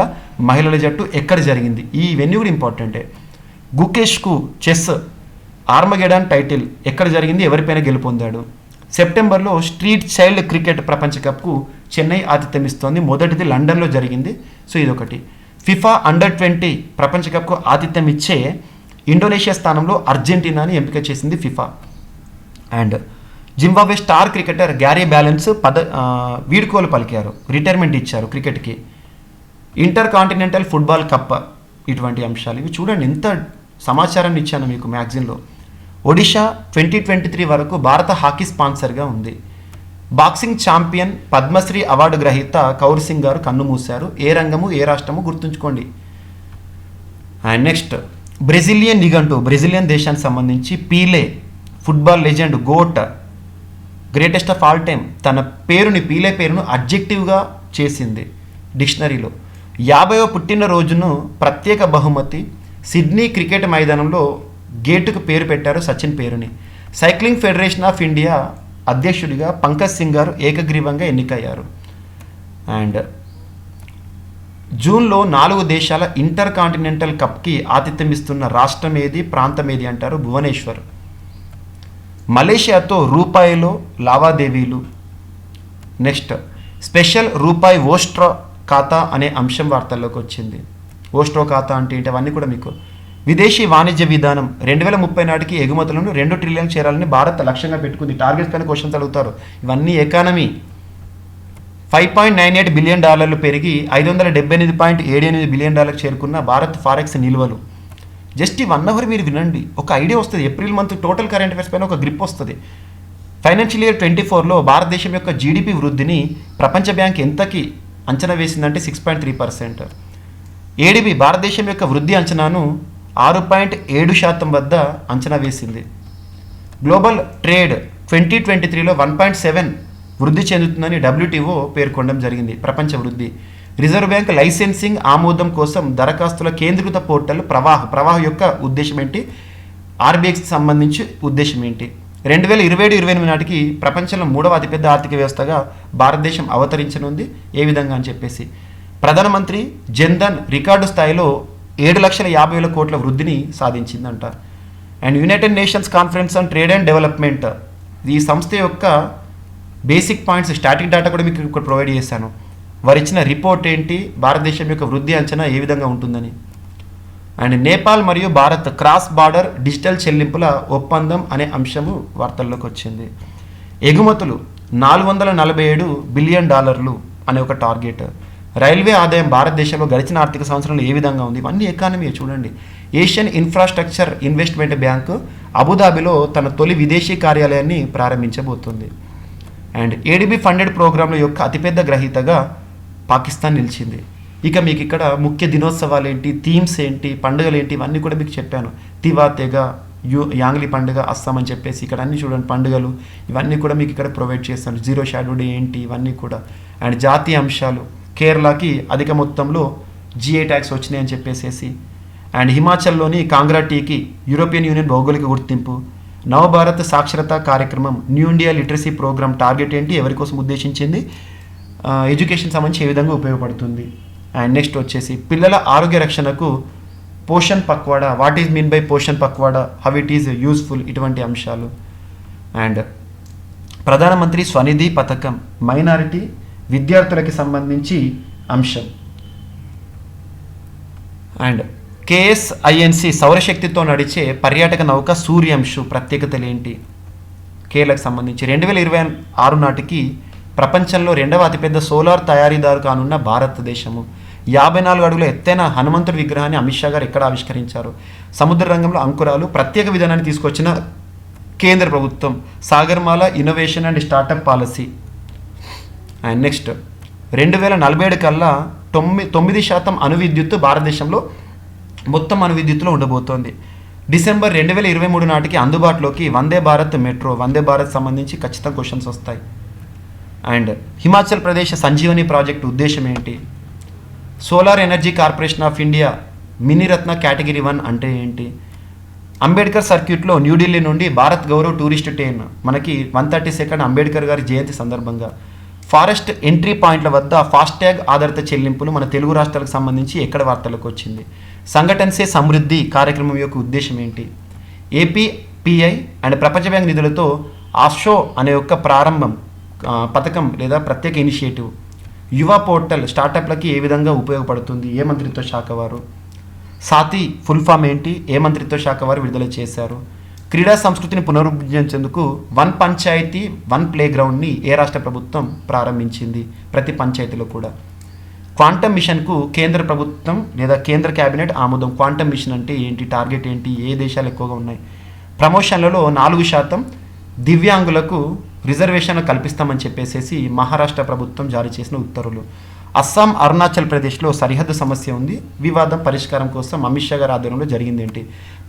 B: మహిళల జట్టు ఎక్కడ జరిగింది? ఇవన్నీ కూడా ఇంపార్టెంటే. గుకేష్కు చెస్ ఆర్మగెడాన్ టైటిల్ ఎక్కడ జరిగింది? ఎవరిపైన గెలుపొందాడు? సెప్టెంబర్లో స్ట్రీట్ చైల్డ్ క్రికెట్ ప్రపంచ కప్కు చెన్నై ఆతిథ్యం ఇస్తోంది. మొదటిది లండన్లో జరిగింది. సో ఇదొకటి. ఫిఫా అండర్-20 ప్రపంచ కప్కు ఆతిథ్యం ఇచ్చే ఇండోనేషియా స్థానంలో అర్జెంటీనాని ఎంపిక చేసింది FIFA. And Zimbabwe star cricketer Gary Ballance వీడ్కోలు పలికారు, రిటైర్మెంట్ ఇచ్చారు క్రికెట్కి. ఇంటర్ కాంటినెంటల్ ఫుట్బాల్ కప్, ఇటువంటి అంశాలు ఇవి చూడండి, ఎంత సమాచారాన్ని ఇచ్చాను మీకు మ్యాగజైన్లో. ఒడిషా 2023 వరకు భారత హాకీ స్పాన్సర్గా ఉంది. బాక్సింగ్ ఛాంపియన్ పద్మశ్రీ అవార్డు గ్రహీత కౌర్ సింగ్ గారు కన్నుమూశారు. ఏ రంగము ఏ రాష్ట్రము గుర్తుంచుకోండి. అండ్ నెక్స్ట్ బ్రెజిలియన్ నిఘంటు, బ్రెజిలియన్ దేశానికి సంబంధించి Pele football legend goat greatest of all time తన పీలే పేరును అడ్జెక్టివ్గా చేసింది డిక్షనరీలో. 50వ పుట్టినరోజును ప్రత్యేక బహుమతి సిడ్నీ క్రికెట్ మైదానంలో గేటుకు పేరు పెట్టారు సచిన్ పేరుని. సైక్లింగ్ ఫెడరేషన్ ఆఫ్ ఇండియా అధ్యక్షుడిగా పంకజ్ సింగ్ గారు ఏకగ్రీవంగా ఎన్నికయ్యారు. అండ్ జూన్లో 4 దేశాల ఇంటర్ కాంటినెంటల్ కప్కి ఆతిథ్యం ఇస్తున్న రాష్ట్రం ఏది, ప్రాంతం ఏది అంటారు? భువనేశ్వర్. మలేషియాతో రూపాయిలో లావాదేవీలు. నెక్స్ట్ స్పెషల్ రూపాయి ఓస్ట్రో ఖాతా అనే అంశం వార్తల్లోకి వచ్చింది. ఓస్ట్రో ఖాతా అంటే ఏంటి అవన్నీ కూడా మీకు. విదేశీ వాణిజ్య విధానం 2030 నాటికి ఎగుమతులను 2 ట్రిలియన్ చేరాలని భారత్ లక్ష్యంగా పెట్టుకుంది. టార్గెట్స్ పైన క్వశ్చన్స్ అడుగుతారు. ఇవన్నీ ఎకానమీ. $5.98 బిలియన్ పెరిగి $578.78 బిలియన్ చేరుకున్న భారత్ ఫారెక్స్ నిల్వలు. జస్ట్ ఈ 1 అవర్ మీరు వినండి, ఒక ఐడియా వస్తుంది. April month total current affairs పైన ఒక గ్రిప్ వస్తుంది. ఫైనాన్షియల్ ఇయర్ 24లో భారతదేశం యొక్క జీడిపి వృద్ధిని ప్రపంచ బ్యాంక్ ఎంతకి అంచనా వేసిందంటే 6.3%. ఏడిబి భారతదేశం యొక్క వృద్ధి అంచనాను 6.7% వద్ద అంచనా వేసింది. గ్లోబల్ ట్రేడ్ 2023లో 1.7 వృద్ధి చెందుతుందని WTO పేర్కొనడం జరిగింది. ప్రపంచ వృద్ధి. రిజర్వ్ బ్యాంక్ లైసెన్సింగ్ ఆమోదం కోసం దరఖాస్తుల కేంద్రీకృత పోర్టల్ ప్రవాహ యొక్క ఉద్దేశం ఏంటి, ఆర్బీఐకి సంబంధించి ఉద్దేశం ఏంటి? 2027-28 నాటికి ప్రపంచంలో 3వ అతిపెద్ద ఆర్థిక వ్యవస్థగా భారతదేశం అవతరించనుంది. ఏ విధంగా అని చెప్పేసి ప్రధానమంత్రి జన్ధన్ రికార్డు స్థాయిలో 7,50,000 కోట్ల వృద్ధిని సాధించిందంట. And United Nations conference on trade and development, ఈ సంస్థ యొక్క బేసిక్ పాయింట్స్ స్టాటిక్ డేటా కూడా మీకు ఇక్కడ ప్రొవైడ్ చేశాను. వారు ఇచ్చిన రిపోర్ట్ ఏంటి, భారతదేశం యొక్క వృద్ధి అంచనా ఏ విధంగా ఉంటుందని. అండ్ నేపాల్ మరియు భారత్ క్రాస్ బార్డర్ డిజిటల్ చెల్లింపుల ఒప్పందం అనే అంశము వార్తల్లోకి వచ్చింది. ఎగుమతులు $447 బిలియన్ అనే ఒక టార్గెట్. రైల్వే ఆదాయం భారతదేశంలో గడిచిన ఆర్థిక సంవత్సరంలో ఏ విధంగా ఉంది, ఇవన్నీ ఎకానమీ చూడండి. ఏషియన్ ఇన్ఫ్రాస్ట్రక్చర్ ఇన్వెస్ట్మెంట్ బ్యాంకు అబుదాబిలో తన తొలి విదేశీ కార్యాలయాన్ని ప్రారంభించబోతుంది. అండ్ ఏడిబి ఫండెడ్ ప్రోగ్రాంల యొక్క అతిపెద్ద గ్రహీతగా పాకిస్తాన్ నిలిచింది. ఇక మీకు ఇక్కడ ముఖ్య దినోత్సవాలు ఏంటి, థీమ్స్ ఏంటి, పండుగలు ఏంటి, ఇవన్నీ కూడా మీకు చెప్పాను. తివా తెగ, యాంగ్లీ పండుగ, అస్సాం అని చెప్పేసి ఇక్కడ అన్ని చూడండి పండుగలు, ఇవన్నీ కూడా మీకు ఇక్కడ ప్రొవైడ్ చేస్తాను. జీరో షాడో డే ఏంటి, ఇవన్నీ కూడా. అండ్ జాతీయ అంశాలు, కేరళకి అధిక మొత్తంలో GI ట్యాక్స్ వచ్చినాయి అని చెప్పేసి. అండ్ హిమాచల్లోని కాంగ్రా టీకి యూరోపియన్ యూనియన్ భౌగోళిక గుర్తింపు. నవభారత్ సాక్షరతా కార్యక్రమం, new India literacy programme target ఏంటి, ఎవరి కోసం ఉద్దేశించింది, ఎడ్యుకేషన్ సంబంధించి ఏ విధంగా ఉపయోగపడుతుంది. అండ్ నెక్స్ట్ వచ్చేసి పిల్లల ఆరోగ్య రక్షణకు Poshan Pakhwada, what is mean by Poshan Pakhwada, how it is useful, ఇటువంటి అంశాలు. అండ్ ప్రధానమంత్రి స్వనిధి పథకం, మైనారిటీ విద్యార్థులకి సంబంధించి అంశం. అండ్ KSINC సౌరశక్తితో నడిచే పర్యాటక నౌక సూర్యాంశు ప్రత్యేకతలు ఏంటి, కేరళకు సంబంధించి. 2026 నాటికి ప్రపంచంలో 2వ అతిపెద్ద సోలార్ తయారీదారు కానున్న భారతదేశము. 54 అడుగుల ఎత్తైన హనుమంతుడి విగ్రహాన్ని అమిత్ షా గారు ఎక్కడ ఆవిష్కరించారు. సముద్ర రంగంలో అంకురాలు, ప్రత్యేక విధానాన్ని తీసుకొచ్చిన కేంద్ర ప్రభుత్వం. Sagarmala innovation and startup policy. And next 2047 కల్లా 9% అణు విద్యుత్తు భారతదేశంలో మొత్తం అణు విద్యుత్తులో ఉండబోతోంది. డిసెంబర్ 2023 నాటికి అందుబాటులోకి వందే భారత్ మెట్రో. వందే భారత్ సంబంధించి ఖచ్చితంగా క్వశ్చన్స్ వస్తాయి. అండ్ హిమాచల్ ప్రదేశ్ సంజీవని ప్రాజెక్టు ఉద్దేశం ఏంటి, solar energy corporation of India Miniratna category 1 అంటే ఏంటి. అంబేద్కర్ సర్క్యూట్లో న్యూఢిల్లీ నుండి భారత్ గౌరవ్ టూరిస్ట్ ట్రైన్ మనకి 132nd అంబేద్కర్ గారి జయంతి సందర్భంగా. ఫారెస్ట్ ఎంట్రీ పాయింట్ల వద్ద ఫాస్టాగ్ ఆధారిత చెల్లింపులు మన తెలుగు రాష్ట్రాలకు సంబంధించి ఎక్కడ వార్తలకు వచ్చింది. సంఘటన్ సే సమృద్ధి కార్యక్రమం యొక్క ఉద్దేశం ఏంటి. APPI అండ్ ప్రపంచ బ్యాంక్ నిధులతో ఆషో అనే యొక్క పథకం లేదా ప్రత్యేక ఇనిషియేటివ్. యువ పోర్టల్ స్టార్టప్లకి ఏ విధంగా ఉపయోగపడుతుంది, ఏ మంత్రిత్వ శాఖ వారు. సాతి ఫుల్ ఫామ్ ఏంటి, ఏ మంత్రిత్వ శాఖ వారు విడుదల చేశారు. క్రీడా సంస్కృతిని పునరుద్ధరించేందుకు వన్ పంచాయతీ వన్ ప్లే గ్రౌండ్ని ఏ రాష్ట్ర ప్రభుత్వం ప్రారంభించింది, ప్రతి పంచాయతీలో కూడా. క్వాంటమ్ మిషన్కు కేంద్ర ప్రభుత్వం లేదా కేంద్ర క్యాబినెట్ ఆమోదం. క్వాంటమ్ మిషన్ అంటే ఏంటి, టార్గెట్ ఏంటి, ఏ దేశాలు ఎక్కువగా ఉన్నాయి. ప్రమోషన్లలో 4% దివ్యాంగులకు రిజర్వేషన్లు కల్పిస్తామని చెప్పేసి మహారాష్ట్ర ప్రభుత్వం జారీ చేసిన ఉత్తర్వులు. అస్సాం అరుణాచల్ ప్రదేశ్లో సరిహద్దు సమస్య ఉంది, వివాదం పరిష్కారం కోసం అమిత్ షా గారి ఆధ్వర్యంలో జరిగింది ఏంటి.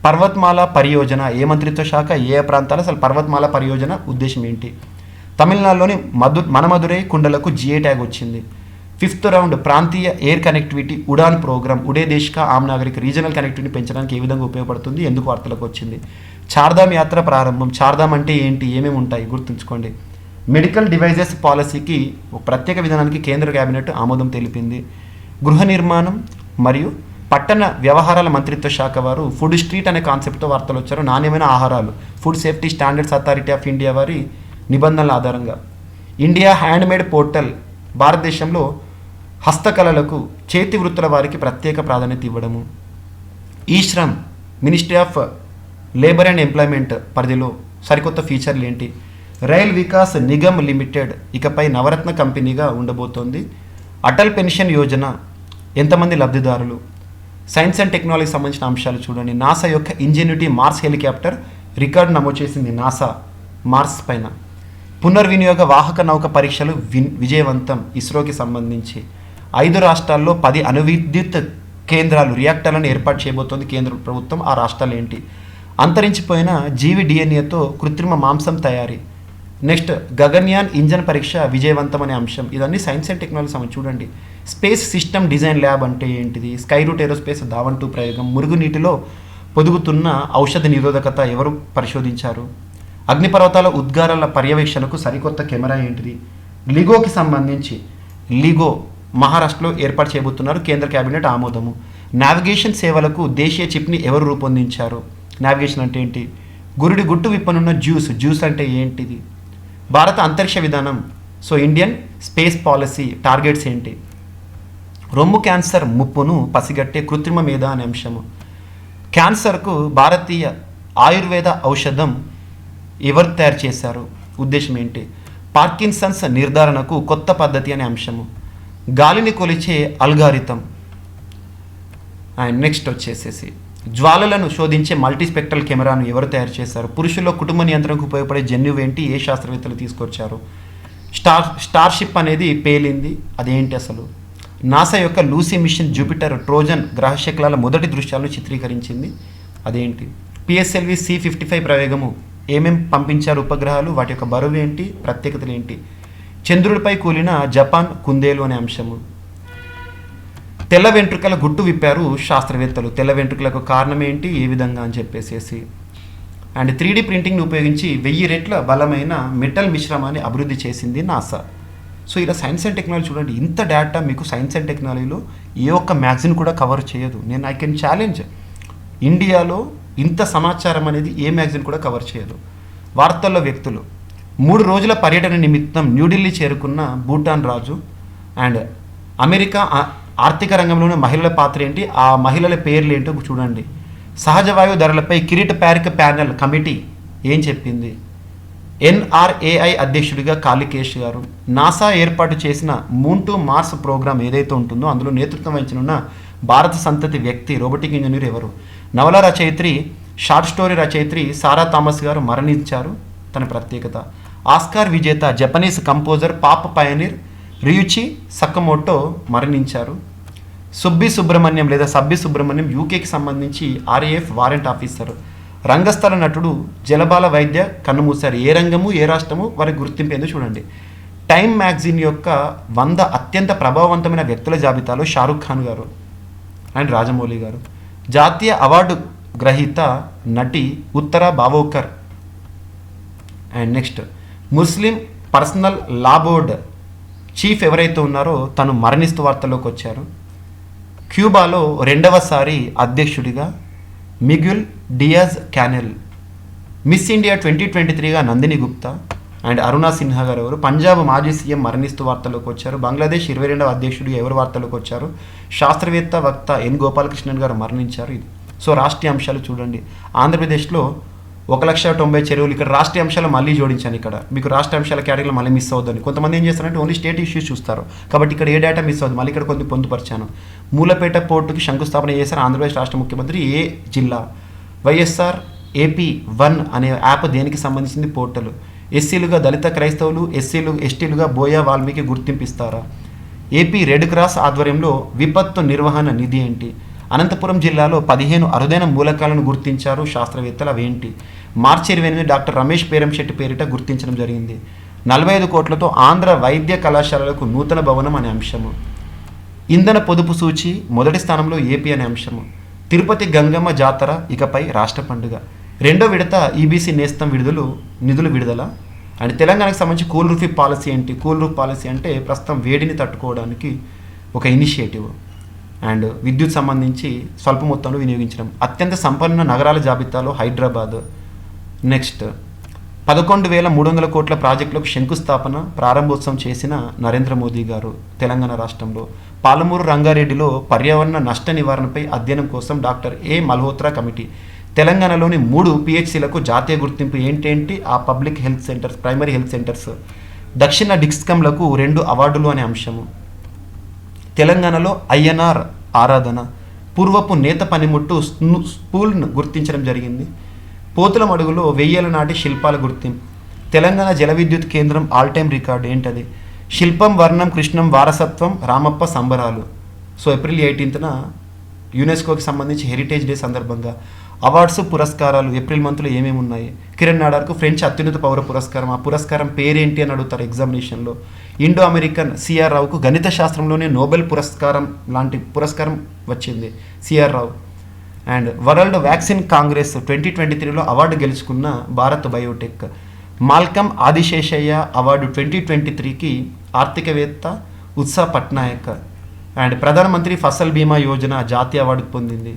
B: పర్వత్మాల పరియోజన ఏ మంత్రిత్వ శాఖ, ఏ ప్రాంతాలు, అసలు పర్వత్మాల పరియోజన ఉద్దేశం ఏంటి. తమిళనాడులోని మదురై కుండలకు జిఐ ట్యాగ్ వచ్చింది. 5th రౌండ్ ప్రాంతీయ ఎయిర్ కనెక్టివిటీ ఉడాన్ ప్రోగ్రామ్ ఉడే దేశ్ కా ఆమ్ నాగరిక్ రీజనల్ కనెక్టివిటీ పెంచడానికి ఏ విధంగా ఉపయోగపడుతుంది, ఎందుకు వార్తలకు వచ్చింది. చార్ధామ్ యాత్ర ప్రారంభం. చార్ధామ్ అంటే ఏంటి, ఏమేమి ఉంటాయి గుర్తుంచుకోండి. మెడికల్ డివైజెస్ పాలసీకి ఒక ప్రత్యేక విధానానికి కేంద్ర కేబినెట్ ఆమోదం తెలిపింది. గృహ నిర్మాణం మరియు పట్టణ వ్యవహారాల మంత్రిత్వ శాఖ వారు ఫుడ్ స్ట్రీట్ అనే కాన్సెప్ట్తో వార్తలు వచ్చారు. నాణ్యమైన ఆహారాలు food safety standards authority of India వారి నిబంధనల ఆధారంగా. ఇండియా హ్యాండ్మేడ్ పోర్టల్ భారతదేశంలో హస్తకళలకు చేతి వృత్తుల వారికి ప్రత్యేక ప్రాధాన్యత ఇవ్వడము. ఈ Shram ministry of labour and employment పరిధిలో సరికొత్త ఫీచర్లు ఏంటి. రైల్ వికాస్ నిగమ్ లిమిటెడ్ ఇకపై నవరత్న కంపెనీగా ఉండబోతోంది. అటల్ పెన్షన్ యోజన ఎంతమంది లబ్ధిదారులు. సైన్స్ అండ్ టెక్నాలజీకి సంబంధించిన అంశాలు చూడండి. నాసా యొక్క ఇంజెన్యూటీ మార్స్ హెలికాప్టర్ రికార్డు నమోదు చేసింది నాసా మార్స్ పైన. పునర్వినియోగ వాహక నౌక పరీక్షలు విజయవంతం ఇస్రోకి సంబంధించి. 5 రాష్ట్రాల్లో 10 అణువిద్యుత్ కేంద్రాలు రియాక్టర్లను ఏర్పాటు చేయబోతోంది కేంద్ర ప్రభుత్వం. ఆ రాష్ట్రాలు ఏంటి. అంతరించిపోయిన జీవి డిఎన్ఏతో కృత్రిమ మాంసం తయారీ. నెక్స్ట్ గగన్యాన్ ఇంజన్ పరీక్ష విజయవంతం అనే అంశం. ఇదన్నీ సైన్స్ అండ్ టెక్నాలజీ సంబంధించి చూడండి. స్పేస్ సిస్టమ్ డిజైన్ ల్యాబ్ అంటే ఏంటిది. స్కై రూట్ ఏరోస్పేస్ ధావన్ 2 ప్రయోగం. మురుగునీటిలో పొదుగుతున్న ఔషధ నిరోధకత ఎవరు పరిశోధించారు. అగ్నిపర్వతాల ఉద్గారాల పర్యవేక్షణకు సరికొత్త కెమెరా ఏంటిది. లిగోకి సంబంధించి లిగో మహారాష్ట్రలో ఏర్పాటు చేయబోతున్నారు, కేంద్ర కేబినెట్ ఆమోదము. నావిగేషన్ సేవలకు దేశీయ చిప్ని ఎవరు రూపొందించారు. నావిగేషన్ అంటే ఏంటి. గురుడి గుట్టు విప్పనున్న జ్యూస్ అంటే ఏంటిది. భారత అంతరిక్ష విధానం, so Indian space policy targets ఏంటి. రొమ్ము క్యాన్సర్ ముప్పును పసిగట్టే కృత్రిమ మేధ అనే అంశము. క్యాన్సర్కు భారతీయ ఆయుర్వేద ఔషధం ఎవరు తయారు చేశారు, ఉద్దేశం ఏంటి. పార్కిన్సన్స్ నిర్ధారణకు కొత్త పద్ధతి అనే అంశము. గాలిని కొలిచే అల్గారిథం. అండ్ నెక్స్ట్ వచ్చేసేసి జ్వాలలను శోధించే మల్టీస్పెక్ట్రల్ కెమెరాను ఎవరు తయారు చేశారు. పురుషుల్లో కుటుంబ నియంత్రణకు ఉపయోగపడే జన్యువు ఏంటి, ఏ శాస్త్రవేత్తలు తీసుకొచ్చారు. స్టార్షిప్ అనేది పేలింది, అదేంటి అసలు. నాసా యొక్క లూసీ మిషన్ జూపిటర్ ట్రోజన్ గ్రహశకలాల మొదటి దృశ్యాలను చిత్రీకరించింది, అదేంటి. పిఎస్ఎల్వి C-55 ప్రయోగము ఏమేం పంపించారు ఉపగ్రహాలు, వాటి యొక్క బరువు ఏంటి, ప్రత్యేకతలు ఏంటి. చంద్రుడిపై కూలిన జపాన్ కుందేలు అనే అంశము. తెల్ల వెంట్రుకల గుట్టు విప్పారు శాస్త్రవేత్తలు. తెల్ల వెంట్రుకలకు కారణం ఏంటి, ఏ విధంగా అని చెప్పేసి. అండ్ 3D ప్రింటింగ్ని ఉపయోగించి 1000 రెట్ల బలమైన మెటల్ మిశ్రమాన్ని అభివృద్ధి చేసింది నాసా. సో ఇలా సైన్స్ అండ్ టెక్నాలజీ చూడండి, ఇంత డేటా మీకు సైన్స్ అండ్ టెక్నాలజీలో ఏ ఒక్క మ్యాగజిన్ కూడా కవర్ చేయదు. నేను ఐ కెన్ ఛాలెంజ్, ఇండియాలో ఇంత సమాచారం అనేది ఏ మ్యాగజిన్ కూడా కవర్ చేయదు. వార్తల్లో వ్యక్తులు. 3 రోజుల పర్యటన నిమిత్తం న్యూఢిల్లీ చేరుకున్న భూటాన్ రాజు. అండ్ అమెరికా ఆర్థిక రంగంలోని మహిళల పాత్ర ఏంటి, ఆ మహిళల పేర్లు ఏంటో చూడండి. సహజ వాయు ధరలపై కిరీట్ ప్యానెల్ కమిటీ ఏం చెప్పింది. NRAI అధ్యక్షుడిగా కాళికేష్ గారు. నాసా ఏర్పాటు చేసిన మూన్ టు మార్స్ ప్రోగ్రామ్ ఏదైతే ఉంటుందో అందులో నేతృత్వం వహించనున్న భారత సంతతి వ్యక్తి రోబోటిక్ ఇంజనీర్ ఎవరు. నవల రచయిత్రి, షార్ట్ స్టోరీ రచయిత్రి సారా థామస్ గారు మరణించారు, తన ప్రత్యేకత. ఆస్కార్ విజేత జపనీస్ కంపోజర్ పాప్ పయనీర్ రియుచి సకమోటో మరణించారు. సబ్బి సుబ్రహ్మణ్యం యూకేకి సంబంధించి RAF వారెంట్ ఆఫీసర్. రంగస్థల నటుడు జలబాల వైద్య కన్నుమూశారు. ఏ రంగము ఏ రాష్ట్రము వారి గుర్తింపు ఏందో చూడండి. టైమ్ మ్యాగజైన్ యొక్క 100 అత్యంత ప్రభావవంతమైన వ్యక్తుల జాబితాలో షారుఖ్ ఖాన్ గారు అండ్ రాజమౌళి గారు. జాతీయ అవార్డు గ్రహీత నటి Uttara Baokar. And next Muslim personal law board chief ఎవరైతే ఉన్నారో తను మరణిస్తూ వార్తల్లోకి వచ్చారు. క్యూబాలో 2వసారి అధ్యక్షుడిగా Miguel Diaz Canel. Miss India 2023గా నందిని గుప్తా అండ్ అరుణా సిన్హా గారు ఎవరు. పంజాబ్ మాజీ సీఎం మరణిస్తూ వార్తల్లోకి వచ్చారు. బంగ్లాదేశ్ 22వ అధ్యక్షుడు ఎవరు వార్తల్లోకి వచ్చారు. శాస్త్రవేత్త వక్త ఎన్ గోపాలకృష్ణన్ గారు మరణించారు. ఇది సో రాష్ట్రీయ అంశాలు చూడండి. ఆంధ్రప్రదేశ్లో 1,90,000 చెరువులు. ఇక్కడ రాష్ట్రీయ అంశాలు మళ్ళీ జోడించాను. ఇక్కడ మీకు రాష్ట్ర అంశాల కేటగిరీలో మళ్ళీ మిస్ అవుతుంది. కొంతమంది ఏం చేస్తారంటే ఓన్లీ స్టేట్ ఇష్యూస్ చూస్తారు, కాబట్టి ఇక్కడ ఏ డేటా మిస్ అవుతుంది. మళ్ళీ ఇక్కడ కొన్ని పొందుపరిచాను. మూలపేట పోర్టుకి శంకుస్థాపన చేశారు ఆంధ్రప్రదేశ్ రాష్ట్ర ముఖ్యమంత్రి. ఏ జిల్లా? వైఎస్ఆర్ AP1 అనే యాప్ దేనికి సంబంధించింది? పోర్టల్. ఎస్సీలుగా దళిత క్రైస్తవులు, ఎస్టీలుగా బోయా వాల్మీకి గుర్తింపు ఇస్తారా? ఏపీ రెడ్ క్రాస్ ఆధ్వర్యంలో విపత్తు నిర్వహణ నిధి ఏంటి? అనంతపురం జిల్లాలో 15 అరుదైన మూలకాలను గుర్తించారు శాస్త్రవేత్తలు. అవేంటి? మార్చి 28 డాక్టర్ రమేష్ పేరంశెట్టి పేరిట గుర్తించడం జరిగింది. 45 కోట్లతో ఆంధ్ర వైద్య కళాశాలలకు నూతన భవనం అనే అంశము. ఇంధన పొదుపు సూచి మొదటి స్థానంలో ఏపీ అనే అంశము. తిరుపతి గంగమ్మ జాతర ఇకపై రాష్ట్ర పండుగ. 2వ విడత ఈబీసీ నేస్తం నిధులు విడుదల. అండ్ తెలంగాణకు సంబంధించి కూల్ రూఫ్ పాలసీ ఏంటి? కూల్ రూఫ్ పాలసీ అంటే ప్రస్తుతం వేడిని తట్టుకోవడానికి ఒక ఇనిషియేటివ్. అండ్ విద్యుత్ సంబంధించి స్వల్ప మొత్తంలో వినియోగించడం. అత్యంత సంపన్న నగరాల జాబితాలో హైదరాబాద్. నెక్స్ట్ 11,300 కోట్ల ప్రాజెక్టులకు శంకుస్థాపన ప్రారంభోత్సవం చేసిన నరేంద్ర మోదీ గారు తెలంగాణ రాష్ట్రంలో. పాలమూరు రంగారెడ్డిలో పర్యావరణ నష్ట నివారణపై అధ్యయనం కోసం డాక్టర్ ఏ మల్హోత్రా కమిటీ. తెలంగాణలోని 3 PHCలకు జాతీయ గుర్తింపు. ఏంటేంటి ఆ public health centres, primary health centres. దక్షిణ డిస్కంలకు 2 అవార్డులు అనే అంశము. తెలంగాణలో INR ఆరాధన. పూర్వపు నేత పనిముట్టు స్పూల్ను గుర్తించడం జరిగింది. పోతుల మడుగులో 1000 నాటి శిల్పాల గుర్తింపు. తెలంగాణ జల విద్యుత్ కేంద్రం ఆల్ టైమ్ రికార్డు. ఏంటది? శిల్పం వర్ణం కృష్ణం వారసత్వం రామప్ప సంబరాలు. సో ఏప్రిల్ 18న యునెస్కోకి సంబంధించి హెరిటేజ్ డే సందర్భంగా అవార్డ్స్, పురస్కారాలు ఏప్రిల్ మంత్లో ఏమేమి ఉన్నాయి? కిరణ్ నాడార్కు ఫ్రెంచ్ అత్యున్నత పౌర పురస్కారం. ఆ పురస్కారం పేరేంటి అని అడుగుతారు ఎగ్జామినేషన్లో. ఇండో అమెరికన్ CR రావుకు గణిత శాస్త్రంలోనే నోబెల్ పురస్కారం లాంటి పురస్కారం వచ్చింది CR Rao. And world vaccine congress 2023లో అవార్డు గెలుచుకున్న Bharat Biotech. Malcolm Adiseshiah award 2023కి ఆర్థికవేత్త ఉత్సా పట్నాయక్. అండ్ ప్రధానమంత్రి ఫసల్ బీమా యోజన జాతీయ అవార్డు పొందింది.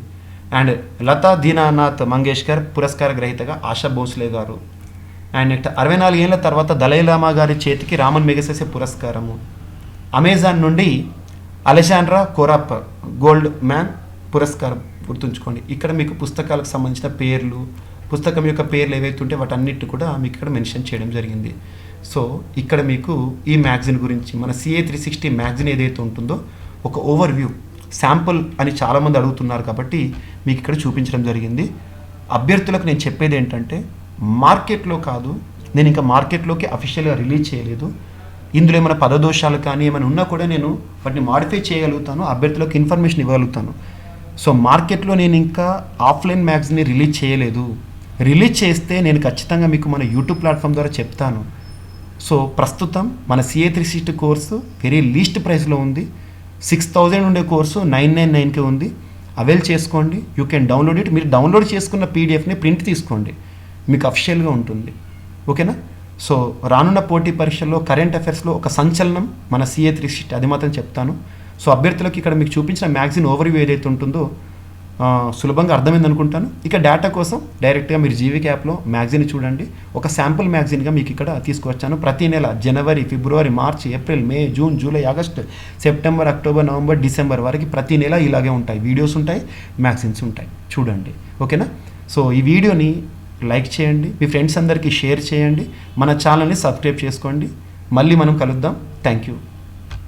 B: అండ్ లతా దీనానాథ్ మంగేష్కర్ పురస్కార గ్రహీతగా ఆశా భోస్లే గారు. అండ్ నెక్స్ట్ 64 ఏళ్ల తర్వాత దలైలామా గారి చేతికి రామన్ మెగసెసే పురస్కారము. అమెజాన్ నుండి అలెజాండ్రా కోరాప్ గోల్డ్ మ్యాన్ పురస్కారం. గుర్తుంచుకోండి, ఇక్కడ మీకు పుస్తకాలకు సంబంధించిన పేర్లు, పుస్తకం యొక్క పేర్లు ఏవైతే ఉంటే వాటన్నిటి కూడా మీకు ఇక్కడ మెన్షన్ చేయడం జరిగింది. సో ఇక్కడ మీకు ఈ మ్యాగజిన్ గురించి, మన CA360 మ్యాగజిన్ ఏదైతే ఉంటుందో ఒక ఓవర్ వ్యూ, శాంపుల్ అని చాలామంది అడుగుతున్నారు కాబట్టి మీకు ఇక్కడ చూపించడం జరిగింది. అభ్యర్థులకు నేను చెప్పేది ఏంటంటే, మార్కెట్లో కాదు, నేను ఇంకా మార్కెట్లోకి అఫీషియల్గా రిలీజ్ చేయలేదు. ఇందులో ఏమైనా పదదోషాలు కానీ ఏమైనా ఉన్నా కూడా నేను వాటిని మాడిఫై చేయగలుగుతాను, అభ్యర్థులకు ఇన్ఫర్మేషన్ ఇవ్వగలుగుతాను. సో మార్కెట్లో నేను ఇంకా ఆఫ్లైన్ మ్యాగజిన్ని రిలీజ్ చేయలేదు. రిలీజ్ చేస్తే నేను ఖచ్చితంగా మీకు మన యూట్యూబ్ ప్లాట్ఫామ్ ద్వారా చెప్తాను. సో ప్రస్తుతం మన CA360 కోర్సు వెరీ లీస్ట్ ప్రైస్లో ఉంది. 6,000 ఉండే కోర్సు 999కే ఉంది. అవైల్ చేసుకోండి. You can download it. మీరు డౌన్లోడ్ చేసుకున్న PDFని ప్రింట్ తీసుకోండి, మీకు అఫిషియల్గా ఉంటుంది. ఓకేనా? సో రానున్న పోటీ పరీక్షల్లో కరెంట్ అఫైర్స్లో ఒక సంచలనం మన CA360, అది మాత్రం చెప్తాను. సో అభ్యర్థులకు ఇక్కడ మీకు చూపించిన మ్యాగజిన్ ఓవర్వ్యూ ఏదైతే ఉంటుందో సులభంగా అర్థమైంది అనుకుంటాను. ఇక డేటా కోసం డైరెక్ట్గా మీరు జీవిక యాప్లో మ్యాగజిన్ చూడండి. ఒక శాంపుల్ మ్యాగజిన్గా మీకు ఇక్కడ తీసుకువచ్చాను. ప్రతి నెల జనవరి, ఫిబ్రవరి, మార్చి, ఏప్రిల్, మే, జూన్, జూలై, August, September, October, November, December వరకు ప్రతి నెల ఇలాగే ఉంటాయి. వీడియోస్ ఉంటాయి, మ్యాగజిన్స్ ఉంటాయి, చూడండి. ఓకేనా? సో ఈ వీడియోని లైక్ చేయండి, మీ ఫ్రెండ్స్ అందరికీ షేర్ చేయండి, మన ఛానల్ని సబ్స్క్రైబ్ చేసుకోండి. మళ్ళీ మనం కలుద్దాం. Thank you.